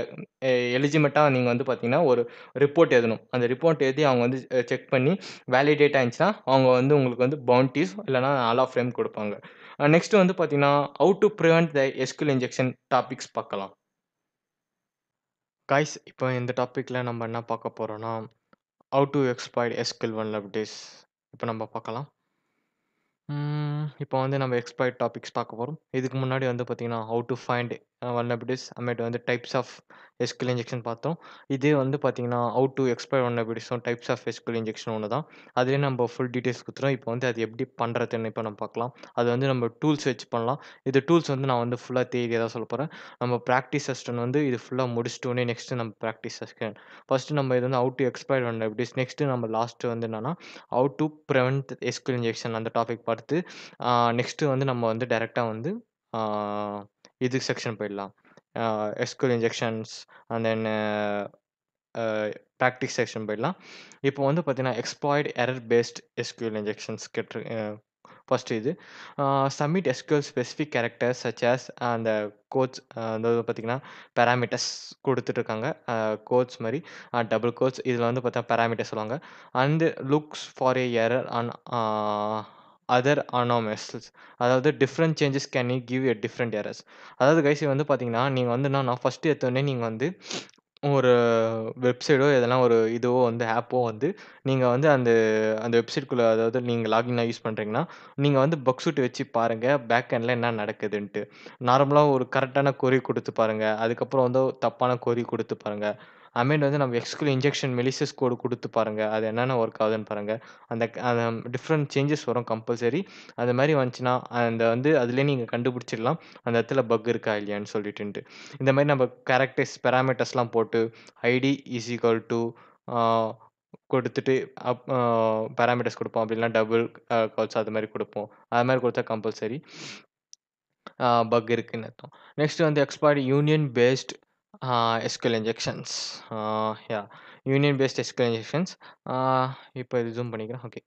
எலிஜிமெட்டா நீங்க வந்து பார்த்தீங்கன்னா, ஒரு ரிப்போர்ட் எழுதணும். அந்த ரிப்போர்ட் எழுதி அவங்க வந்து செக் பண்ணி வேலிடேட் ஆயிருந்துச்சுன்னா, அவங்க வந்து உங்களுக்கு வந்து பவுண்டீஸ் இல்லன்னா ஆல் ஆஃப் ஃப்ரேம் குடுப்பாங்க. நெக்ஸ்ட் வந்து பார்த்தீங்கன்னா, how to prevent the SQL injection topics பார்க்கலாம். கைஸ் இப்போ இந்த டாபிக்ல நம்ம என்ன பார்க்க போறோம்னா, how to exploit SQL vulnerabilities இப்ப நம்ம பார்க்கலாம். இப்போ வந்து நம்ம எக்ஸ்ப்ளாய்ட் டாபிக்ஸ் பார்க்க போறோம். இதுக்கு முன்னாடி வந்து பார்த்தீங்கன்னா, ஹவ் டூ ஃபைண்ட் வல்னரபிலிட்டீஸ் அப்புறமேட்டு வந்து டைப்ஸ் ஆஃப் எஸ்கியூஎல் இன்ஜெக்ஷன் பார்த்தோம். இதே வந்து பார்த்தீங்கன்னா, ஹவ் டூ எக்ஸ்ப்ளாய்ட் வல்னரபிலிட்டீஸும் டைப்ஸ் ஆஃப் எஸ்கியூஎல் இன்ஜெக்ஷன் ஒண்ணு தான். அதிலேயே நம்ம ஃபுல் டீட்டெயில்ஸ் குடுத்துறோம். இப்போ வந்து அது எப்படி பண்றதுன்னு இப்போ நம்ம பார்க்கலாம். அது வந்து நம்ம டூல்ஸ் வச்சு பண்ணலாம். இது டூல்ஸ் வந்து நான் வந்து ஃபுல்லா தியரியா தான் சொல்லப் போறேன். நம்ம பிராக்டிஸ் செஷன் வந்து இது ஃபுல்லா முடிச்சிட்டோனே நெக்ஸ்ட் நம்ம பிராக்டிஸ் செஷன். ஃபர்ஸ்ட் நம்ம இது வந்து how to exploit vulnerabilities next நம்ம லாஸ்ட் வந்து என்னன்னா, how to prevent SQL injection அந்த டாபிக் பார்த்து நெக்ஸ்ட் வந்து நம்ம வந்து டைரக்ட்டா வந்து ஆ இது செக்ஷன் போயிடலாம். SQL injections and then uh practice section போயிடலாம். இப்போ வந்து பார்த்தீங்கன்னா, exploit error based SQL injections first இது. Submit SQL specific characters such as அந்த கோட்ஸ் அதாவது பார்த்தீங்கன்னா, பாராமீட்டர்ஸ் குடுத்துட்டுருக்காங்க. கோட்ஸ் மாரி டபுள் கோட்ஸ் இதில வந்து பார்த்தா பாராமீட்டர்ஸ் சொல்லுவாங்க. And looks for a error on other anomalies அதாவது different changes can give a different errors. அதாவது கைஸ் இது வந்து பார்த்தீங்கன்னா, நீங்க வந்து என்னன்னா ஃபர்ஸ்ட் எடுத்தோனே நீங்க வந்து ஒரு வெப்சைட்டோ எதனா ஒரு இதுவோ வந்து ஆப்போ வந்து நீங்க வந்து அந்த அந்த வெப்சைட்குள்ள அதாவது நீங்க லாகின்னா யூஸ் பண்றீங்கன்னா, நீங்க வந்து பக் சூட் வச்சு பாருங்க. பேக் எண்ட்ல என்ன நடக்குதுன்ட்டு. நார்மலா ஒரு கரெக்ட்டான கொரி குடுத்து பாருங்க. அதுக்கப்புறம் வந்து தப்பான கொரி குடுத்து பாருங்க. ஐ வந்து நம்ம எஸ்கியூஎல் இன்ஜெக்ஷன் மெலிசியஸ் கோட் குடுத்து பாருங்க. அது என்னென்ன ஒர்க் ஆகுதுன்னு பாருங்க. அந்த டிஃபரண்ட் சேஞ்சஸ் வரும் கம்பல்சரி. அது மாரி வந்துச்சுன்னா, அந்த வந்து அதிலேயே நீங்க கண்டுபிடிச்சிடலாம். அந்த இடத்துல பக் இருக்கா இல்லையான்னு சொல்லிட்டுன்ட்டு. இந்த மாரி நம்ம கேரக்டர்ஸ் பாராமீட்டர்ஸ்லாம் போட்டு ஐடி இஸ் ஈக்குவல் டூ ஆ கொடுத்துட்டு பாராமீட்டர்ஸ் குடுப்போம். அப்படி இல்லனா டபுள் கோட்ஸ் அது மாரி குடுப்போம். அது மாரி குடுத்தா கம்பல்சரி பக் இருக்குன்னு அர்த்தம். நெக்ஸ்ட் வந்து exploit union based SQL injections. Ah yeah union based SQL injections. Ah இப்போ இது ஜூம் பண்ணிக்கிறேன். ஓகே.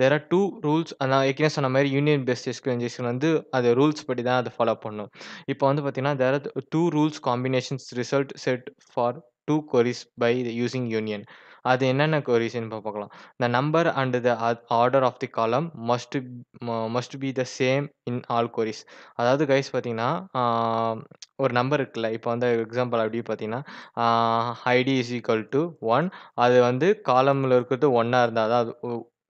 தேர் ஆர் 2 ரூல்ஸ் நான் ஏற்கனவே சொன்ன மாரி யூனியன் பேஸ்ட் எஸ்கியூஎல் இன்ஜெக்ஷன் வந்து அது ரூல்ஸ் படி தான் அத ஃபாலோ பண்ணணும். இப்போ வந்து பார்த்தீங்கன்னா, there are 2 rules combinations result set for 2 queries by using union. அது என்னென்ன கொரீஸ்ன்னு பார்க்கலாம். The number and the order of the column must be the same in all queries. அதாவது கைஸ் பார்த்தீங்கன்னா, ஆ ஒரு நம்பர் இருக்குல்ல. இப்போ வந்து எக்ஸாம்பிள் அப்படி பார்த்தீங்கன்னா, ஐடி இஸ் ஈக்குவல் டூ 1 அது வந்து காலம்ல இருக்கிறது 1 இருந்தா தான் அது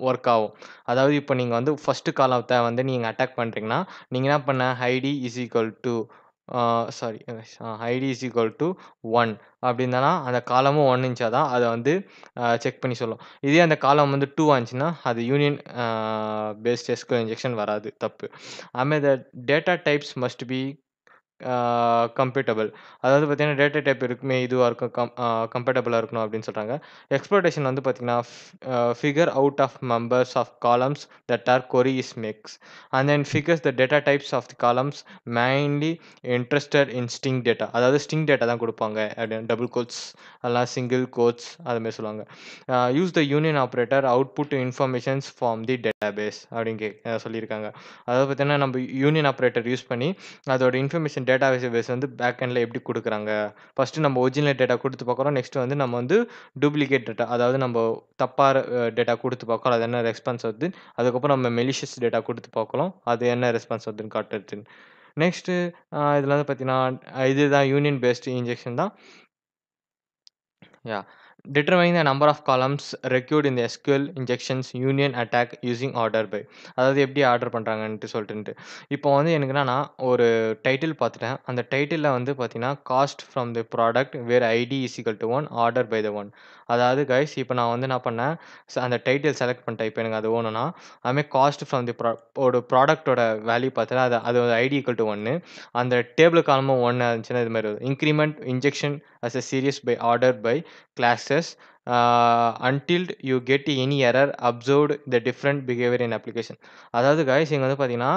ஒர்க் ஆகும். அதாவது இப்போ நீங்க வந்து ஃபர்ஸ்ட் காலத்த வந்து நீங்க அட்டாக் பண்றீங்கன்னா, நீங்க என்ன பண்ண ID is equal to sorry ID is equal to 1 அப்படி இருந்தனா, அந்த காலமும் 1 இருந்துச்சா தான் அத வந்து செக் பண்ணி சொல்லும். இதே அந்த காலம் வந்து 2 இருந்துச்சுன்னா, அது யூனியன் பேஸ்ட் எஸ்கியூஎல் இன்ஜெக்ஷன் வராது. தப்பு. அதுமாரி டேட்டா டைப்ஸ் மஸ்ட் பி கம்பாட்டிபிள். அதாவது பார்த்தீங்கன்னா, டேட்டா டைப் இருக்குமே இதுவா இருக்கும் கம்பாட்டிபிளா இருக்கணும் அப்படின்னு சொல்றாங்க. எக்ஸ்ப்ளோரேஷன் வந்து பார்த்தீங்கன்னா, figure out of members of columns that are query is mix and then figures the data types of the columns mainly interested in string data. அதாவது ஸ்ட்ரிங் டேட்டா தான் குடுப்பாங்க. அப்படின்னு டபுள் கோட்ஸ் அதெல்லாம் சிங்கிள் கோட்ஸ் அது மாரி சொல்லுவாங்க. Use the union operator output informations from the database அப்படின்னு சொல்லியிருக்காங்க. அதாவது பார்த்தீங்கன்னா, நம்ம யூனியன் ஆப்பரேட்டர் யூஸ் பண்ணி அதோட இன்ஃபர்மேஷன் டேட்டாபேஸ் வந்து பேக் எண்ட்ல எப்படி குடுக்குறாங்க. ஃபர்ஸ்ட் நம்ம ஒரிஜினல் டேட்டா குடுத்து பார்க்குறோம். நெக்ஸ்ட் வந்து நம்ம வந்து டூப்ளிகேட் டேட்டா அதாவது நம்ம தப்பா டேட்டா குடுத்து பார்க்குறோம். அது என்ன ரெஸ்பான்ஸ் வருது. அதுக்கப்புறம் நம்ம மெலிஷியஸ் டேட்டா குடுத்து பார்க்குறோம். அது என்ன ரெஸ்பான்ஸ் வருதுன்னு காட்டுது. நெக்ஸ்ட்டு இதில வந்து பார்த்தீங்கன்னா, இதுதான் யூனியன் பேஸ்ட் இன்ஜெக்ஷன் தான். Yeah. Determining the number of columns required in the SQL injections union attack using order by. அதாவது எப்படி ஆர்டர் பண்றாங்கன்ட்டு சொல்லிட்டுன்ட்டு. இப்போ வந்து எனக்கு என்னன்னா, ஒரு டைட்டில் பார்த்துட்டேன். அந்த டைட்டில்ல வந்து பார்த்தீங்கன்னா, cost from the product where ID is equal to 1 order by the 1. அதாவது கைஸ் இப்போ நான் வந்து என்ன பண்ணேன், அந்த டைட்டில் செலக்ட் பண்ணிட்டேன். இப்போ எனக்கு அது வேணும்னா, அதுமாரி காஸ்ட் ஃப்ரம் தி ஒரு ப்ராடக்ட்டோட வேல்யூ பார்த்தீங்கன்னா, அது ஐடி ஈக்குவல் டூ 1. அந்த டேபிள் காலமும் 1 இருந்துச்சுன்னா இது மாரி வரும். Increment injection as a series by order by classes until you get any error observed the different behavior in application. அதாவது காய்ஸ் இங்க வந்து பார்த்தீங்கன்னா,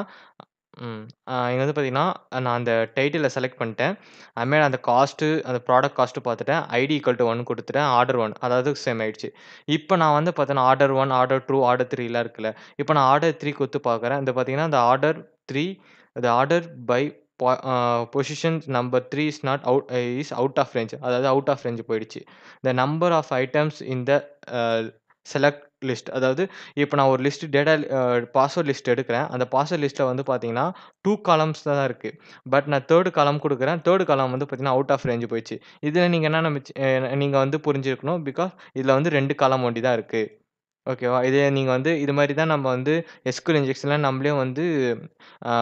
இங்க வந்து பார்த்தீங்கன்னா, நான் அந்த டைட்டில செலக்ட் பண்ணிட்டேன். அதுமாரி அந்த காஸ்ட்டு, அந்த ப்ராடக்ட் காஸ்ட்டு பார்த்துட்டேன். ஐடி ஈக்குவல் டூ 1 குடுத்துட்டேன். ஆர்டர் 1 அதாவது சேம் ஆயிடுச்சு. இப்ப நான் வந்து பார்த்தேன்னா, ஆர்டர் 1, ஆர்டர் 2, ஆர்டர் 3லாம் இருக்குல்ல. இப்ப நான் ஆர்டர் 3 குடுத்து பார்க்குறேன். இந்த பார்த்தீங்கன்னா, இந்த order 3 the order by position number 3 is out of range. அதாவது அவுட் ஆஃப் ரேஞ்ச் போயிடுச்சு. the number of items in the select list. அதாவது இப்ப நான் ஒரு லிஸ்ட் டேட்டா பாஸ்வேர்ட் லிஸ்ட் எடுக்கிறேன். அந்த பாஸ்வேர்ட் லிஸ்ட்ல வந்து பார்த்தீங்கன்னா, 2 காலம்ஸ் தான் இருக்கு. பட் நான் 3 காலம் குடுக்குறேன். 3 காலம் வந்து பார்த்தீங்கன்னா, அவுட் ஆஃப் ரேஞ்ச் போயிடுச்சு. இதுல நீங்க என்னன்னா நீங்க வந்து புரிஞ்சிருக்கணும். பிகாஸ் இதுல வந்து 2 காலம் ஒண்டி தான் இருக்கு. ஓகேவா? இதே நீங்க வந்து இது மாரி தான் நம்ம வந்து எஸ்கியூஎல் இன்ஜெக்ஷன்ல நம்மளே வந்து ஆ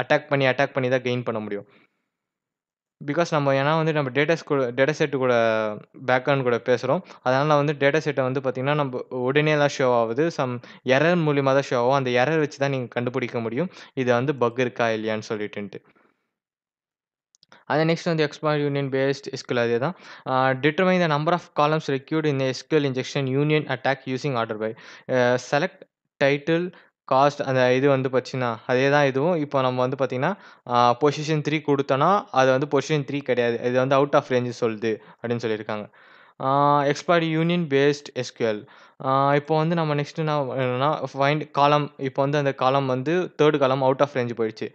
அட்டாக் பண்ணி தான் கெயின் பண்ண முடியும். பிகாஸ் நம்ம ஏன்னா வந்து நம்ம டேட்டா செட் கூட பேக்ரவுண்ட் கூட பேசுறோம். அதனால வந்து டேட்டா செட்ட வந்து பார்த்தீங்கன்னா, நம்ப உடனே தான் ஷோ ஆவுது. எரர் மூலியமா தான் ஷோ ஆகும். அந்த எரர் வச்சு தான் நீங்க கண்டுபிடிக்க முடியும். இது வந்து பக் இருக்கா இல்லையான்னு சொல்லிட்டுன்ட்டு. நெக்ஸ்ட் வந்து எக்ஸ்ப்ளாய்ட் யூனியன் பேஸ்ட் எஸ்கியூஎல் அதேதான். Determine the number of columns required in SQL injection union attack using order by. Select title, cost அந்த இது வந்து பார்த்தீங்கன்னா, அதே தான் இதுவும். இப்போ நம்ம வந்து பார்த்தீங்கன்னா, பொசிஷன் 3 குடுத்தோம்னா, அது வந்து பொசிஷன் 3 கிடையாது. இது வந்து அவுட் ஆஃப் ரேஞ்ச் சொல்லுது அப்படின்னு சொல்லியிருக்காங்க. Exploit union based SQL. இப்போ வந்து நம்ம நெக்ஸ்ட் என்ன வேணும்னா, ஃபைண்ட் காலம். இப்போ வந்து அந்த காலம் வந்து 3 காலம் அவுட் ஆஃப் ரேஞ்ச் போயிடுச்சு.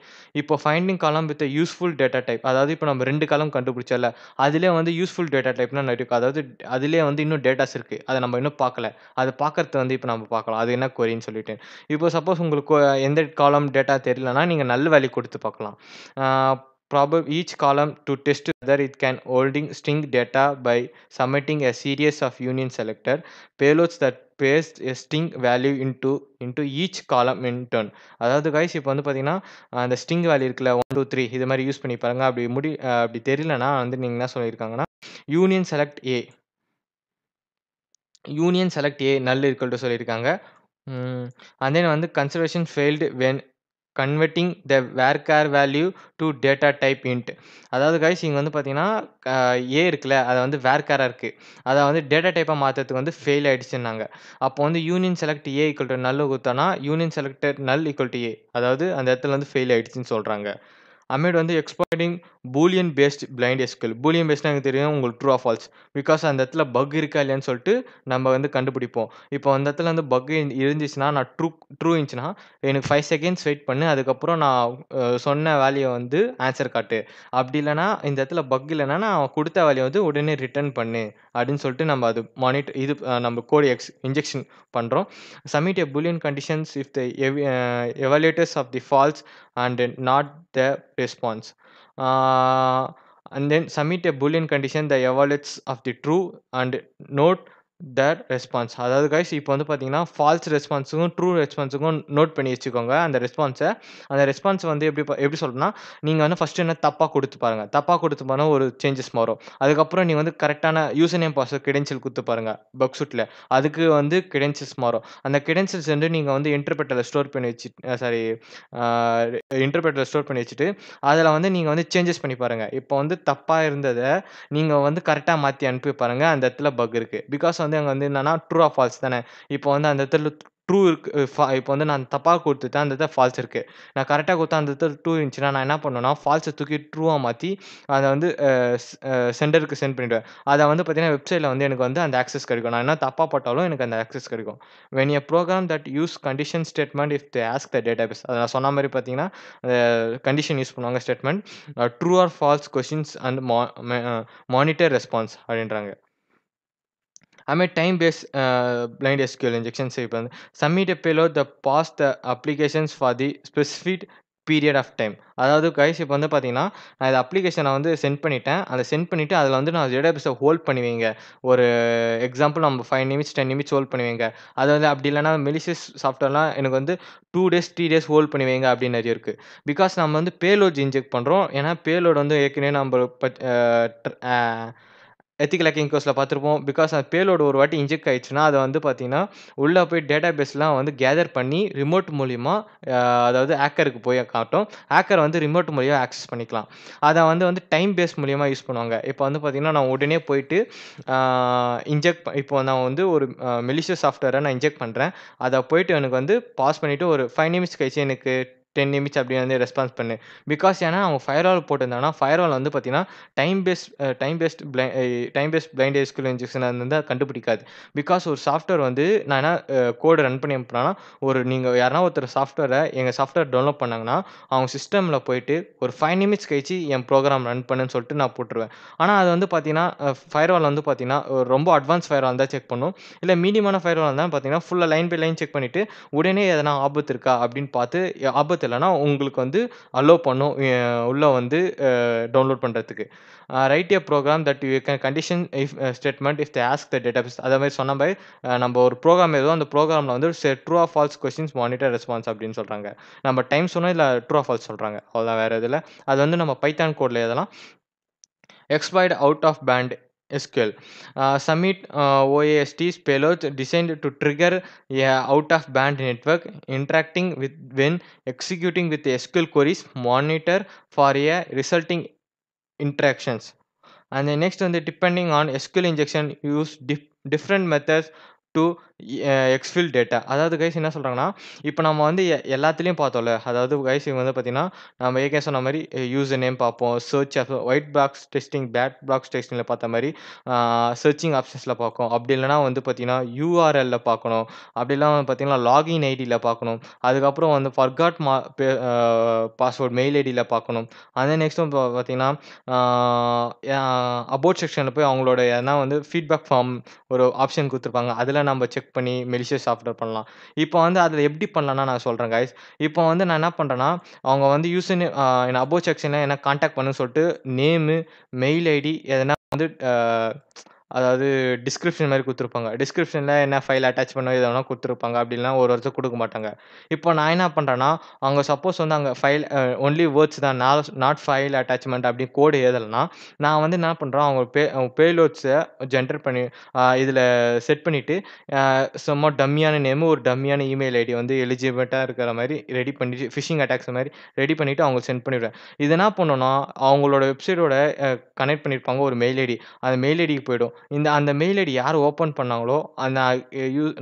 இப்போ ஃபைண்டிங் காலம் வித் யூஸ்ஃபுல் டேட்டா டைப். அதாவது இப்போ நம்ம 2 காலம் கண்டுபிடிச்சோம்ல, அதிலயே வந்து யூஸ்ஃபுல் டேட்டா டைப்னா இருக்கு. அதாவது அதிலயே வந்து இன்னும் டேட்டாஸ் இருக்கு. அத நம்ம இன்னும் பார்க்கல. அத பார்க்கறது வந்து இப்ப நம்ம பார்க்கலாம். அது என்ன கொரின்னு சொல்லிட்டு. இப்போ சப்போஸ் உங்களுக்கு எந்த காலம் டேட்டா தெரியலன்னா, நீங்க நல் வேல்யூ குடுத்து பார்க்கலாம். ஆ each column to test whether it can holding string data by submitting a series of union selector payloads that paste a string value into each column in turn. அதாவது கைஸ் இப்போ வந்து பார்த்தீங்கன்னா, அந்த ஸ்ட்ரிங் வேல்யூ இருக்குல்ல 1, 2, 3 இது மாரி யூஸ் பண்ணி பாருங்க. அப்படி தெரியலன்னா வந்து நீங்க என்ன சொல்லியிருக்காங்கன்னா, union select A null equal to சொல்லியிருக்காங்க. அண்ட் தென் வந்து consideration failed when converting the varchar value to data type int. அதாவது கைஸ் இங்க வந்து பார்த்தீங்கன்னா, ஏ இருக்குல்ல, அது வந்து வேர்ச்சரா இருக்கு. அத வந்து டேட்டா டைப்பா மாத்துறதுக்கு வந்து ஃபெயில் ஆயிடுச்சுன்னாங்க. அப்போ வந்து union select A equal to null குடுத்தோம்னா, union selected null equal to A. அதாவது அந்த இடத்துல வந்து ஃபெயில் ஆயிடுச்சுன்னு சொல்றாங்க. அமேட் வந்து exploiting boolean based blind SQL. Boolean பேஸ்ட்னா எனக்கு தெரியும் உங்களுக்கு ட்ரூ ஆர் ஃபால்ஸ். பிகாஸ் அந்த இடத்துல பக் இருக்கா இல்லையான்னு சொல்லிட்டு நம்ம வந்து கண்டுபிடிப்போம். இப்போ அந்த இடத்துல வந்து பக் இருந்துச்சுன்னா, நான் ட்ரூ இருந்துச்சுன்னா, எனக்கு 5 செகண்ட்ஸ் வெயிட் பண்ணு. அதுக்கப்புறம் நான் சொன்ன வேல்யூ வந்து ஆன்ஸர் காட்டு. அப்படி இல்லன்னா, இந்த இடத்துல பக் இல்லன்னா, நான் குடுத்த வேல்யூ வந்து உடனே ரிட்டர்ன் பண்ணு. அப்படின்னு சொல்லிட்டு நம்ம அது இது நம்ம கோட் இன்ஜெக்ஷன் பண்றோம். Submit a boolean conditions if the evaluators of the false and not the response. And then submit a boolean condition that evaluates of the true and note their response. அதாவது கைஸ் இப்போ வந்து பார்த்தீங்கன்னா, ஃபால்ஸ் ரெஸ்பான்ஸுக்கும், ட்ரூ ரெஸ்பான்ஸுக்கும் நோட் பண்ணி வச்சுக்கோங்க அந்த ரெஸ்பான்ஸ. அந்த ரெஸ்பான்ஸ் வந்து எப்படி சொல்றேன்னா, நீங்க வந்து ஃபர்ஸ்ட் என்ன தப்பா குடுத்து பாருங்க. தப்பா குடுத்து பாருங்க ஒரு சேஞ்சஸ் மாறும். அதுக்கப்புறம் நீங்க வந்து கரெக்ட்டான யூசர் நேம், பாஸ்வேர்ட் கிரெடென்ஷியல் குடுத்து பாருங்க பக் சூட்ல. அதுக்கு வந்து கிரெடென்ஷியல்ஸ் மாறும். அந்த கிரெடென்ஷியல்ஸ் வந்து நீங்க வந்து இன்டர்பிரெட்டர்ல ஸ்டோர் பண்ணி வச்சு சாரி ஆ இன்டர்பிரெட்டர்ல ஸ்டோர் பண்ணி வச்சுட்டு, அதுல வந்து நீங்க வந்து சேஞ்சஸ் பண்ணி பாருங்க. இப்போ வந்து தப்பா இருந்தத நீங்க வந்து கரெக்ட்டா மாத்தி அனுப்பி பாருங்க. அந்த இடத்துல பக் இருக்கு. பிகாஸ் வந்து அங்க வந்து என்னன்னா, ட்ரூ ஆர் ஃபால்ஸ் தானே. இப்போ வந்து அந்த இடத்துல ட்ரூ இருக்கு. இப்போ வந்து நான் தப்பா குடுத்துட்டேன். அந்த இடத்துல ஃபால்ஸ் இருக்கு. நான் கரெக்ட்டா குடுத்தா அந்த இடத்துல ட்ரூ இருந்துச்சுன்னா, நான் என்ன பண்ணுவேன்னா, ஃபால்ஸ தூக்கி ட்ரூவா மாத்தி அத வந்து சென்டருக்கு சென்ட் பண்ணிடுவேன். அத வந்து பார்த்தீங்கன்னா, வெப்சைட்ல வந்து எனக்கு வந்து அந்த ஆக்சஸ் கிடைக்கும். நான் என்ன தப்பா போட்டாலும் எனக்கு அந்த ஆக்சஸ் கிடைக்கும். when a program that use condition statement if they ask the database. அத நான் சொன்ன மாரி பார்த்தீங்கன்னா, கண்டிஷன் யூஸ் பண்ணுவாங்க statement. True or false questions and monitor response அப்படின்றாங்க. அதுமாரி time base blind SQL injections இப்போ வந்து submit a payload the pass the applications for the specific period of time. அதாவது கைஸ் இப்ப வந்து பார்த்தீங்கன்னா, நான் இந்த அப்ளிகேஷன வந்து சென்ட் பண்ணிட்டேன். அத சென்ட் பண்ணிட்டு அதில வந்து நான் டேட்டாபேஸ ஹோல்ட் பண்ணி வைங்க. ஒரு எக்ஸாம்பிள் நம்ம 5 நிமிட்ஸ், 10 நிமிட்ஸ் ஹோல்ட் பண்ணி வைங்க. அது வந்து அப்படி இல்லன்னா மெலிசியஸ் சாஃப்ட்வேர்லாம் எனக்கு வந்து 2 டேஸ், 3 டேஸ் ஹோல்ட் பண்ணி வைங்க அப்படின்னு நெறைய இருக்கு. பிகாஸ் நம்ம வந்து பேலோட்ஸ் இன்ஜெக்ட் பண்றோம். ஏன்னா பேலோட் வந்து ஏற்கனவே நம்ப பட் அ ட்ர் அ எத்திக்கல் ஹேக்கிங் கோர்ஸ்ல பார்த்திருப்போம். பிகாஸ் அந்த பேலோட் ஒரு வாட்டி இன்ஜெக்ட் ஆயிடுச்சுன்னா, அத வந்து பார்த்தீங்கன்னா, உள்ள போய் டேட்டாபேஸ்லாம் வந்து கேதர் பண்ணி ரிமோட் மூலியமா அதாவது ஹேக்கருக்கு போய் காட்டும். ஹேக்கர் வந்து ரிமோட் மூலியமா ஆக்சஸ் பண்ணிக்கலாம். அத வந்து டைம் பேஸ் மூலியமா யூஸ் பண்ணுவாங்க. இப்ப வந்து பார்த்தீங்கன்னா, நான் உடனே போயிட்டு ஆ இப்போ நான் வந்து ஒரு மெலிஷியஸ் சாஃப்ட்வேர நான் இன்ஜெக்ட் பண்றேன். அத போயிட்டு எனக்கு வந்து பாஸ் பண்ணிட்டு ஒரு 5 நிமிட்ஸ் கழிச்சு எனக்கு 10 நிமிட்ஸ் அப்படி வந்து ரெஸ்பான்ஸ் பண்ணு. பிகாஸ் ஏன்னா அவங்க ஃபயர்வால் போட்டிருந்தாங்கன்னா, ஃபயர்வால் வந்து பார்த்தீங்கன்னா, time base time based blind time based blind SQL injection அது வந்து கண்டுபிடிக்காது. பிகாஸ் ஒரு சாஃப்ட்வேர் வந்து நான் என்ன கோட் ரன் பண்ணி அனுப்புனேன்னா, நீங்க யாருனா ஒருத்தர் எங்க சாஃப்ட்வேர் டவுன்லோட் பண்ணாங்கன்னா, அவங்க சிஸ்டம்ல போயிட்டு ஒரு 5 நிமிட்ஸ் கழிச்சு என் ப்ரோகிராம் ரன் பண்ணுன்னு சொல்லிட்டு நான் போட்டுருவேன். ஆனா அது வந்து பார்த்தீங்கன்னா, ஃபயர்வால் வந்து பார்த்தீங்கன்னா, ரொம்ப அட்வான்ஸ் ஃபயர்வால் தான் செக் பண்ணும். இல்ல மீடியமான ஃபயர்வால் இருந்தா பார்த்தீங்கன்னா, ஃபுல்லா லைன் பை லைன் செக் பண்ணிட்டு, உடனே எதனா ஆபத்து இருக்கா அப்படின்னு பார்த்து, ஆபத்து இல்லன்னா உங்களுக்கு வந்து அலோவ் பண்ணும். உள்ள வந்து டவுன்லோட் பண்றதுக்கு. Right a program that you can condition if statement if they ask the database அதே மாரி சொன்ன மாரி நம்ம ஒரு புரோகிராம் எழுதுவோம். அந்த புரோகிராம்ல வந்து true or false questions monitor response அப்படின்னு சொல்றாங்க. நம்ம டைம் சொன்னோம், இல்ல ட்ரூ ஆர் ஃபால்ஸ் சொல்றாங்க. அவ்வளோதான் வேற எதுவும் இல்ல. அது வந்து நம்ம பைத்தான் கோட்ல எழுதலாம். Exploit out-of-band SQL. Submit OAST's payloads designed to trigger a out-of-band network interacting with when executing with SQL queries monitor for a resulting interactions. And then next வந்து depending on SQL injection use different methods to exfil data. அதாவது கைஸ் என்ன சொல்றாங்கன்னா, இப்ப நம்ம வந்து எல்லாத்துலயும் பார்த்தோம்ல. அதாவது கைஸ் இவங்க வந்து பார்த்தீங்கன்னா, நம்ம ஏற்கனவே சொன்ன மாரி யூசர் நேம் பார்ப்போம். White box testing, black box டெஸ்டிங்ல பார்த்த மாரி சர்ச்சிங் ஆப்ஷன்ஸ்ல பார்க்கும். அப்படி இல்லன்னா வந்து பார்த்தீங்கன்னா, URLல பார்க்கணும். அப்படி இல்லனா பார்த்தீங்கன்னா, லாகின் ஐடில பார்க்கணும். அதுக்கப்புறம் வந்து ஃபர்காட் பாஸ்வேர்ட் மெயில் ஐடில பார்க்கணும். நெக்ஸ்ட் வந்து பார்த்தீங்கன்னா, அபௌட் செக்ஷன்ல போய் அவங்களோட எதனா வந்து ஃபீட்பேக் ஃபார்ம் ஒரு ஆப்ஷன் குடுத்துருப்பாங்க. அதில நம்ம செக் பண்ணி மெலிஷியஸ் சாஃப்ட்வேர் பண்ணலாம். இப்போ வந்து அதில எப்படி பண்ணலாம்னா நான் சொல்றேன் கைஸ். இப்போ வந்து நான் என்ன பண்றேன்னா, அவங்க வந்து யூசர் நேம் அபௌட் செக்ஷன்ல என்ன கான்டாக்ட் பண்ணுன்னு சொல்லிட்டு நேமு, மெயில் ஐடி எதனா வந்து அதாவது டிஸ்கிரிப்ஷன் மாரி குடுத்துருப்பாங்க. டிஸ்கிரிப்ஷன்ல என்ன ஃபைல் அட்டாச் பண்ணணும் எது வேணா குடுத்துருப்பாங்க. அப்படி இல்லனா ஒரு ஒருத்தர் குடுக்க மாட்டாங்க. இப்போ நான் என்ன பண்றேன்னா, அவங்க சப்போஸ் வந்து அங்க ஃபைல் ஒன்லி வேர்ட்ஸ் தான் நாட் ஃபைல் அட்டாச்மென்ட் அப்படி கோட் எழுதலன்னா, நான் வந்து என்ன பண்றேன், அவங்க பேலோட்ஸ ஜெனரேட் பண்ணி இதில செட் பண்ணிட்டு, சும்மா டம்மியான நேமு, ஒரு டம்மியான இமெயில் ஐடி வந்து எலிஜிபிலிட்டா இருக்கிற மாரி ரெடி பண்ணிட்டு, ஃபிஷிங் அட்டாக்ஸ் மாரி ரெடி பண்ணிட்டு அவங்களுக்கு சென்ட் பண்ணிவிடுவேன். இது என்ன பண்ணும்னா, அவங்களோட வெப்சைட்டோட கனெக்ட் பண்ணியிருப்பாங்க ஒரு மெயில் ஐடி. அந்த மெயில் ஐடிக்கு போயிடும். அந்த மெயில் ஐடி யார் ஓப்பன் பண்ணாங்களோ, அந்த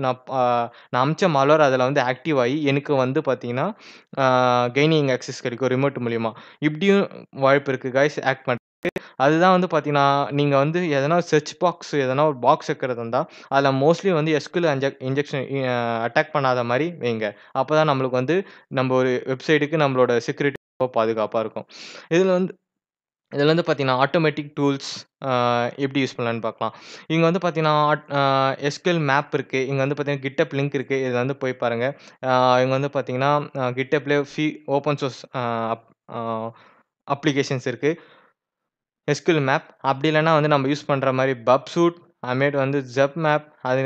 நான் அனுப்பிச்ச மால்வேர் அதில வந்து ஆக்டிவ் ஆயி, எனக்கு வந்து பார்த்தீங்கன்னா, கெய்னிங் ஆக்சஸ் கிடைக்கும் ரிமோட் மூலியமா. இப்படியும் வாய்ப்பு இருக்கு காய்ஸ் ஹேக் பண்றதுக்கு. அதுதான் வந்து பார்த்தீங்கன்னா, நீங்க வந்து எதனா சர்ச் பாக்ஸ் எதனா ஒரு பாக்ஸ் வைக்கிறதா இருந்தா, அதில மோஸ்ட்லி வந்து எஸ்கியூஎல் இன்ஜெக்ஷன் அட்டாக் பண்ணாத மாரி வைங்க. அப்பதான் நம்மளுக்கு வந்து நம்ம ஒரு வெப்சைட்டுக்கு நம்மளோட செக்யூரிட்டி பாதுகாப்பா இருக்கும். இதில வந்து இதில வந்து பார்த்தீங்கன்னா, ஆட்டோமேட்டிக் டூல்ஸ் எப்படி யூஸ் பண்ணலான்னு பார்க்கலாம். இங்க வந்து பார்த்தீங்கன்னா, எஸ்கியூஎல் மேப் இருக்கு. இங்க வந்து பார்த்தீங்கன்னா, GitHub லிங்க் இருக்கு. இதில வந்து போய் பாருங்க. இங்க வந்து பார்த்தீங்கன்னா, GitHubலயே ஓப்பன் சோர்ஸ் அப் அ அப்ளிகேஷன்ஸ் இருக்கு. SQL map. அப்படி இல்லன்னா வந்து நம்ம யூஸ் பண்ற மாரி பப்சூட், அதுமேட்டு வந்து ஜெப்மேப், அது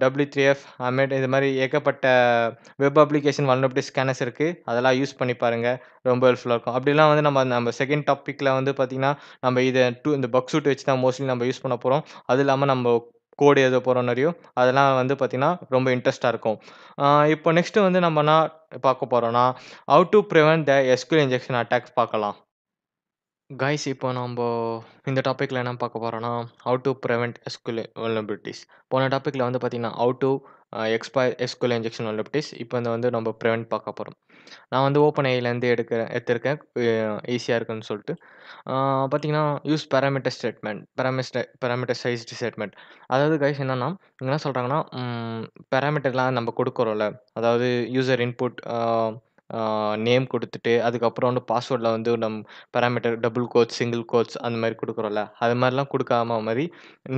W3F அதுமேட்டு இது மாரி ஏகப்பட்ட வெப் அப்ளிகேஷன் வல்னரபிலிட்டி ஸ்கேனர்ஸ் இருக்கு. அதெல்லாம் யூஸ் பண்ணி பாருங்க. ரொம்ப ஹெல்ப்ஃபுல்லா இருக்கும். அப்படிலாம் வந்து நம்ம செகண்ட் டாபிக்ல வந்து பார்த்தீங்கன்னா, நம்ம இந்த பக்சூட் வச்சு தான் மோஸ்ட்லி நம்ம யூஸ் பண்ண போறோம். அதுவும் இல்லாம நம்ம கோட் எழுத போறோம் நெறைய. அதெல்லாம் வந்து பார்த்தீங்கன்னா, ரொம்ப இன்ட்ரெஸ்ட்டா இருக்கும். அ இப்போ நெக்ஸ்ட் வந்து நம்ம என்ன பார்க்க போறோம்னா, how to prevent the SQL injection attacks பார்க்கலாம். கைஸ் இப்போ நம்ப இந்த டாபிக்ல என்ன பார்க்க போறோம்னா, how to prevent SQL vulnerabilities. போன டாபிக்ல வந்து பார்த்தீங்கன்னா, how to SQL injection vulnerabilities. இப்போ வந்து நம்ம பிரிவென்ட் பார்க்க போறோம். நான் வந்து ஓப்பன் ஏஐலேருந்து எடுத்திருக்கேன். ஈஸியா இருக்குன்னு சொல்லிட்டு. ஆ பார்த்தீங்கன்னா, யூஸ் பாராமீட்டர் ஸ்டேட்மென்ட். பாராமீட்டரைஸ்டு ஸ்டேட்மென்ட். அதாவது கைஸ் என்னன்னா, என்ன சொல்றாங்கன்னா, பாராமீட்டர்லாம் நம்ம குடுக்குறோம்ல. அதாவது யூசர் இன்புட் நேம் குடுத்துட்டு, அதுக்கப்புறம் வந்து பாஸ்வேர்ட்ல வந்து parameter double quotes, single quotes அந்த மாரி குடுக்குறோம்ல. அது மாரிலாம் குடுக்காம மாரி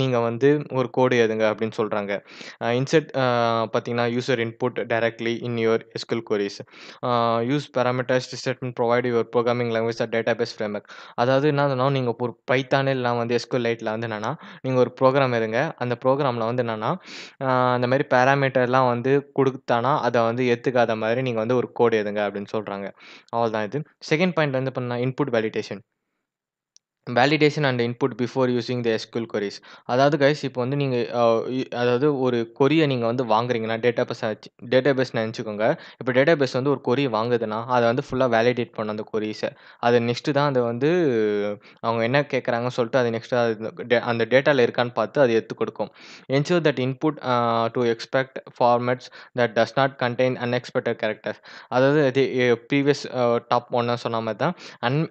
நீங்க வந்து ஒரு கோடு எழுதுங்க அப்படின்னு சொல்றாங்க. இன்செர்ட் பார்த்தீங்கன்னா, user input directly in your SQL queries. Use parameterized statement provide your programming language or database framework. அதாவது என்னதுன்னா, நீங்க ஒரு பைத்தான் இல்லனா வந்து எஸ்கியூஎல் லைட்ல வந்து என்னன்னா, நீங்க ஒரு புரோகிராம் எழுதுங்க. அந்த புரோகிராம்ல வந்து என்னன்னா, அந்த மாரி பாராமீட்டர்லாம் வந்து குடுத்தானா, அத வந்து ஏத்துக்காத மாரி நீங்க வந்து ஒரு கோட் எழுதுங்க அப்படின்னு சொல்றாங்க. அவ்வளதான் இது. செகண்ட் பாயிண்ட் வந்து பார்த்தீங்கன்னா, input validation. Validation and input before using the SQL queries. அதாவது கைஸ் இப்போ வந்து நீங்க அதாவது ஒரு கொரிய நீங்க வந்து வாங்குறீங்கன்னா, டேட்டாபேஸ் நெனச்சுக்கோங்க. இப்போ டேட்டாபேஸ் வந்து ஒரு கொரி வாங்குதுன்னா, அத வந்து ஃபுல்லா வேலிடேட் பண்ணும் அந்த கொரீஸ. அது நெக்ஸ்ட்டு தான் அத வந்து அவங்க என்ன கேட்கறாங்கன்னு சொல்லிட்டு அது நெக்ஸ்ட்டு அந்த டேட்டால இருக்கான்னு பார்த்து அது எடுத்துக் கொடுக்கும். Ensure that input to expect formats that does not contain unexpected characters. அதாவது இது ப்ரீவியஸ் டாப் 1 சொன்ன மாரி தான்.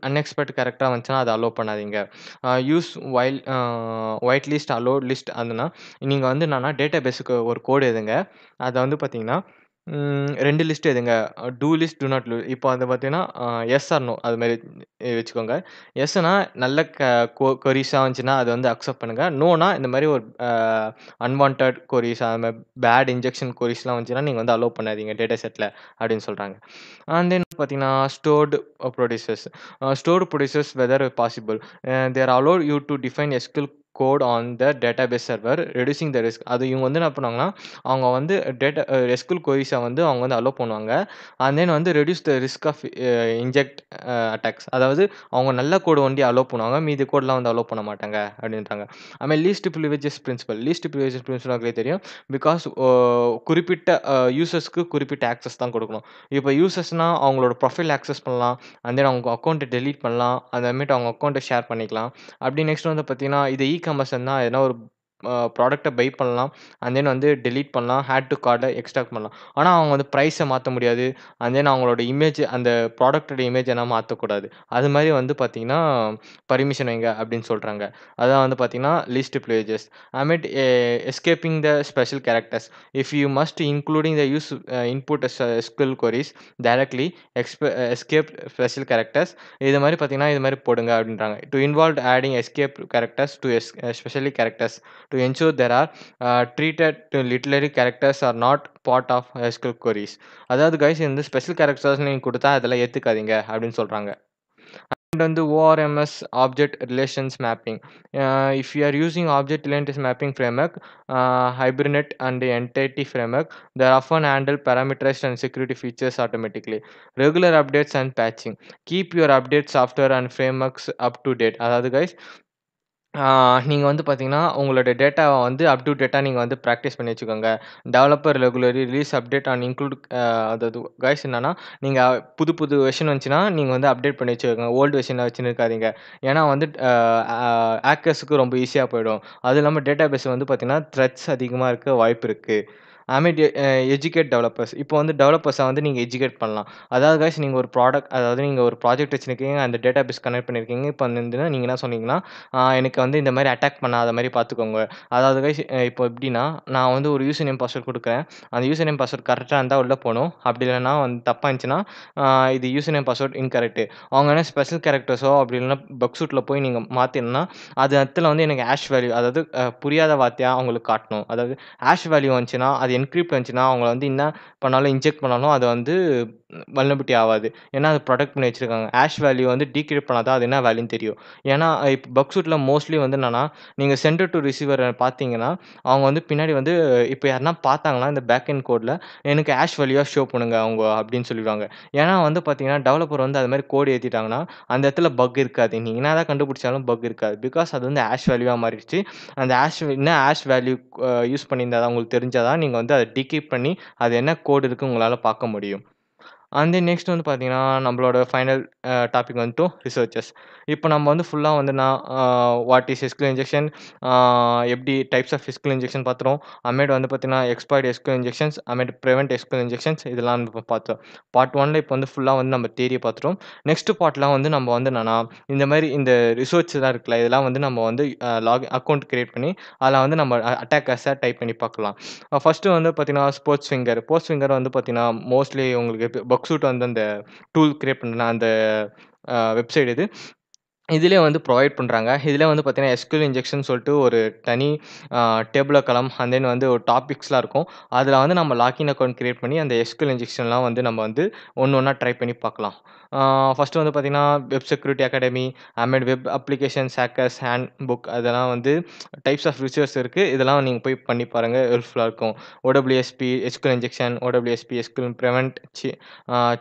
அன்எக்ஸ்பெக்ட் கேரக்டரா வந்துச்சுன்னா அத அலோவ் பண்ணாதீங்க. Use white list, allow list அதுனா, நீங்க வந்து என்னன்னா டேட்டாபேஸ்க்கு ஒரு கோட் எழுதுங்க. அத வந்து பார்த்தீங்கன்னா, 2 லிஸ்ட் எழுதுங்க. டூ லிஸ்ட், டூ நாட் இப்போ அது பார்த்தீங்கன்னா, எஸ் ஆர் நோ அது மாரி வச்சுக்கோங்க. எஸ்னா நல்ல கொரீஸா வந்துச்சுன்னா, அத வந்து அக்செப்ட் பண்ணுங்க. நோனா இந்த மாரி ஒரு அன்வான்டட் கொரீஸ் அது மாரி பேட் இன்ஜெக்ஷன் கொரீஸ்லாம் வந்துச்சுன்னா, நீங்க வந்து அலோவ் பண்ணாதீங்க டேட்டா செட்ல அப்படின்னு சொல்றாங்க. அண்ட் தென் பார்த்தீங்கன்னா, stored producers whether possible. They are allowed you to define SQL code on the database server, reducing the risk. அது இவங்க வந்து என்ன பண்ணுவாங்கன்னா, அவங்க வந்து SQL queries வந்து அவங்க வந்து அலோவ் பண்ணுவாங்க. அண்ட் தென் வந்து reduce the risk of inject attacks. அதாவது அவங்க நல்ல கோட் ஒன்லி அலோவ் பண்ணுவாங்க. மீதி கோட்லாம் வந்து அலோவ் பண்ண மாட்டாங்க அப்படின்றாங்க. அதுமாரி least privileges principle. Least privileges principle உங்களுக்கே தெரியும். பிகாஸ் குறிப்பிட்ட யூசர்ஸ்க்கு குறிப்பிட்ட ஆக்சஸ் தான் குடுக்கணும். இப்போ யூசர்ஸ்னா அவங்களோட ப்ரொஃபைல் ஆக்சஸ் பண்ணலாம். அண்ட் தென் அவங்க அக்கவுண்ட்ட டெலீட் பண்ணலாம். அதேமாரி அவங்க அக்கவுண்ட்ட ஷேர் பண்ணிக்கலாம். அப்படி நெக்ஸ்ட் வந்து பார்த்தீங்கன்னா, இது காமர்ஸ்ன்னா எதனா ஒரு ப்ராடக்ட்ட பை பண்ணலாம். அண்ட் தென் வந்து டெலீட் பண்ணலாம். ஆட் டூ கார்ட்ட எக்ஸ்ட்ராக்ட் பண்ணலாம். ஆனா அவங்க வந்து பிரைஸ மாத்த முடியாது. அண்ட் தென் அவங்களோட இமேஜ் அந்த ப்ராடக்ட்டோட இமேஜ் எல்லாம் மாத்தக்கூடாது. அது மாரி வந்து பார்த்தீங்கன்னா, பர்மிஷன் வைங்க அப்படின்னு சொல்றாங்க. அதான் வந்து பார்த்தீங்கன்னா, லீஸ்ட் பிரிவிலேஜஸ். அமேட் escaping the special characters. If you must including the use input SQL queries directly escape special characters. இது மாரி பார்த்தீங்கன்னா, இது மாரி போடுங்க அப்படின்றாங்க. To involve adding escape characters to specially characters to ensure there are treated to literary characters or not part of SQL queries. அதாவது கைஸ் இந்த ஸ்பெஷல் கேரக்டர்ஸ் நீங்க குடுத்தா அதெல்லாம் ஏத்துக்காதீங்க அப்படின்னு சொல்றாங்க. And வந்து ORMS object relations mapping. If you are using object relations mapping framework, Hibernate and Entity framework, they often handle parameterized and security features automatically. Regular updates and patching. Keep your update software and frameworks up to date. அதாவது கைஸ் நீங்க வந்து பார்த்தீங்கன்னா, உங்களோட டேட்டாவ வந்து அப் டூ டேட்டா நீங்க வந்து பிராக்டிஸ் பண்ணி வச்சுக்கோங்க. Developer regularly release update and include அதாவது கைஸ் என்னன்னா, நீங்க புது புது வெர்ஷன் வந்துச்சுன்னா, நீங்க வந்து அப்டேட் பண்ணி வச்சுக்கோங்க. ஓல்டு வெர்ஷன வச்சுன்னு இருக்காதீங்க. ஏன்னா வந்து ஹேக்கர்ஸ்க்கு ரொம்ப ஈஸியா போயிடும். அதுவும் இல்லாம டேட்டாபேஸ் வந்து பார்த்தீங்கன்னா, த்ரெட்ஸ் அதிகமா இருக்க வாய்ப்பு இருக்கு. ஐ மீன் எஜுகேட் டெவலப்பர்ஸ். இப்போ வந்து டெவலப்பர்ஸ வந்து நீங்க எஜுகேட் பண்ணலாம். அதாவது கைஸ் நீங்க ஒரு அதாவது நீங்க ஒரு ப்ராஜெக்ட் வச்சிருக்கீங்க. அந்த டேட்டாபேஸ் கனெக்ட் பண்ணியிருக்கீங்க. இப்போ வந்து நீங்க என்ன சொன்னீங்கன்னா, எனக்கு வந்து இந்த மாரி அட்டாக் பண்ணாத மாரி பார்த்துக்கோங்க. அதாவது கைஸ் இப்போ எப்படின்னா, நான் வந்து ஒரு யூசர் நேம் பாஸ்வேர்ட் குடுக்குறேன். அந்த யூசர் நேம் பாஸ்வேர்ட் கரெக்ட்டா இருந்தா உள்ள போணும். அப்படி இல்லன்னா வந்து தப்பா இருந்துச்சுன்னா, இது யூசர் நேம் பாஸ்வேர்ட் இன்கரெக்ட். அவங்க என்ன ஸ்பெஷல் கேரக்டர்ஸோ அப்படி இல்லன்னா பக் சூட்ல போய் நீங்க மாத்தினீங்கன்னா, அது இடத்துல வந்து எனக்கு ஹாஷ் வேல்யூ அதாவது புரியாத வார்த்தையா அவங்களுக்கு காட்டணும். அதாவது ஹாஷ் வேல்யூ வந்துச்சுன்னா, அது என்கிரிப்ட் வந்துச்சுன்னா, அவங்கள வந்து என்ன பண்ணாலும் இன்ஜெக்ட் பண்ணாலும் அது வந்து வல்னரபிலிட்டி ஆவாது. ஏன்னா, அது ப்ரொடெக்ட் பண்ணி வச்சிருக்காங்க. ஹாஷ் வேல்யூ வந்து டீக்ரிப்ட் பண்ணா தான் அது என்ன வேல்யூன்னு தெரியும். ஏன்னா, இப்ப பக் சூட்ல மோஸ்ட்லி வந்து என்னன்னா, நீங்க சென்டர் டூ ரிசீவர் பார்த்தீங்கன்னா, அவங்க வந்து பின்னாடி வந்து இப்ப யாருன்னா பார்த்தாங்கன்னா, இந்த பேக் எண்ட் கோட்ல எனக்கு ஹாஷ் வேல்யூவா ஷோ பண்ணுங்க அவங்க அப்படின்னு சொல்லிருவாங்க. ஏன்னா வந்து பார்த்தீங்கன்னா, டெவலப்பர் வந்து அது மாரி கோட் ஏத்திட்டாங்கன்னா, அந்த இடத்துல பக் இருக்காது. நீங்க என்னதான் கண்டுபிடிச்சாலும் பக் இருக்காது. பிகாஸ் அது வந்து ஹாஷ் வேல்யூவா மாறிடுச்சு. அந்த ஹாஷ் வேல்யூ யூஸ் பண்ணியிருந்தா தான் உங்களுக்கு தெரிஞ்சா தான் நீங்க வந்து அத டிகிரிப்ட் பண்ணி, அது என்ன கோட் இருக்கு உங்களால பார்க்க முடியும். அண்ட் தென் நெக்ஸ்ட் வந்து பார்த்தீங்கன்னா, நம்மளோட ஃபைனல் டாபிக் வந்துட்டு ரிசர்ச்சஸ். இப்போ நம்ம வந்து ஃபுல்லா வந்து நான் வாட் இஸ் எஸ்கியூஎல் இன்ஜெக்ஷன், ஆ எப்படி டைப்ஸ் ஆஃப் எஸ்கியூஎல் இன்ஜெக்ஷன் பார்த்துட்டோம். அப்புறமேட்டு வந்து பார்த்தீங்கன்னா, எக்ஸ்பர்ட் எஸ்கியூஎல் இன்ஜெக்ஷன்ஸ், அப்புறமேட்டு பிரிவென்ட் எஸ்கியூஎல் இன்ஜெக்ஷன்ஸ் இதெல்லாம் நம்ம பார்த்தோம். பார்ட் 1ல இப்போ வந்து ஃபுல்லா வந்து நம்ம தியரிய பார்த்துட்டோம். நெக்ஸ்ட் பார்ட்ல வந்து நம்ம வந்து என்னன்னா, இந்த மாரி இந்த ரிசோர்ஸ்லாம் இருக்குல்ல, இதெல்லாம் வந்து நம்ம வந்து அக்கவுண்ட் கிரியேட் பண்ணி, அதில வந்து நம்ம அட்டாக்கர்ஸ டைப் பண்ணி பார்க்கலாம். ஃபர்ஸ்ட்டு வந்து பார்த்தீங்கன்னா, ஸ்போர்ட்ஸ் ஃபிங்கர் வந்து பார்த்தீங்கன்னா, மோஸ்ட்லி உங்களுக்கு ஒர்க்சூட் வந்து அந்த டூல் கிரியேட் பண்ண அந்த வெப்சைட் இது. இதிலயே வந்து ப்ரொவைட் பண்றாங்க. இதில வந்து பார்த்தீங்கன்னா, எஸ்கியூஎல் இன்ஜெக்ஷன் சொல்ட்டு ஒரு தனி டேபிளர் காலம் அண்ட் தென் வந்து ஒரு டாபிக்ஸ்லாம் இருக்கும். அதில வந்து நம்ம லாகின் அக்கவுண்ட் கிரியேட் பண்ணி, அந்த எஸ்கியூஎல் இன்ஜெக்ஷன்லாம் வந்து நம்ம வந்து ஒண்ணா ட்ரை பண்ணி பார்க்கலாம். ஃபர்ஸ்ட்டு வந்து பார்த்தீங்கன்னா, வெப் செக்யூரிட்டி அகாடமி, அமேட் web applications hackers handbook அதெல்லாம் வந்து டைப்ஸ் ஆஃப் ரிசோர்ஸ் இருக்கு. இதெல்லாம் நீங்க போய் பண்ணி பாருங்க. ஹெல்ப்ஃபுல்லா இருக்கும். OWSP, SQL injection, OWSP, SQL prevent,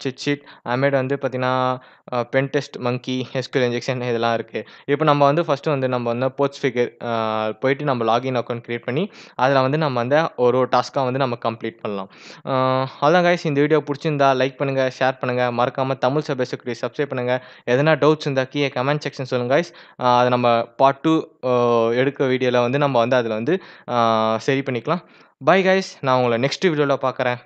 cheat sheet, அமேட் வந்து பார்த்தீங்கன்னா, pen test monkey, SQL injection இதெல்லாம் இருக்கு. இப்ப நம்ம வந்து ஃபர்ஸ்ட்டு வந்து நம்ம வந்து போஸ்ட் ஃபிகர் போயிட்டு நம்ம லாகின் அக்கவுண்ட் கிரியேட் பண்ணி, அதில வந்து நம்ம வந்து ஒரு டாஸ்க்கா வந்து நம்ம கம்ப்ளீட் பண்ணலாம். அ அவ்வளோதான் கைஸ் இந்த வீடியோ புடிச்சிருந்தா லைக் பண்ணுங்க, ஷேர் பண்ணுங்க. மறக்காம தமிழ் சப் பேசிக்ரி சப்ஸ்கிரைப் பண்ணுங்க. எதனா டவுட்ஸ் இருந்தா கீழ கமெண்ட் செக்ஷன் சொல்லுங்க கைஸ். அத நம்ம பார்ட் 2 எடுக்க வீடியோல வந்து நம்ம வந்து அதில வந்து சரி பண்ணிக்கலாம். Bye guys. நான் உங்கள நெக்ஸ்ட் வீடியோல பார்க்குறேன்.